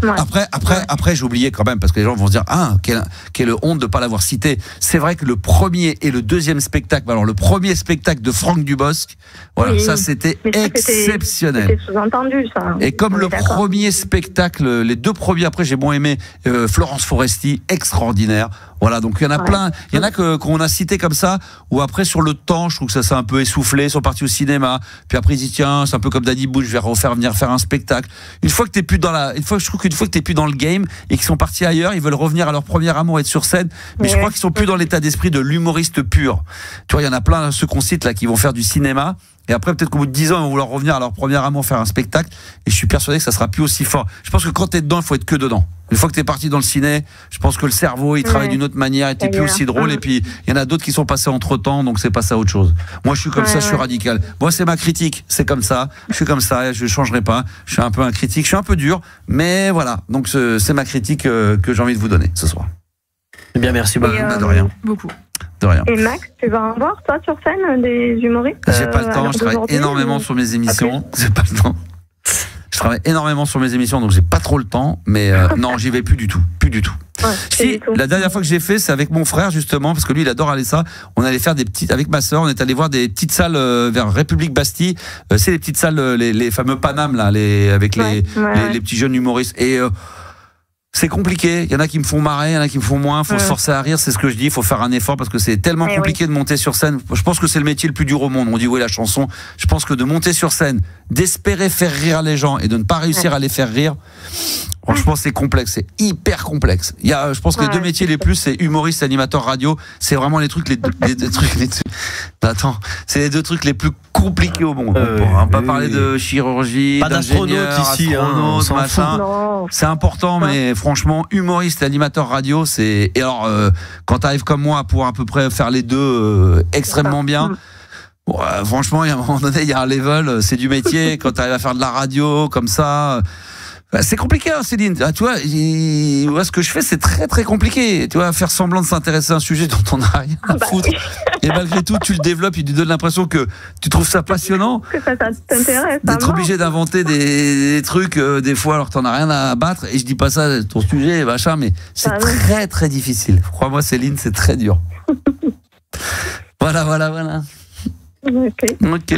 Après, j'ai oublié quand même, parce que les gens vont se dire, quelle honte de pas l'avoir cité. C'est vrai que le premier et le deuxième spectacle, alors le premier spectacle de Franck Dubosc, voilà, ça c'était exceptionnel. C'était sous-entendu, ça. Et comme le premier spectacle, les deux premiers, après j'ai bon aimé Florence Foresti, extraordinaire. Voilà, donc il y en a plein, il y en a qu'on a cité comme ça, ou après sur le temps, je trouve que ça s'est un peu essoufflé, ils sont partis au cinéma, puis après ils disent tiens, c'est un peu comme Danny Boone, je vais venir faire un spectacle. Une fois que t'es plus je trouve qu'une fois que t'es plus dans le game et qu'ils sont partis ailleurs, ils veulent revenir à leur premier amour, être sur scène, mais je crois qu'ils sont plus dans l'état d'esprit de l'humoriste pur. Tu vois, il y en a plein, ceux qu'on cite là, qui vont faire du cinéma. Et après, peut-être qu'au bout de 10 ans, ils vont vouloir revenir à leur premier amour, faire un spectacle. Et je suis persuadé que ça sera plus aussi fort. Je pense que quand t'es dedans, il faut être que dedans. Une fois que t'es parti dans le ciné, je pense que le cerveau, il travaille d'une autre manière, et t'es plus aussi drôle. Et puis, il y en a d'autres qui sont passés entre temps, donc c'est passé à autre chose. Moi, je suis comme ça, je suis radical. Moi, c'est ma critique. C'est comme ça. Je suis comme ça, je changerai pas. Je suis un peu un critique. Je suis un peu dur. Mais voilà. Donc, c'est ma critique que j'ai envie de vous donner ce soir. Eh bien, merci beaucoup. De rien. Beaucoup. De rien. Et Max, tu vas en voir, toi, sur scène, des humoristes? J'ai pas le temps, je travaille énormément sur mes émissions. J'ai pas le temps. Je travaille énormément sur mes émissions, donc j'ai pas trop le temps. Mais non, j'y vais plus du tout. Si, la dernière fois que j'ai fait, c'est avec mon frère, justement, parce que lui, il adore aller ça. On allait faire avec ma sœur, on est allé voir des petites salles vers République Bastille. C'est les petites salles, les fameux Paname, là, avec les petits jeunes humoristes. Et c'est compliqué, il y en a qui me font marrer, il y en a qui me font moins, il faut se forcer à rire, c'est ce que je dis, il faut faire un effort parce que c'est tellement compliqué de monter sur scène. Je pense que c'est le métier le plus dur au monde, on dit oui la chanson, je pense que de monter sur scène, d'espérer faire rire les gens et de ne pas réussir à les faire rire, franchement c'est complexe, c'est hyper complexe. Il y a, je pense que les deux métiers les plus, c'est humoriste, animateur radio, c'est vraiment les trucs, c'est les deux trucs les plus compliqués au monde. On va pas parler de chirurgie, pas d'astronaute ici, machin. C'est important, mais franchement, humoriste et animateur radio, c'est. Et alors, quand t'arrives comme moi à pouvoir à peu près faire les deux extrêmement bien. Bon, franchement, il y a un moment donné, il y a un level, c'est du métier. Quand t'arrives à faire de la radio comme ça. C'est compliqué, hein, Céline. Tu vois, ce que je fais, c'est très très compliqué. Tu vois, faire semblant de s'intéresser à un sujet dont on n'a rien à foutre. Et malgré tout, tu le développes, il te donne l'impression que tu trouves ça passionnant. Que ça t'intéresse. D'être obligé d'inventer des trucs des fois alors que t'en as rien à battre. Et je dis pas ça, ton sujet, machin, mais c'est très très difficile. Crois-moi, Céline, c'est très dur. Voilà. Ok.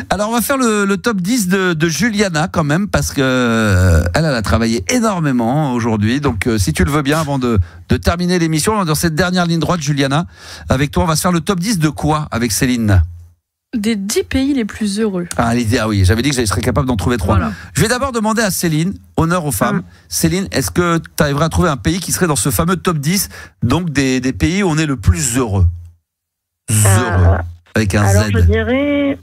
Alors on va faire le top 10 de Juliana quand même parce que elle a travaillé énormément aujourd'hui. Donc si tu le veux bien, avant de terminer l'émission, dans cette dernière ligne droite, Juliana, avec toi, on va se faire le top 10 de quoi avec Céline? Des 10 pays les plus heureux. Ah, l'idée, ah oui, j'avais dit que je serais capable d'en trouver 3. Voilà. Je vais d'abord demander à Céline, honneur aux femmes. Céline, est-ce que tu arriverais à trouver un pays qui serait dans ce fameux top 10, donc des pays où on est le plus heureux? Heureux, avec un alors Z. je dirais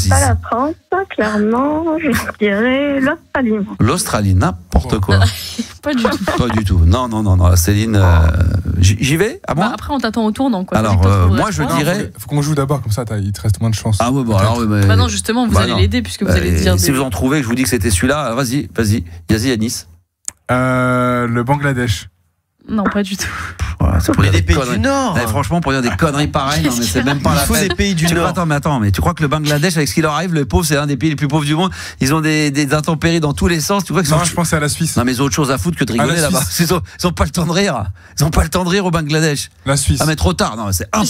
pas la France, clairement, je dirais l'Australie. L'Australie, n'importe quoi. Pas du tout. Pas du tout. Non, Céline, j'y vais à moi. Bah, après, on t'attend au tournant, quoi. Alors, moi, je dirais. Faut qu'on joue d'abord, comme ça, il te reste moins de chance. Ah ouais, bon, alors. Mais... Bah non, justement, vous allez l'aider, puisque vous allez dire. Si vous en trouvez, que je vous dis que c'était celui-là, alors vas-y, Yanis. Le Bangladesh. Non, pas du tout. Voilà, c'est pour des des pays conneries. du Nord. Franchement, pour dire des conneries pareilles, non, mais c'est même pas la peine. Il faut des pays du Nord. Attends, mais tu crois que le Bangladesh, avec ce qui leur arrive, le pauvre, c'est un des pays les plus pauvres du monde. Ils ont des intempéries dans tous les sens. Tu crois que non, je pensais à la Suisse. Non, mais ils ont autre chose à foutre que de rigoler là-bas. Ils ont pas le temps de rire. Ils ont pas le temps de rire au Bangladesh. La Suisse. Ah, mais trop tard. Non, c'est un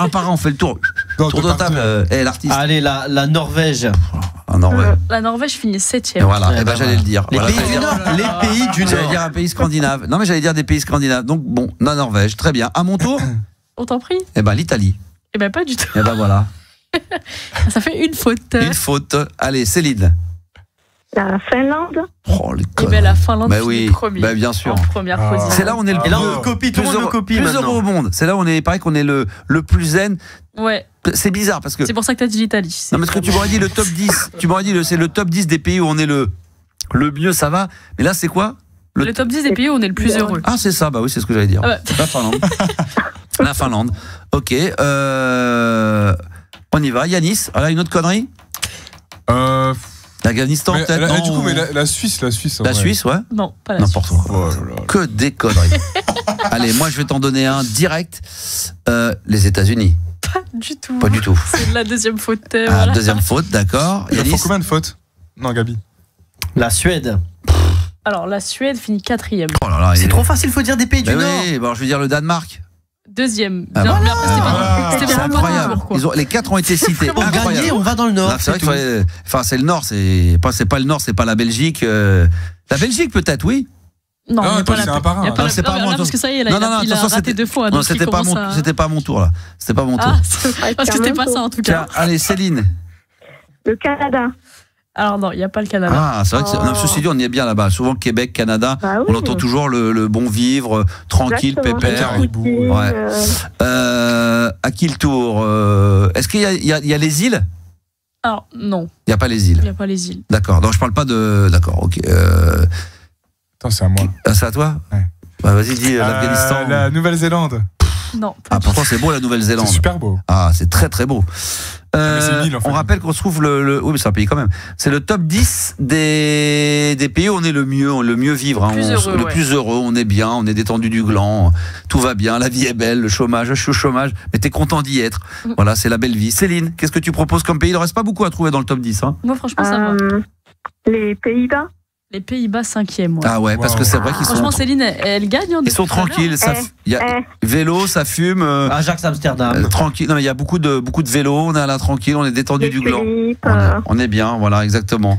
par an, on fait le tour. Tour de table. L'artiste. Allez, la Norvège. La Norvège finit 7e. Voilà, et ben j'allais le dire. Les pays du Nord. Les pays du Nord. J'allais dire un pays scandinave. Non, mais j'allais dire des pays scandinaves. Donc bon, la Norvège, très bien. À mon tour. On t'en prie. Eh ben l'Italie. Eh ben pas du tout. Eh ben voilà. Ça fait une faute. Une faute. Allez, Céline. La Finlande. Oh, les Eh ben la Finlande finit premier. Bah bien sûr. En première position. C'est là où on est le plus heureux au monde. C'est là où on est, pareil qu'on est le plus zen. Ouais. C'est bizarre parce que. C'est pour ça que t'as dit l'Italie. Non, parce que tu m'aurais dit le top 10. Tu m'aurais dit c'est le top 10 des pays où on est le mieux, ça va. Mais là, c'est quoi? Le top 10 des pays où on est le plus heureux. Ah, c'est ça, bah oui, c'est ce que j'allais dire. Ah bah. La Finlande. La Finlande. Ok. On y va. Yanis, voilà une autre connerie. L'Afghanistan, peut-être. Du coup, mais la Suisse. La Suisse, ouais. Non, pas la N'importe Suisse. quoi. Que des conneries. Allez, moi, je vais t'en donner un direct. Les États-Unis. Pas du tout. Pas du tout. C'est la deuxième faute. Voilà. Deuxième faute, d'accord. Il faut combien de fautes? Non, Gabi. La Suède. Alors, la Suède finit 4e. Oh là là, c'est trop facile, faut dire des pays du Nord. Oui, bon, je vais dire le Danemark. 2e. Ah bah. C'était incroyable. Les 4 ont été cités. Pour gagner, on va dans le Nord. C'est vrai qu'il fallait. Enfin, c'est le Nord, c'est pas le Nord, c'est pas la Belgique. La Belgique, peut-être, oui. Non, c'est un par un. C'est pas moi. Parce que ça y est, il a raté 2 fois. Non, c'était pas mon tour là. C'était pas mon tour. Parce que c'était pas ça en tout cas. Allez, Céline. Le Canada. Alors non, il n'y a pas le Canada. Ah, c'est vrai que ceci dit, on y est bien là-bas. Souvent Québec, Canada, on entend toujours le bon vivre, tranquille, pépère. Ouais. À qui le tour? Est-ce qu'il y a les îles? Alors non. Il n'y a pas les îles. Il n'y a pas les îles. D'accord. Donc je parle pas de. D'accord. Ok. Attends, c'est à moi. C'est à toi? Ouais. Bah, vas-y, dis l'Afghanistan. La Nouvelle-Zélande. Non. Pourtant c'est beau la Nouvelle-Zélande. C'est super beau. Ah, c'est très très beau. Une île, en fait. On rappelle qu'on se trouve oui, mais c'est un pays quand même. C'est le top 10 des pays où on est le mieux vivre. Le plus heureux, on est bien, on est détendu du gland, tout va bien, la vie est belle, le chômage, je suis au chômage, mais t'es content d'y être. Voilà, c'est la belle vie. Céline, qu'est-ce que tu proposes comme pays? Il ne reste pas beaucoup à trouver dans le top 10. Hein. Moi, franchement, ça va. Les Pays-Bas. Les Pays-Bas 5e. Ouais. Ah ouais, parce que c'est vrai qu'ils sont. Franchement, Céline, elle gagne. Ils sont tranquilles. Vélo, ça fume. Ajax, Amsterdam. Tranquille. Non, il y a beaucoup de vélo. On est là tranquille. On est détendu du gland. On est bien. Voilà, exactement.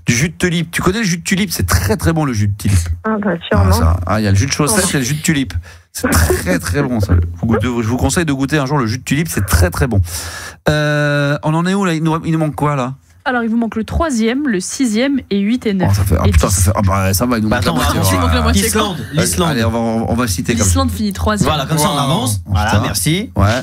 Du jus de tulipe. Tu connais le jus de tulipe? C'est très très bon le jus de tulipe. Ah bah sûrement. Il y a le jus de chaussette et le jus de tulipe. C'est très très bon ça. Je vous conseille de goûter un jour le jus de tulipe. C'est très très bon. On en est où là? Il nous manque quoi là? Alors, il vous manque le 3e, le 6e et 8 et 9. Ça va, il nous manque la moitié. L'Islande. Allez, on va citer comme ça. L'Islande finit 3e. Voilà, comme ça on avance. Voilà, merci. Ouais.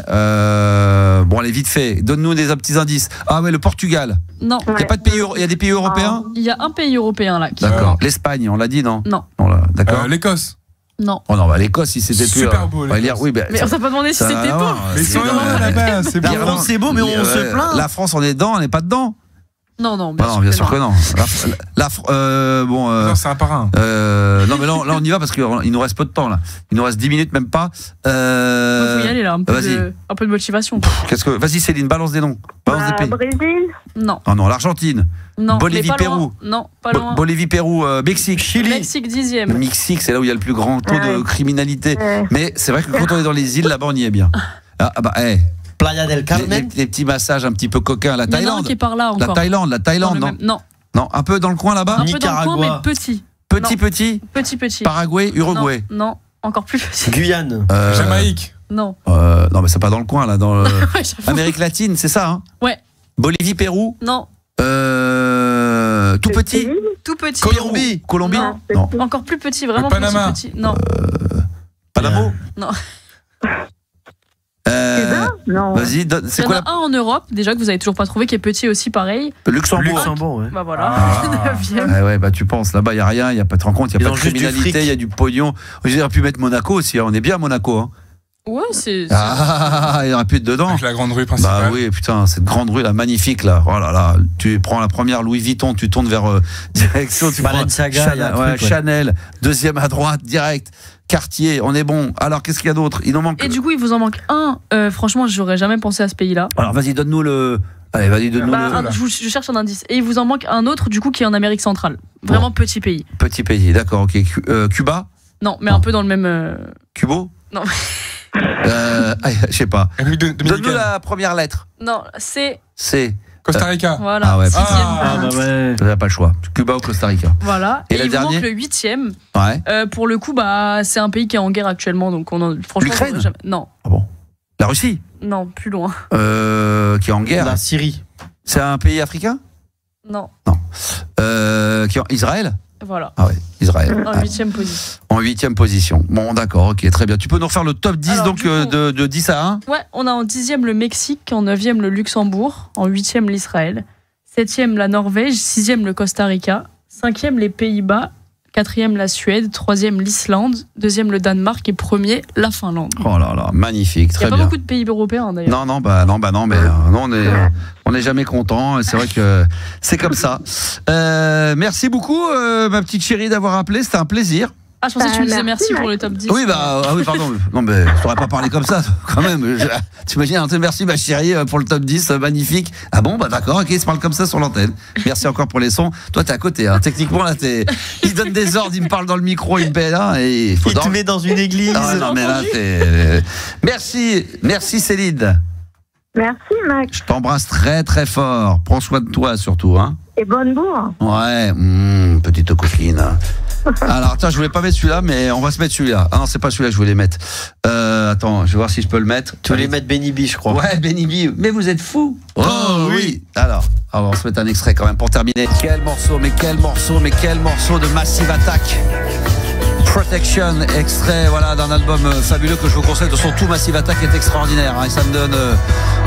Bon, allez, vite fait. Donne-nous des petits indices. Ah ouais, le Portugal. Non. Il y a pas de pays. Il y a des pays européens. Il y a un pays européen là. D'accord. L'Espagne, on l'a dit, non? Non. D'accord. L'Écosse. Non. Oh non, l'Écosse, si c'était plus. Super beau. Oui, mais on t'a pas demandé si c'était beau. Mais ils sont là-bas, c'est beau. La France, c'est beau, mais on se plaint. La France, on est dedans, on n'est pas dedans. Non, bien sûr que non. Non, c'est un par un. Non, mais là, on y va parce qu'il nous reste peu de temps là. Il nous reste 10 minutes, même pas. Il faut y aller là, un peu de motivation. Vas-y, Céline, balance des noms. Balance des pays. Brésil. Non. Ah non, l'Argentine. Non. Bolivie, Pérou. Non, pas loin. Bolivie, Pérou, Mexique, Chili. Mexique 10e. Le Mexique, c'est là où il y a le plus grand taux de criminalité. Mais c'est vrai que quand on est dans les îles, là-bas, on y est bien. Playa del Carmen. Des petits massages un petit peu coquins. La Thaïlande. Il y en a un qui est par là encore. La Thaïlande, non. Non, un peu dans le coin là-bas. Un peu dans le coin, mais petit. Petit. Paraguay, Uruguay. Non, encore plus petit. Guyane. Jamaïque. Non. Non, mais c'est pas dans le coin là, dans Amérique latine, c'est ça, hein? Ouais. Bolivie, Pérou? Non. Tout petit? Tout petit. Colombie? Non. Encore plus petit, vraiment petit. Non. Panama? Non. Non. Vas-y, c'est quoi? Il y en a un en Europe, déjà que vous avez toujours pas trouvé, qui est petit aussi, pareil. Luxembourg, ouais. Bah voilà. Ouais, bah tu penses, là-bas il y a rien, il y a pas de rencontre, il y a pas de criminalité, il y a du pognon. J'aurais pu mettre Monaco aussi, on est bien à Monaco. Hein. Ouais, c'est. Il y aurait pu être dedans. Avec la grande rue principale. Bah oui, putain, cette grande rue là, magnifique là. Oh là là, tu prends la première Louis Vuitton, tu tournes vers direction, tu prends Chanel, deuxième à droite, direct. Quartier, on est bon. Alors, qu'est-ce qu'il y a d'autre? Il en manque. Et du coup, il vous en manque un. Franchement, j'aurais jamais pensé à ce pays-là. Alors, vas-y, donne-nous le. Allez, vas-y, donne-nous le. Je cherche un indice. Et il vous en manque un autre, du coup, qui est en Amérique centrale. Vraiment petit pays. Petit pays, d'accord, ok. Cuba? Non, mais un peu dans le même. Cubo? Non. Je sais pas. Donne-nous la première lettre. Non, c'est. Costa Rica. Voilà. Ah ouais, sixième. T'as pas le choix. Cuba ou Costa Rica. Voilà. Et il vous manque le 8e. Ouais. Pour le coup, c'est un pays qui est en guerre actuellement, donc franchement. L'Ukraine? Non. Ah bon. La Russie? Non, plus loin. Qui est en guerre. La Syrie. C'est un pays africain? Non. Qui est en Israël? Voilà. Ah ouais, Israël. En 8e position. En 8e position. Bon, d'accord, ok, très bien. Tu peux nous refaire le top 10 alors, donc de 10 à 1? Ouais, on a en 10e le Mexique, en 9e le Luxembourg, en 8e l'Israël, 7e la Norvège, 6e le Costa Rica, 5e les Pays-Bas, 4e la Suède, 3e l'Islande, 2e le Danemark et 1er la Finlande. Oh là là, magnifique, très bien. Il n'y a pas beaucoup de pays européens d'ailleurs. Non, mais on n'est jamais content. C'est vrai que c'est comme ça. Merci beaucoup, ma petite chérie, d'avoir appelé. C'était un plaisir. Ah, je pensais que tu me disais merci pour le top 10. Oui, oui, pardon. Non, mais je t'aurais pas parlé comme ça, quand même. T'imagines, merci ma chérie pour le top 10, magnifique. Ah bon, d'accord, ok, il se parle comme ça sur l'antenne. Merci encore pour les sons. Toi, t'es à côté, hein. Techniquement, là, il donne des ordres, il me parle dans le micro, il me paie là, et il te met dans une église. Ah, non, mais là, Merci Céline. Merci Max. Je t'embrasse très très fort. Prends soin de toi surtout, hein. Et bonne bourre. Ouais, petite coquine. Alors, tiens, je voulais pas mettre celui-là, mais on va se mettre celui-là. Ah non, c'est pas celui-là que je voulais mettre. Attends, je vais voir si je peux le mettre. Tu voulais mettre Benny B, je crois. Ouais, Benny B. Mais vous êtes fous. Oh oui. Alors, on va se mettre un extrait quand même pour terminer. Quel morceau de Massive Attack. Protection, extrait d'un album fabuleux que je vous conseille. De son tout, Massive Attack est extraordinaire, hein, et ça me donne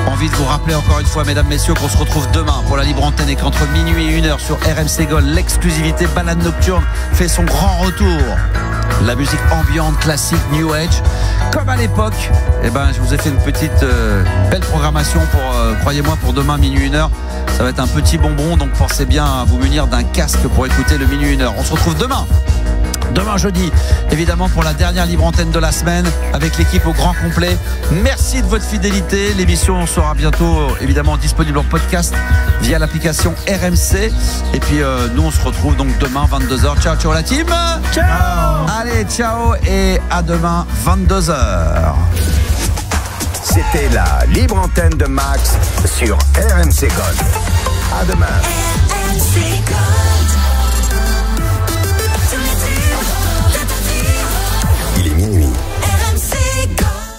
envie de vous rappeler encore une fois, mesdames, messieurs, qu'on se retrouve demain pour la libre antenne et qu'entre minuit et 1h sur RMC Gold, l'exclusivité Balade Nocturne fait son grand retour. La musique ambiante, classique, New Age, comme à l'époque. Je vous ai fait une petite belle programmation croyez-moi, pour demain minuit 1h. Ça va être un petit bonbon, donc pensez bien à vous munir d'un casque pour écouter le minuit 1h. On se retrouve demain jeudi, évidemment, pour la dernière libre antenne de la semaine avec l'équipe au grand complet. Merci de votre fidélité. L'émission sera bientôt évidemment disponible en podcast via l'application RMC. Et puis nous on se retrouve donc demain 22h. Ciao la team. Ciao. Allez, ciao et à demain 22h. C'était la libre antenne de Max sur RMC Gold.